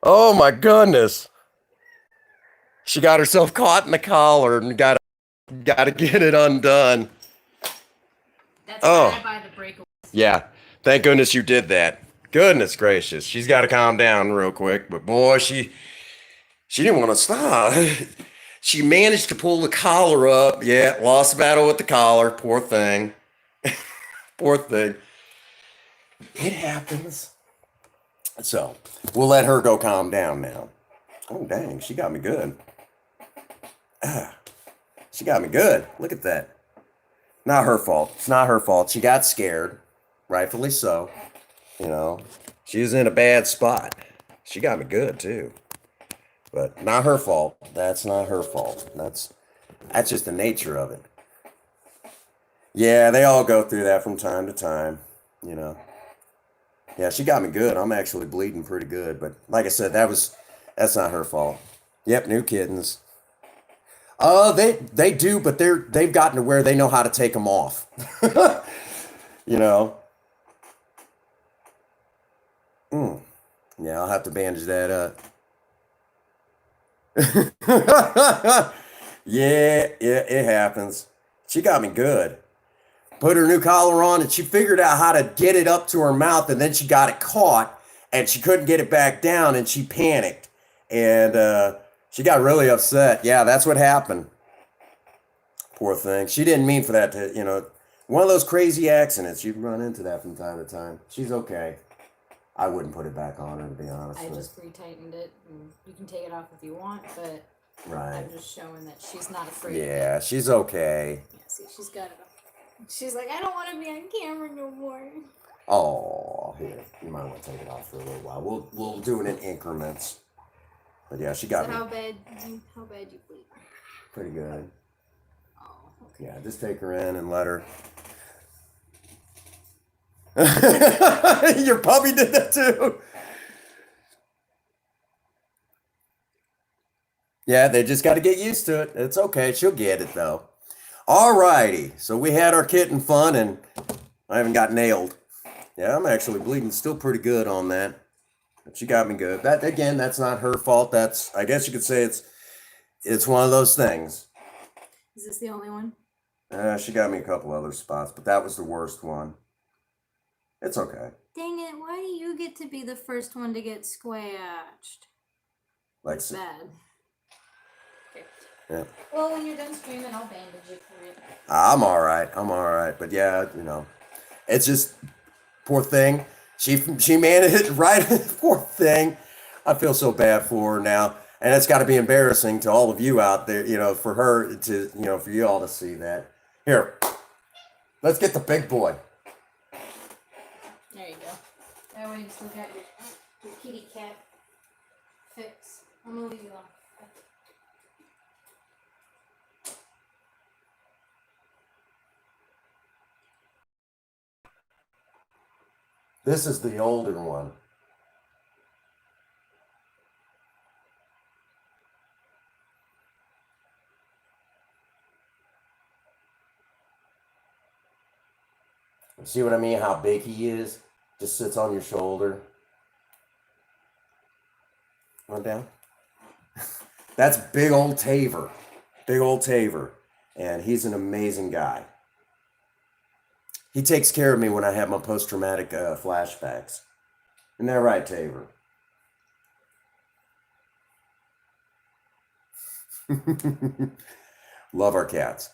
Oh my goodness. She got herself caught in the collar and got to get it undone. That's Oh. why I buy the breakaway. Yeah. Thank goodness you did that. Goodness gracious. She's got to calm down real quick, but boy, she didn't want to stop. She managed to pull the collar up. Yeah, lost the battle with the collar. Poor thing. Poor thing. It happens. So, we'll let her go calm down now. Oh, dang. She got me good. She got me good. Look at that. Not her fault. It's not her fault. She got scared. Rightfully so. You know, she was in a bad spot. She got me good, too. But not her fault. That's not her fault. That's just the nature of it. Yeah, they all go through that from time to time, you know. Yeah, she got me good. I'm actually bleeding pretty good, but like I said, that's not her fault. Yep, new kittens. They do, but they've gotten to where they know how to take them off. You know. Yeah, I'll have to bandage that up. Yeah, it happens. She got me good. Put her new collar on, and she figured out how to get it up to her mouth, and then she got it caught, and she couldn't get it back down, and she panicked, and she got really upset. Yeah, that's what happened. Poor thing. She didn't mean for that to, one of those crazy accidents. You can run into that from time to time. She's okay. I wouldn't put it back on her, to be honest. I just retightened it. And you can take it off if you want, but right. I'm just showing that she's not afraid. Yeah, she's okay. Yeah, see, she's got it. She's like, I don't want to be on camera no more. Oh, here, you might want to take it off for a little while. We'll do it in increments. But yeah, she got me. How bad you bleed? Pretty good. Oh, okay. Yeah, just take her in and let her. Your puppy did that too. Yeah, they just got to get used to it. It's okay. She'll get it though. All righty. So we had our kitten fun, and I haven't got nailed. Yeah, I'm actually bleeding still pretty good on that. But she got me good. That again, that's not her fault. I guess you could say it's one of those things. Is this the only one? She got me a couple other spots, but that was the worst one. It's okay. Dang it, why do you get to be the first one to get scratched? That's bad. Okay. Yeah. Well, when you're done screaming, I'll bandage it for you. I'm all right. But yeah, it's just, poor thing. She managed it right. Poor thing. I feel so bad for her now. And it's got to be embarrassing to all of you out there, for her to, for you all to see that. Here, let's get the big boy. There you go. That way you still got your kitty cat fix. I'm going to leave you alone. This is the older one. See what I mean? How big he is? Just sits on your shoulder. Run down. That's big old Taver. Big old Taver. And he's an amazing guy. He takes care of me when I have my post-traumatic flashbacks. Isn't that right, Taver? Love our cats.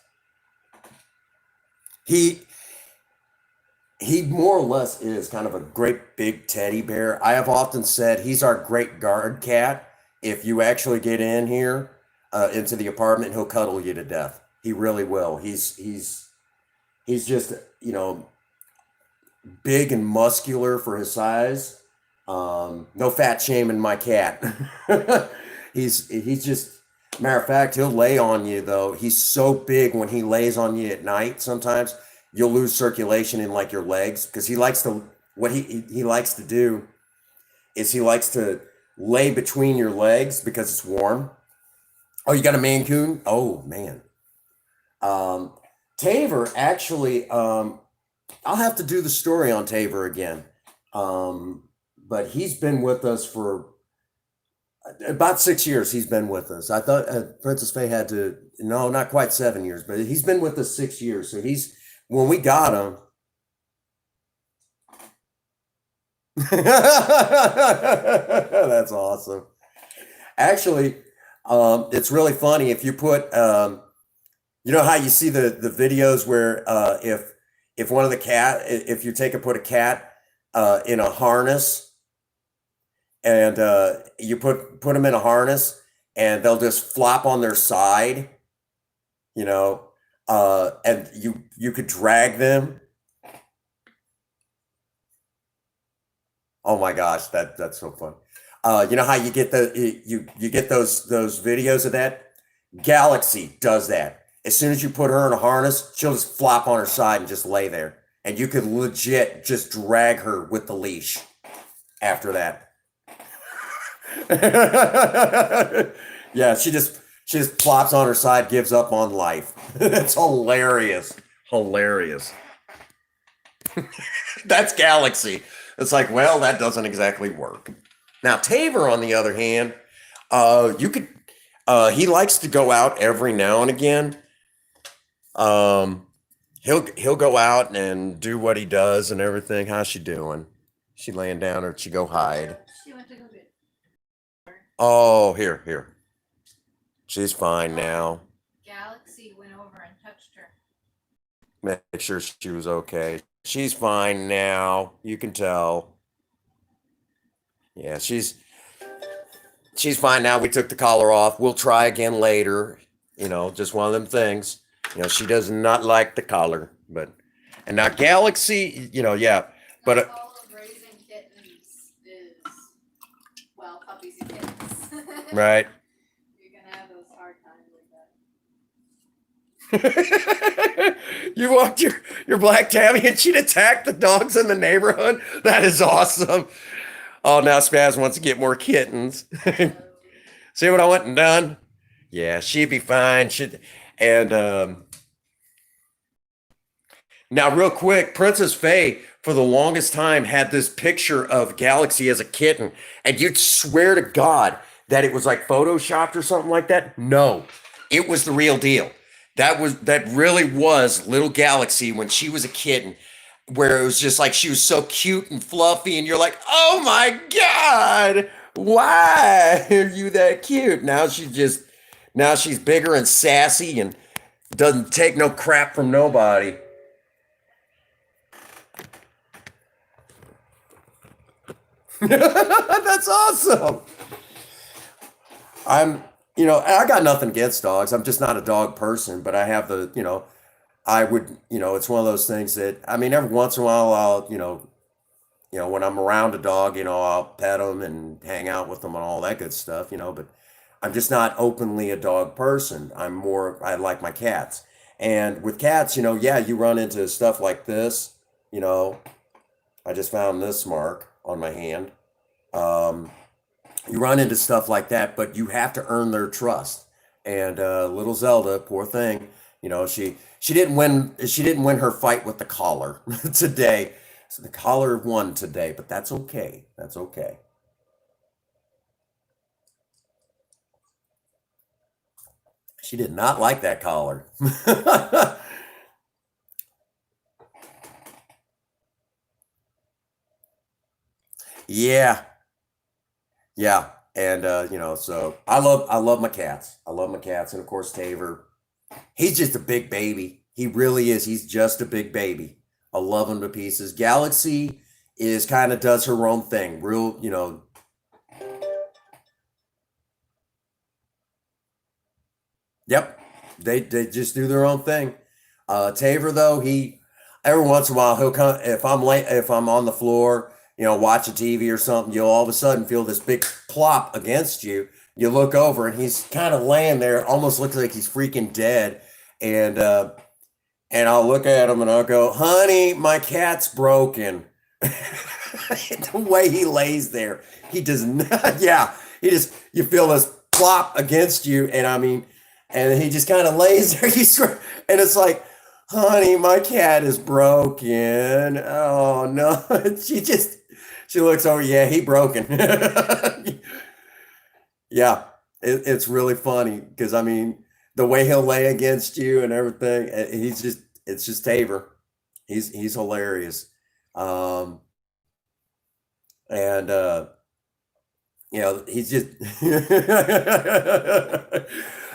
He more or less is kind of a great big teddy bear. I have often said he's our great guard cat. If you actually get in here into the apartment, he'll cuddle you to death. He really will. He's just, big and muscular for his size. No fat shaming my cat. he's just, matter of fact, he'll lay on you though. He's so big when he lays on you at night sometimes. You'll lose circulation in like your legs because he likes to, what he likes to do is he likes to lay between your legs because it's warm. Oh, you got a Maine Coon? Oh man. Um, Taver actually, I'll have to do the story on Taver again. But he's been with us for about 6 years. He's been with us. I thought Princess Faye had to, no, not quite 7 years, but he's been with us 6 years. So he's, when we got him, that's awesome. Actually, it's really funny if you put, you know how you see the videos where if one of the cat, if you take and put a cat in a harness and you put them in a harness and they'll just flop on their side, you know, and you could drag them. Oh my gosh, that's so fun. You know how you get you get those videos of that? Galaxy does that. As soon as you put her in a harness, she'll just flop on her side and just lay there. And you could legit just drag her with the leash after that. Yeah, she just plops on her side, gives up on life. It's hilarious. Hilarious. That's Galaxy. It's like, well, that doesn't exactly work. Now, Taver, on the other hand, you could he likes to go out every now and again. He'll go out and do what he does and everything. How's she doing? She laying down or she go hide? She went to go get. Oh, here. She's fine now. Galaxy went over and touched her. Make sure she was okay. She's fine now. You can tell. Yeah, she's fine now. We took the collar off. We'll try again later. You know, just one of them things. You know, she does not like the collar, but and now Galaxy, you know, yeah, but Not all of raising kittens is, well, puppies and kittens. right. You're gonna have those hard times with that. You walked your black tabby and she'd attack the dogs in the neighborhood. That is awesome. Oh, now Spaz wants to get more kittens. See what I went and done? Yeah, she'd be fine. And now, real quick, Princess Faye, for the longest time, had this picture of Galaxy as a kitten, and you'd swear to God that it was like photoshopped or something like that. No, it was the real deal. That really was little Galaxy when she was a kitten, where it was just like she was so cute and fluffy, and you're like, oh my God, why are you that cute? Now she's bigger and sassy and doesn't take no crap from nobody. That's awesome. I got nothing against dogs. I'm just not a dog person, but I have I would, it's one of those things that, I mean, every once in a while, when I'm around a dog, I'll pet them and hang out with them and all that good stuff, but I'm just not openly a dog person. I like my cats. And with cats, yeah, you run into stuff like this, I just found this mark on my hand. Um, you run into stuff like that, but you have to earn their trust. And little Zelda, poor thing, she didn't win her fight with the collar today. So the collar won today, but that's okay. That's okay. She did not like that collar. Yeah, yeah. And so I love my cats. I love my cats, and of course Taver. He's just a big baby. He really is. He's just a big baby. I love him to pieces. Galaxy is kind of does her own thing. Real, yep. They just do their own thing. Taver though, he every once in a while he'll come if I'm on the floor, watching TV or something, you'll all of a sudden feel this big plop against you. You look over and he's kind of laying there, almost looks like he's freaking dead. And I'll look at him and I'll go, honey, my cat's broken. The way he lays there, he does not. Yeah, he just you feel this plop against you, and I mean, and he just kind of lays there. And it's like, honey, my cat is broken. Oh no, she looks over. Yeah, he broken. Yeah, it's really funny because I mean the way he'll lay against you and everything. He's just it's just Tabor. He's hilarious. Um, and you know he's just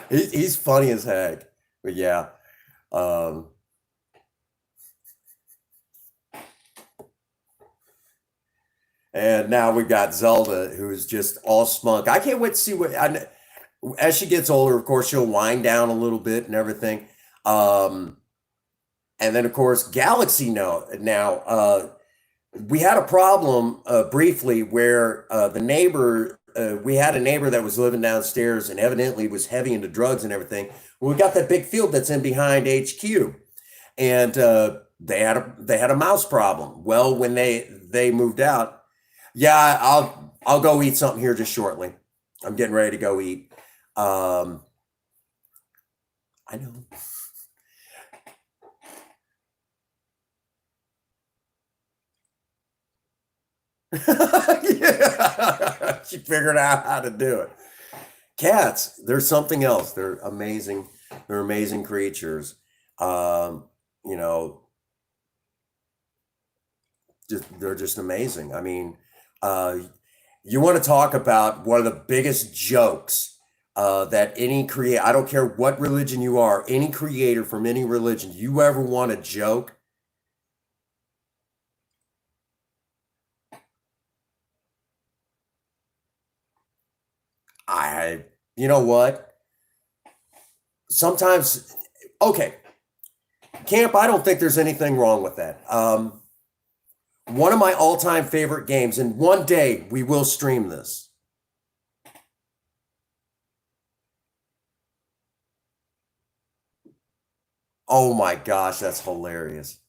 he's funny as heck. But yeah, um, and now we've got Zelda who's just all smug. I can't wait to see as she gets older. Of course, she'll wind down a little bit and everything. Um, and then of course, Galaxy now. We had a problem briefly where the neighbor we had a neighbor that was living downstairs and evidently was heavy into drugs and everything. Well, we got that big field that's in behind HQ, and they had a mouse problem. Well, when they moved out, yeah, I'll go eat something here just shortly. I'm getting ready to go eat. I know. Yeah, she figured out how to do it. Cats, there's something else. They're amazing. They're amazing creatures. Um, you know, they're just amazing. I mean, uh, you want to talk about one of the biggest jokes that any create. I don't care what religion you are, any creator from any religion, you ever want a joke? I, you know what? Sometimes, okay, camp. I don't think there's anything wrong with that. One of my all-time favorite games, and one day we will stream this. Oh my gosh, that's hilarious.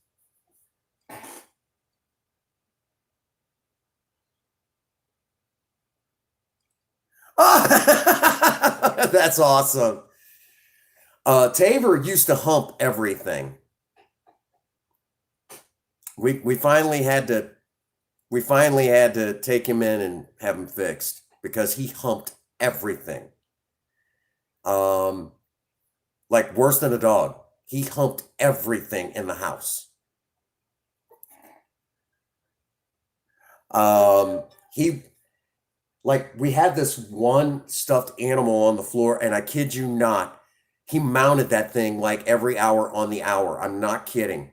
That's awesome. Tabor used to hump everything. We finally had to take him in and have him fixed because he humped everything. Um, like worse than a dog. He humped everything in the house. He like we had this one stuffed animal on the floor, and I kid you not, he mounted that thing like every hour on the hour. I'm not kidding.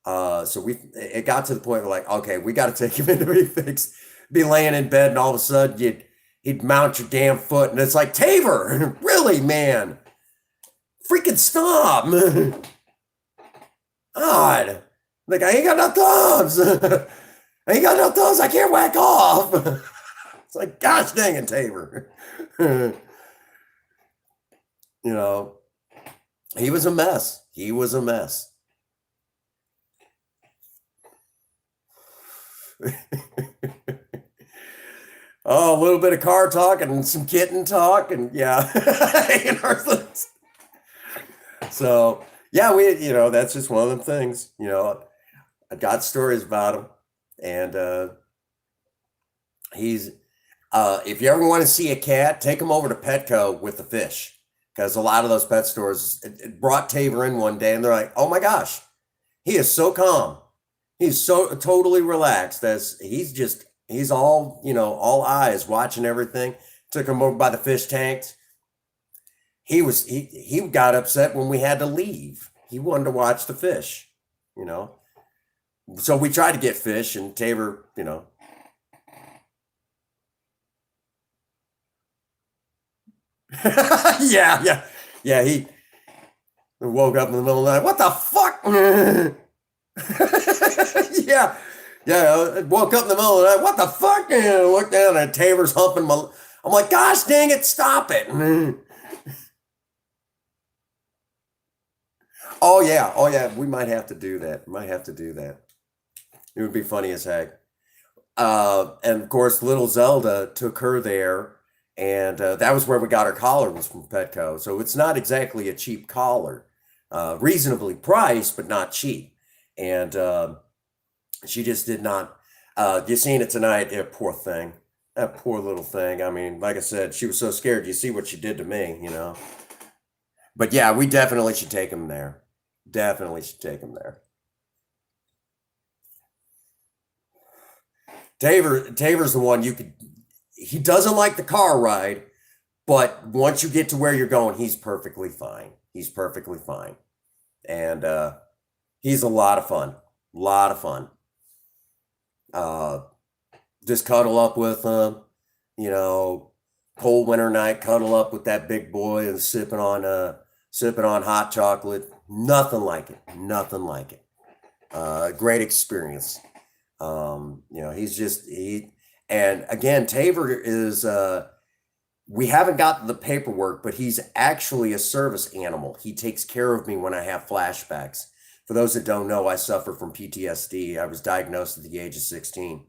So it got to the point where like, okay, we got to take him in to be fixed. Be laying in bed, and all of a sudden he'd mount your damn foot, and it's like Tabor, really, man, freaking stop, God, like I ain't got no thumbs, I ain't got no thumbs, I can't whack off. It's like, gosh dang it, Tabor. You know, he was a mess. He was a mess. Oh, a little bit of car talk and some kitten talk, and yeah. So yeah, that's just one of them things. I got stories about him, and he's if you ever want to see a cat, take him over to Petco with the fish, because a lot of those pet stores it brought Tabor in one day, and they're like, "Oh my gosh, he is so calm. He's so totally relaxed. As he's all all eyes watching everything." Took him over by the fish tanks. He got upset when we had to leave. He wanted to watch the fish, you know. So we tried to get fish, and Tabor, yeah, yeah, yeah. He woke up in the middle of the night. What the fuck? Yeah, yeah. I woke up in the middle of the night. What the fuck? And I looked down, and Tabor's humping my. I'm like, gosh dang it, stop it. Oh yeah, oh yeah. We might have to do that. Might have to do that. It would be funny as heck. And of course, little Zelda took her there, and that was where we got our collar, was from Petco. So it's not exactly a cheap collar, reasonably priced, but not cheap. And she just did not. You seen it tonight? Yeah, poor thing. That poor little thing. I mean, like I said, she was so scared. You see what she did to me, you know. But yeah, we definitely should take him there. Definitely should take him there. Tavor's the one you could. He doesn't like the car ride, but once you get to where you're going, he's perfectly fine. He's perfectly fine, and he's a lot of fun. Lot of fun. Uh, just cuddle up with him, you know, cold winter night, cuddle up with that big boy and sipping on hot chocolate. Nothing like it. Nothing like it. Great experience. You know, and again, Tabor is, we haven't got the paperwork, but he's actually a service animal. He takes care of me when I have flashbacks. For those that don't know, I suffer from PTSD. I was diagnosed at the age of 16,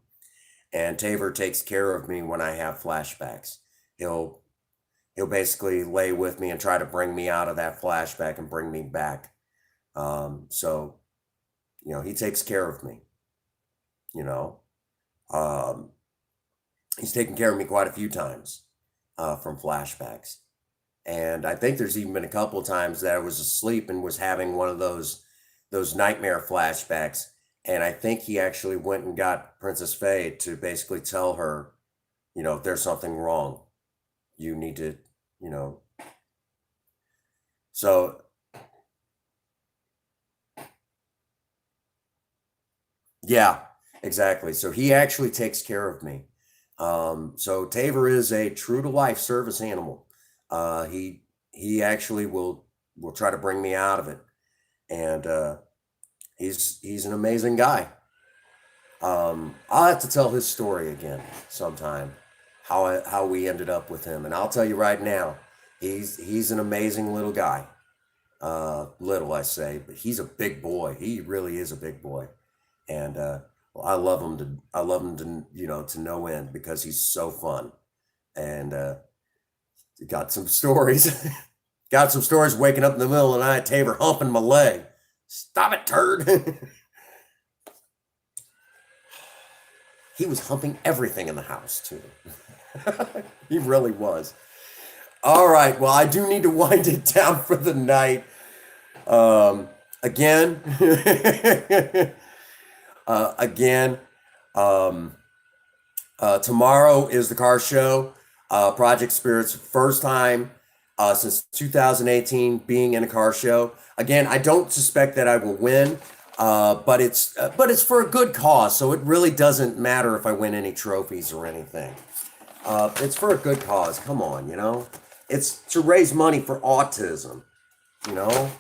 and Tabor takes care of me when I have flashbacks. He'll he'll basically lay with me and try to bring me out of that flashback and bring me back. So you know, he takes care of me. You know, um, he's taken care of me quite a few times from flashbacks. And I think there's even been a couple of times that I was asleep and was having one of those nightmare flashbacks. And I think he actually went and got Princess Faye to basically tell her, you know, if there's something wrong, you need to, you know. So yeah, exactly. So he actually takes care of me. So Tabor is a true to life service animal. He actually will try to bring me out of it, and he's an amazing guy. I'll have to tell his story again sometime, how we ended up with him, and I'll tell you right now, he's an amazing little guy. Little I say, but he's a big boy. He really is a big boy, and well, I love him to you know to no end because he's so fun, and got some stories. Got some stories waking up in the middle of the night, Tabor humping my leg. Stop it, turd. He was humping everything in the house, too. He really was. All right. Well, I do need to wind it down for the night. Again, again, um, tomorrow is the car show. Project Spirit's first time since 2018 being in a car show. Again, I don't suspect that I will win, but it's for a good cause, so it really doesn't matter if I win any trophies or anything. It's for a good cause. Come on, you know, it's to raise money for autism. You know,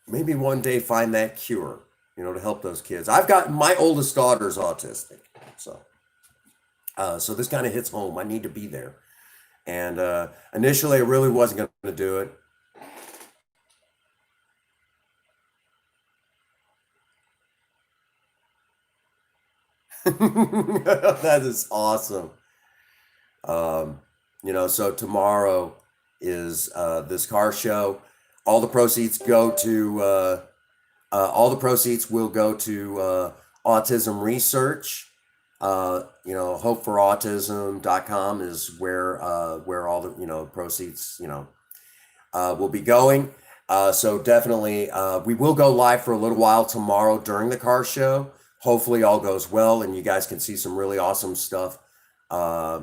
maybe one day find that cure. You know, to help those kids. I've got my oldest daughter's autistic, so. So this kind of hits home. I need to be there. And initially, I really wasn't going to do it. That is awesome. Um, you know, so tomorrow is this car show. All the proceeds go to all the proceeds will go to autism research. You know, hopeforautism.com is where all the, you know, proceeds, you know, will be going. So definitely, we will go live for a little while tomorrow during the car show. Hopefully all goes well and you guys can see some really awesome stuff. Uh,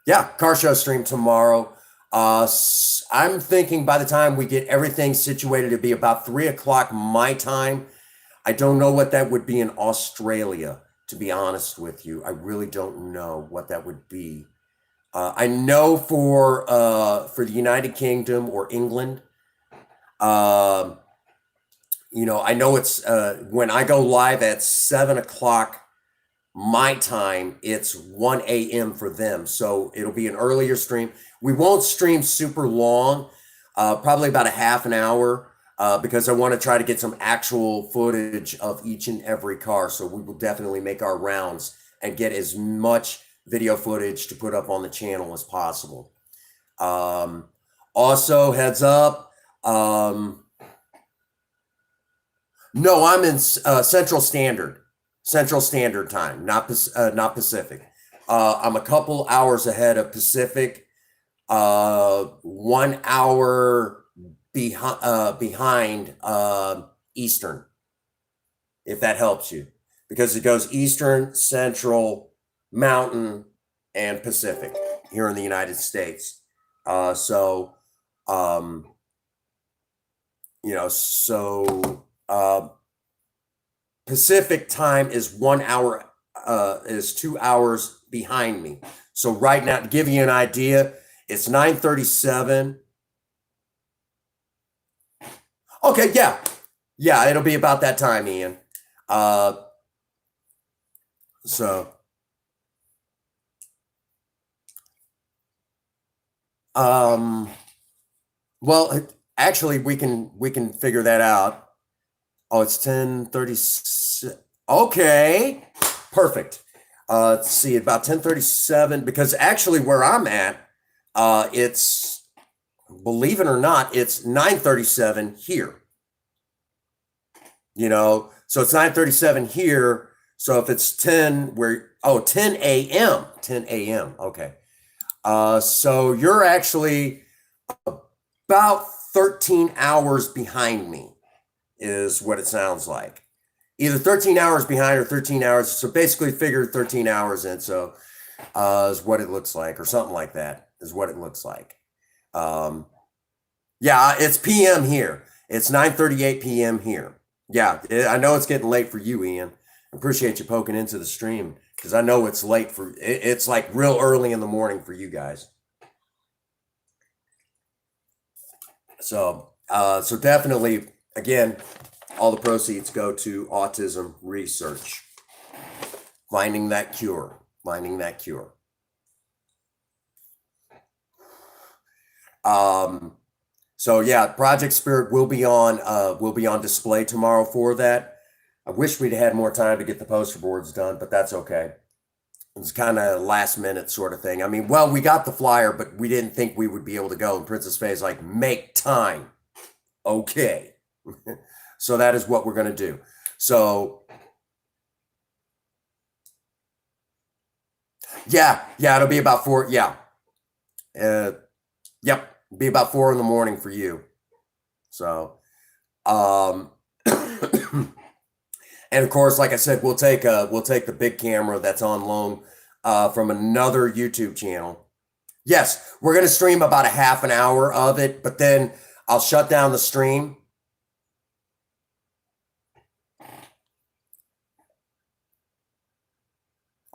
yeah, car show stream tomorrow. I'm thinking by the time we get everything situated, it'd be about 3 o'clock my time. I don't know what that would be in Australia, to be honest with you. I really don't know what that would be. I know for the United Kingdom or England, um, you know, I know it's when I go live at 7 o'clock my time, it's 1 a.m. for them. So it'll be an earlier stream. We won't stream super long, probably about a half an hour. because I want to try to get some actual footage of each and every car. So we will definitely make our rounds and get as much video footage to put up on the channel as possible. Also, heads up. No, I'm in Central Standard Time, not Pacific. I'm a couple hours ahead of Pacific. 1 hour behind Eastern, if that helps you, because it goes Eastern, Central, Mountain, and Pacific here in the United States. So Pacific time is 1 hour, is 2 hours behind me. So right now, to give you an idea, it's 9:37. Okay, yeah, it'll be about that time, Ian. Well, actually, we can figure that out. Oh, it's 10:36. Okay, perfect. Let's see, about 10:37, because actually where I'm at, it's, believe it or not, it's 9:37 here. So it's 9:37 here. So if it's 10 a.m. 10 a.m. Okay. So you're actually about 13 hours behind me, is what it sounds like. Either 13 hours behind or 13 hours. So basically figure 13 hours in. So is what it looks like, or something like that is what it looks like. Yeah, it's PM here. It's 9:38 p.m. here. Yeah, I know it's getting late for you, Ian. I appreciate you poking into the stream, because I know it's late for, it's like real early in the morning for you guys. So definitely, again, all the proceeds go to autism research, finding that cure. So yeah, Project Spirit will be on display tomorrow for that. I wish we'd had more time to get the poster boards done, but that's okay. It's kind of last minute sort of thing. I mean, well, we got the flyer, but we didn't think we would be able to go. And Princess Faye's like, make time. Okay. So that is what we're going to do. So yeah, it'll be about 4. Yeah. Yep. Be about 4 in the morning for you. So, and of course, like I said, we'll take the big camera that's on loan from another YouTube channel. Yes, we're going to stream about a half an hour of it, but then I'll shut down the stream.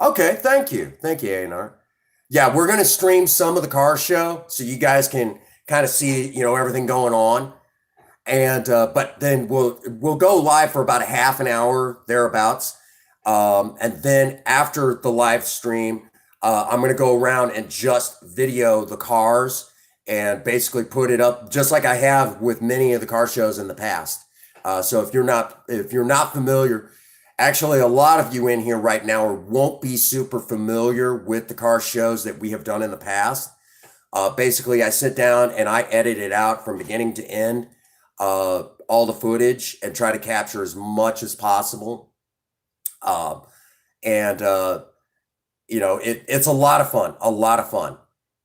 Okay, thank you, A&R. Yeah, we're going to stream some of the car show so you guys can kind of see, everything going on. And but then we'll go live for about a half an hour thereabouts, and then after the live stream, I'm going to go around and just video the cars and basically put it up just like I have with many of the car shows in the past. So if you're not familiar, actually a lot of you in here right now won't be super familiar with the car shows that we have done in the past. Basically, I sit down and I edit it out from beginning to end. All the footage, and try to capture as much as possible. It's a lot of fun.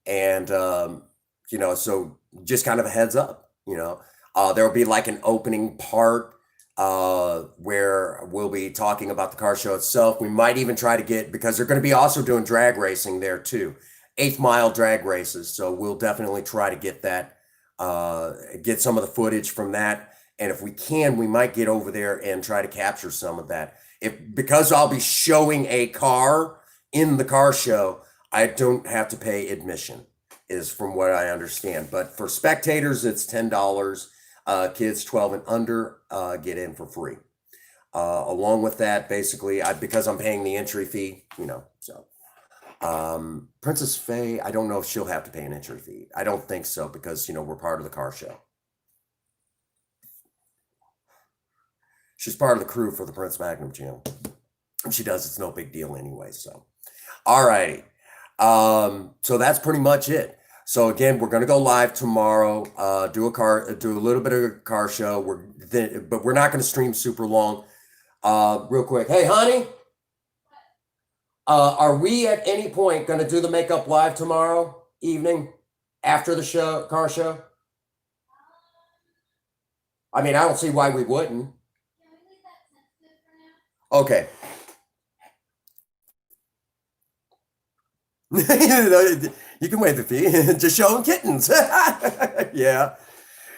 And, so just kind of a heads up, there'll be like an opening part, where we'll be talking about the car show itself. We might even try to get, because they're going to be also doing drag racing there too, 8th mile drag races. So we'll definitely try to get that, get some of the footage from that. And if we can, we might get over there and try to capture some of that. Because I'll be showing a car in the car show, I don't have to pay admission, is from what I understand. But for spectators, it's $10. Kids 12 and under get in for free. Along with that, basically, because I'm paying the entry fee, so. Princess Faye, I don't know if she'll have to pay an entry fee. I don't think so, because we're part of the car show. She's part of the crew for the Prince Magnum channel. And she does, it's no big deal anyway. So, all righty. So that's pretty much it. So again, we're going to go live tomorrow, do a little bit of a car show. But we're not going to stream super long. Real quick. Hey, honey, are we at any point going to do the makeup live tomorrow evening after the car show? I mean, I don't see why we wouldn't. Okay. You can wait the fee. Just show them kittens. Yeah.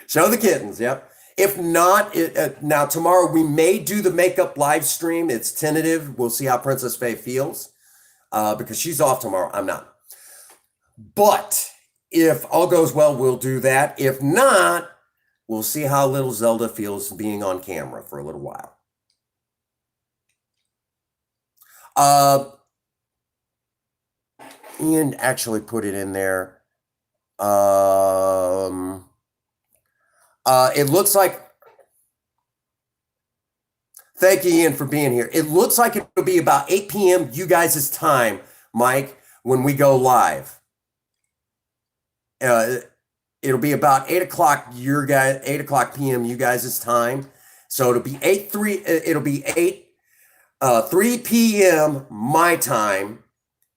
Show the kittens. Yep. If not, now tomorrow we may do the makeup live stream. It's tentative. We'll see how Princess Faye feels because she's off tomorrow. I'm not. But if all goes well, we'll do that. If not, we'll see how little Zelda feels being on camera for a little while. Ian actually put it in there. It looks like, thank you, Ian, for being here. It looks like it'll be about 8 p.m. you guys' time, Mike, when we go live. It'll be about 8 o'clock 8 o'clock p.m. you guys' time. So it'll be 3 p.m. my time,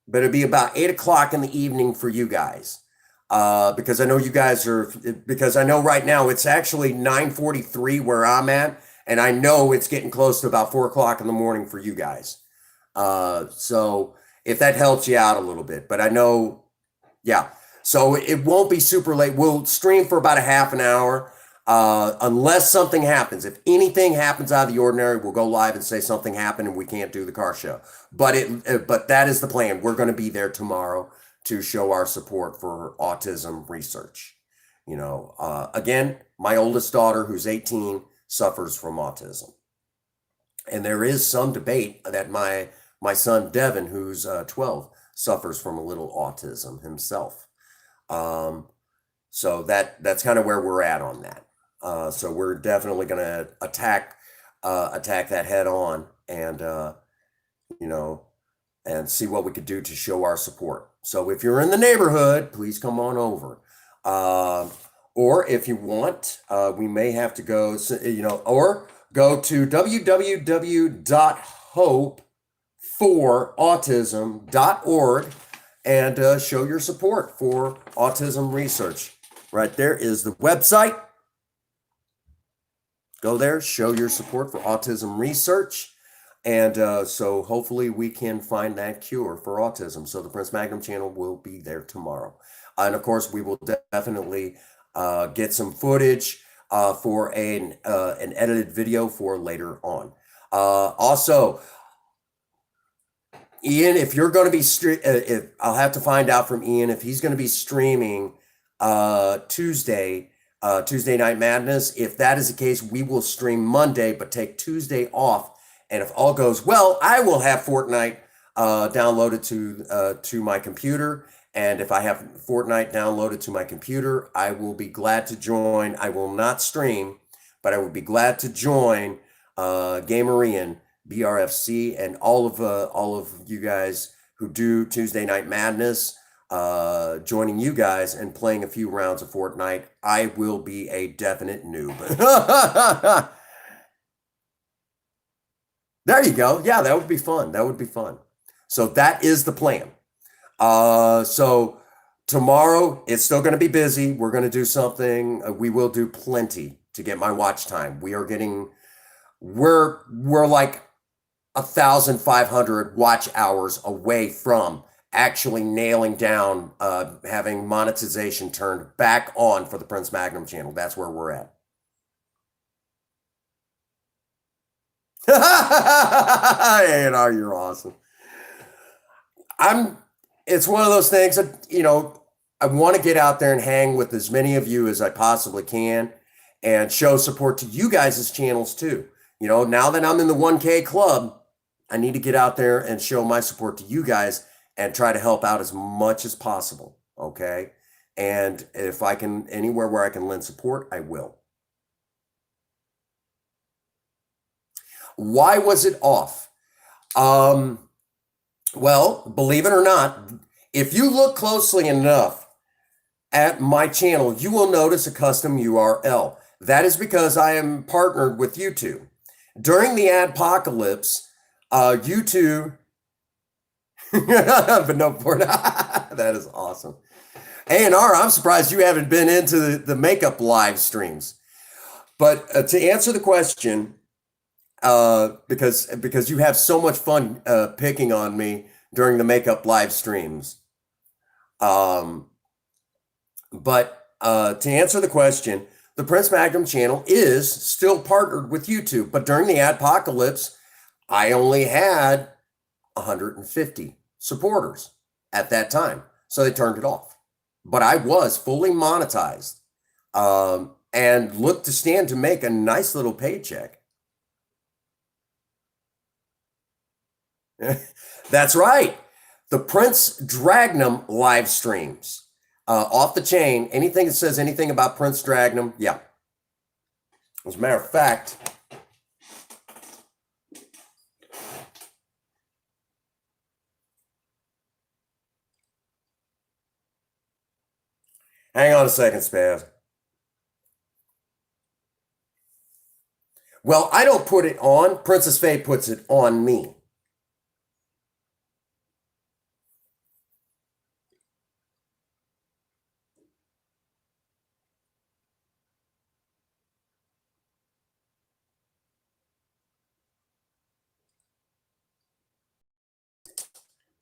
but it'll be about 8 o'clock in the evening for you guys. Because I know you guys because I know right now it's actually 9:43 where I'm at, and I know it's getting close to about 4 o'clock in the morning for you guys. So if that helps you out a little bit, but I know, yeah. So it won't be super late. We'll stream for about a half an hour, unless something happens. If anything happens out of the ordinary, we'll go live and say something happened and we can't do the car show. But that is the plan. We're going to be there tomorrow to show our support for autism research. You know, again, my oldest daughter, who's 18, suffers from autism. And there is some debate that my son, Devin, who's 12, suffers from a little autism himself. So that's kind of where we're at on that. So we're definitely going to attack that head on and, you know, and see what we could do to show our support. So if you're in the neighborhood, please come on over. Or if you want, we may have to go, you know, or go to www.hope4autism.org and show your support for autism research. Right there is the website. Go there, show your support for autism research. And so hopefully we can find that cure for autism. So the Prince Magnum channel will be there tomorrow. And of course, we will definitely get some footage for an edited video for later on. Also, Ian, if you're going to be I'll have to find out from Ian if he's going to be streaming Tuesday Night Madness. If that is the case, we will stream Monday, but take Tuesday off. And if all goes well, I will have Fortnite downloaded to my computer. And if I have Fortnite downloaded to my computer, I will be glad to join. I will not stream, but I would be glad to join Gamerian, BRFC, and all of you guys who do Tuesday Night Madness, joining you guys and playing a few rounds of Fortnite. I will be a definite noob. There you go. Yeah, that would be fun. That would be fun. So that is the plan. So tomorrow it's still going to be busy. We're going to do something. We will do plenty to get my watch time. We're like 1,500 watch hours away from actually nailing down, having monetization turned back on for the Prince Magnum channel. That's where we're at. A&R, you're awesome. It's one of those things that, you know, I want to get out there and hang with as many of you as I possibly can and show support to you guys' channels too. You know, now that I'm in the 1K club, I need to get out there and show my support to you guys and try to help out as much as possible. Okay. And if I can, anywhere where I can lend support, I will. Why was it off? Well, believe it or not, if you look closely enough at my channel, you will notice a custom URL. That is because I am partnered with YouTube. During the adpocalypse, YouTube, but no porn. That is awesome. A&R, I'm surprised you haven't been into the makeup live streams. But to answer the question, because you have so much fun picking on me during the makeup live streams. But to answer the question, the Prince Magnum channel is still partnered with YouTube. But during the adpocalypse, I only had 150 supporters at that time. So they turned it off. But I was fully monetized and looked to stand to make a nice little paycheck. That's right. The Prince Dragnum live streams. Off the chain, anything that says anything about Prince Dragnum, yeah. As a matter of fact, hang on a second, Spaz. Well, I don't put it on. Princess Faye puts it on me.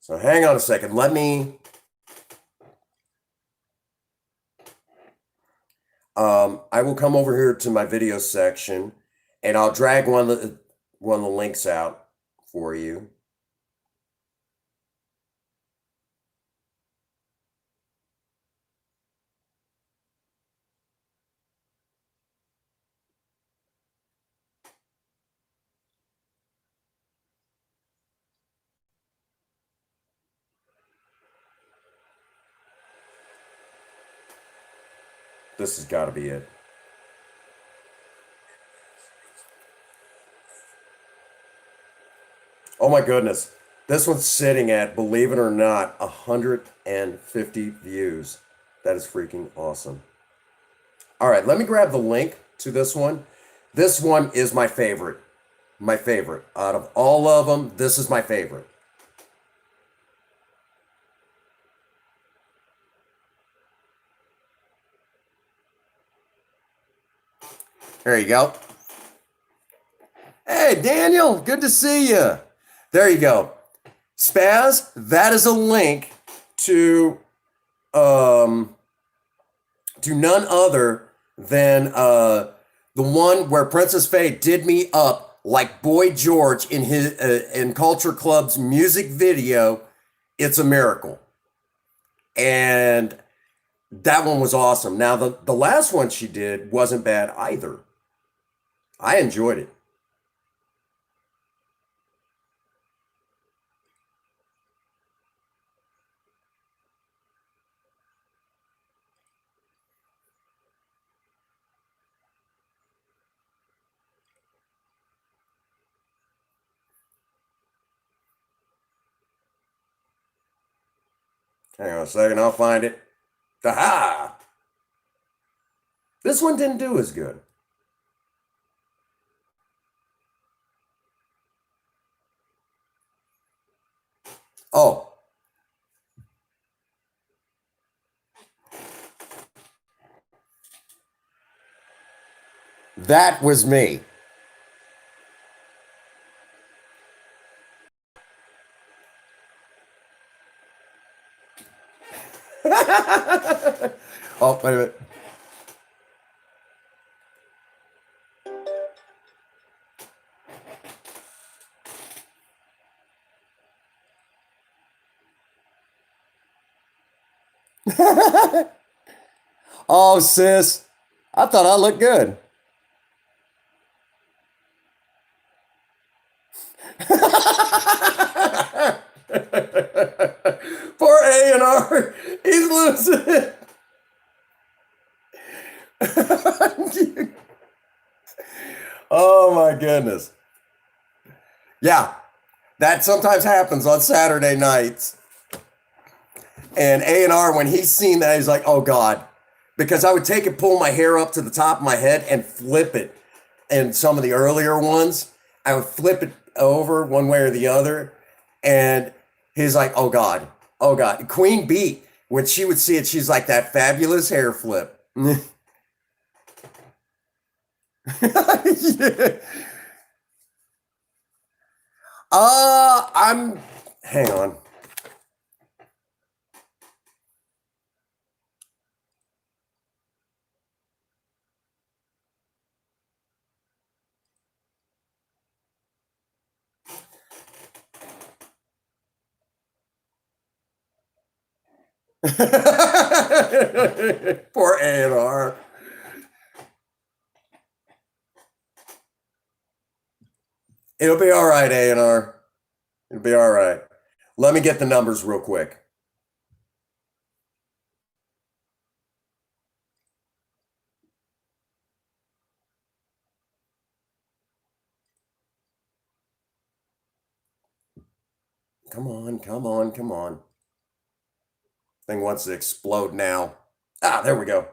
So hang on a second. Let me I will come over here to my video section and I'll drag one of the links out for you. This has got to be it. Oh my goodness. This one's sitting at, believe it or not, 150 views. That is freaking awesome. All right, let me grab the link to this one. This one is my favorite. My favorite. Out of all of them, this is my favorite. There you go. Hey, Daniel, good to see you. There you go. Spaz, that is a link to none other than the one where Princess Faye did me up like Boy George in his in Culture Club's music video, It's a Miracle. And that one was awesome. Now, the last one she did wasn't bad either. I enjoyed it. Hang on a second, I'll find it. Aha! This one didn't do as good. Oh. That was me. Oh, wait a minute. Oh, sis. I thought I looked good. Poor A&R. He's losing it. Oh my goodness. Yeah, that sometimes happens on Saturday nights. And A&R, when he's seen that, he's like, oh God. Because I would take and pull my hair up to the top of my head and flip it. And some of the earlier ones, I would flip it over one way or the other. And he's like, oh God, oh God. Queen Bee, when she would see it, she's like that fabulous hair flip. Yeah. Hang on. Poor A&R. It'll be all right, A&R. It'll be all right. Let me get the numbers real quick. Come on, come on, come on. Thing wants to explode now. Ah, there we go.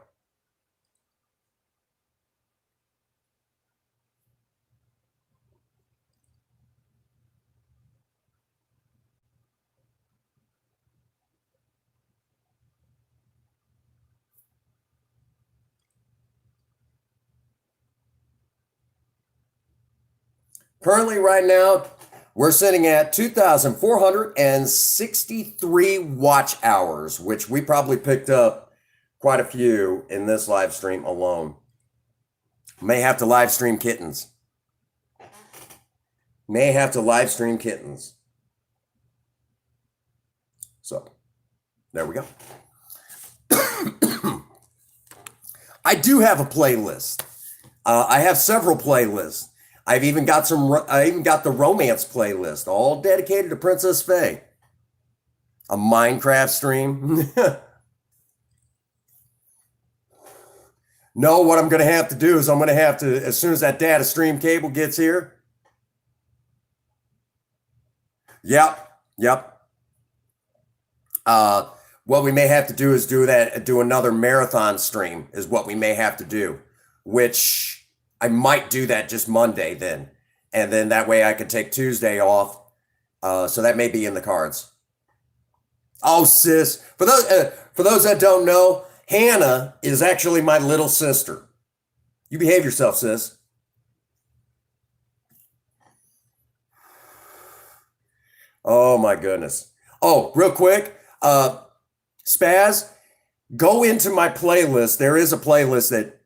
Currently, right now, we're sitting at 2,463 watch hours, which we probably picked up quite a few in this live stream alone. May have to live stream kittens. May have to live stream kittens. So, there we go. I do have a playlist. I have several playlists. I've even got I even got the romance playlist, all dedicated to Princess Faye. A Minecraft stream. No, what I'm going to have to do is I'm going to have to, as soon as that data stream cable gets here. Yep. What we may have to do is do another marathon stream is what we may have to do, which I might do that just Monday then. And then that way I could take Tuesday off. So that may be in the cards. Oh, sis, for those that don't know, Hannah is actually my little sister. You behave yourself, sis. Oh my goodness. Oh, real quick, Spaz, go into my playlist. There is a playlist that,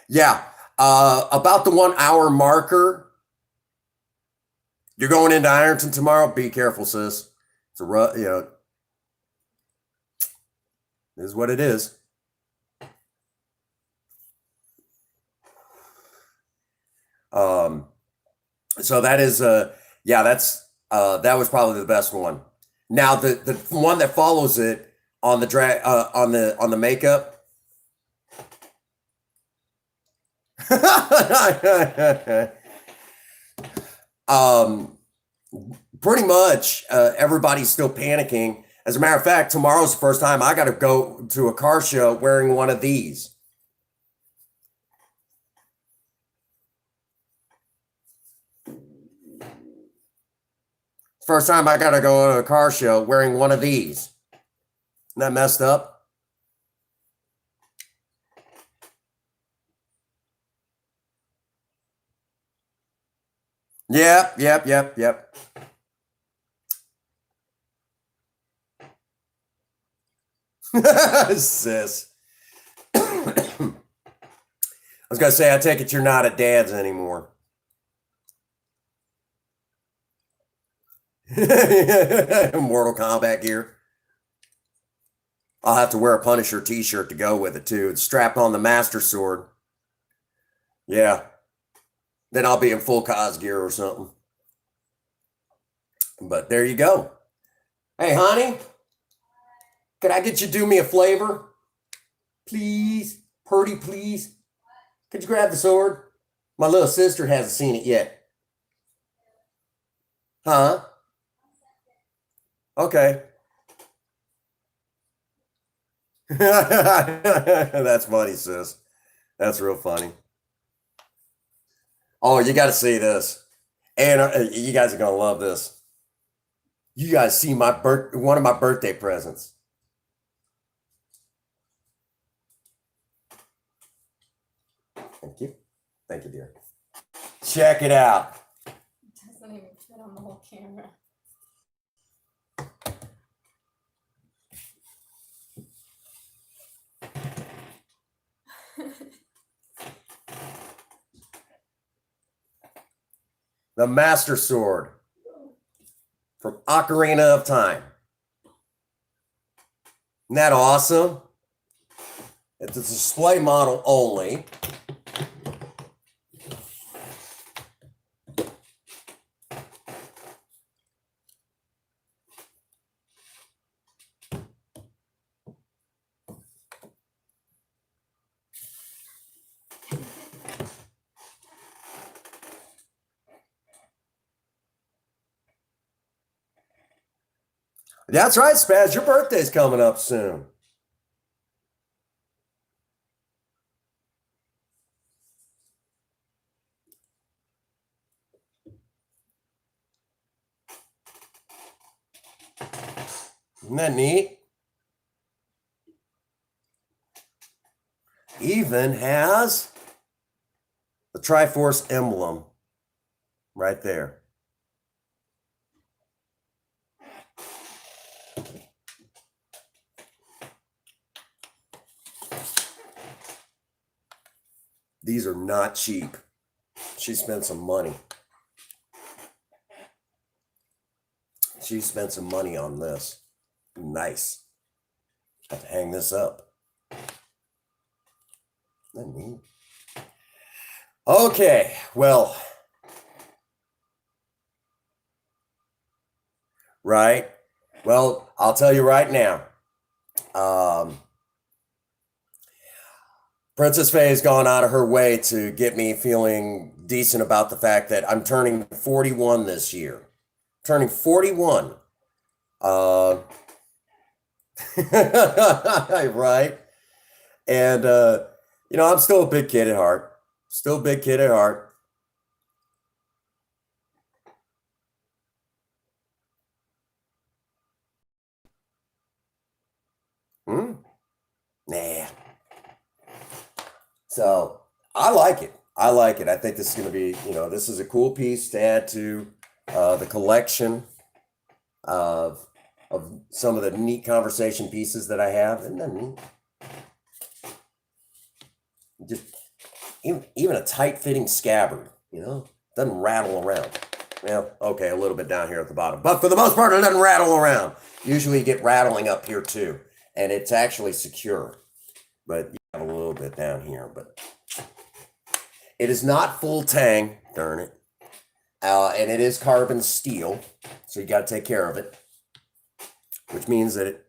yeah, about the 1 hour marker. You're going into Ironton tomorrow. Be careful, sis. It's this is what it is. So that is yeah, that was probably the best one. Now the one that follows it on the on the makeup. Pretty much everybody's still panicking. As a matter of fact, tomorrow's the first time I got to go to a car show wearing one of these. First time I got to go to a car show wearing one of these. Isn't that messed up? Yep. Sis. I was going to say, I take it you're not at dad's anymore. Mortal Kombat gear. I'll have to wear a Punisher t-shirt to go with it too. It's strapped on the Master Sword. Yeah. Then I'll be in full cos gear or something. But there you go. Hey, honey, could I get you to do me a flavor? Please? Purdy, please? Could you grab the sword? My little sister hasn't seen it yet. Huh? Okay. That's funny, sis. That's real funny. Oh, you got to see this. And you guys are going to love this. You guys see one of my birthday presents. Thank you. Thank you, dear. Check it out. It doesn't even fit on the whole camera. The Master Sword from Ocarina of Time. Isn't that awesome? It's a display model only. That's right, Spaz. Your birthday's coming up soon. Isn't that neat? Even has the Triforce emblem right there. These are not cheap. She spent some money. She spent some money on this. Nice. Have to hang this up. Isn't that neat? Okay, well. Right. Well, I'll tell you right now. Princess Faye has gone out of her way to get me feeling decent about the fact that I'm turning 41 this year. Turning 41. Right. And, I'm still a big kid at heart. Still a big kid at heart. Nah. So I like it. I like it. I think this is going to be, this is a cool piece to add to the collection of some of the neat conversation pieces that I have. And then just even a tight fitting scabbard, doesn't rattle around. Well, okay, a little bit down here at the bottom, but for the most part, it doesn't rattle around. Usually you get rattling up here too, and it's actually secure, but you have a little bit down here, but it is not full tang, darn it. And it is carbon steel, so you got to take care of it, which means that it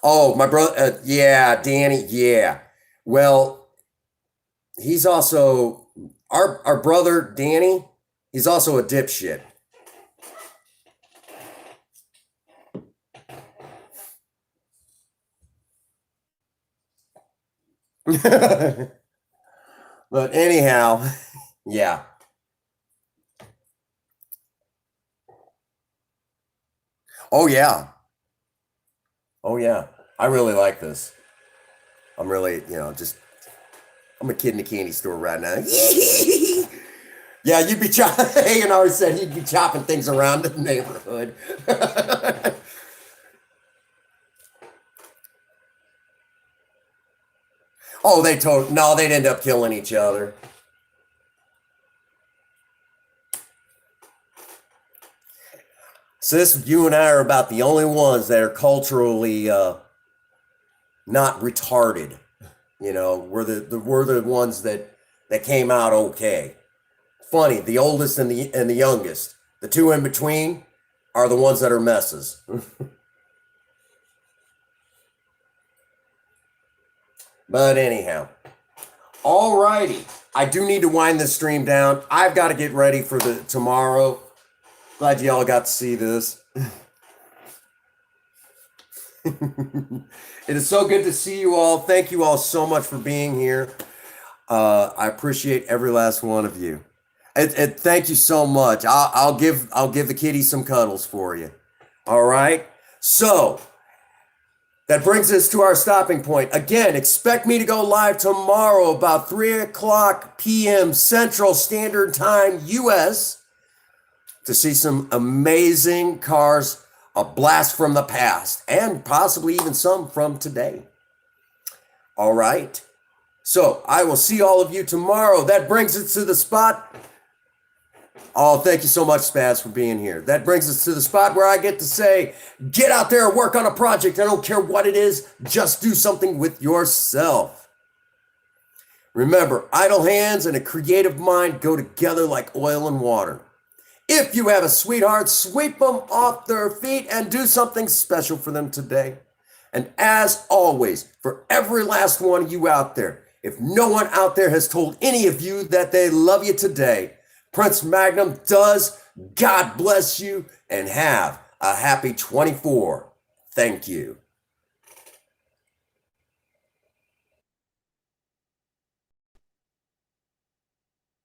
oh, my brother, yeah, Danny, yeah. Well, he's also our brother Danny. He's also a dipshit. But anyhow, yeah. Oh yeah. Oh yeah. I really like this. I'm really, I'm a kid in a candy store right now. Yeah, you'd be chopping. A&R said he'd be chopping things around the neighborhood. Oh, no, they'd end up killing each other. Sis, you and I are about the only ones that are culturally not retarded. We're the ones that came out okay. Funny, the oldest and the youngest. The two in between are the ones that are messes. But anyhow, all righty. I do need to wind this stream down. I've got to get ready for the tomorrow. Glad y'all got to see this. It is so good to see you all. Thank you all so much for being here. I appreciate every last one of you. And thank you so much. I'll give the kitties some cuddles for you. All right. So that brings us to our stopping point. Again, expect me to go live tomorrow about 3:00 p.m. Central Standard Time, U.S., to see some amazing cars, a blast from the past, and possibly even some from today. All right. So I will see all of you tomorrow. That brings us to the spot. Oh, thank you so much, Spaz, for being here. That brings us to the spot where I get to say, get out there and work on a project. I don't care what it is. Just do something with yourself. Remember, idle hands and a creative mind go together like oil and water. If you have a sweetheart, sweep them off their feet and do something special for them today. And as always, for every last one of you out there, if no one out there has told any of you that they love you today, Prince Magnum does. God bless you and have a happy 24. Thank you.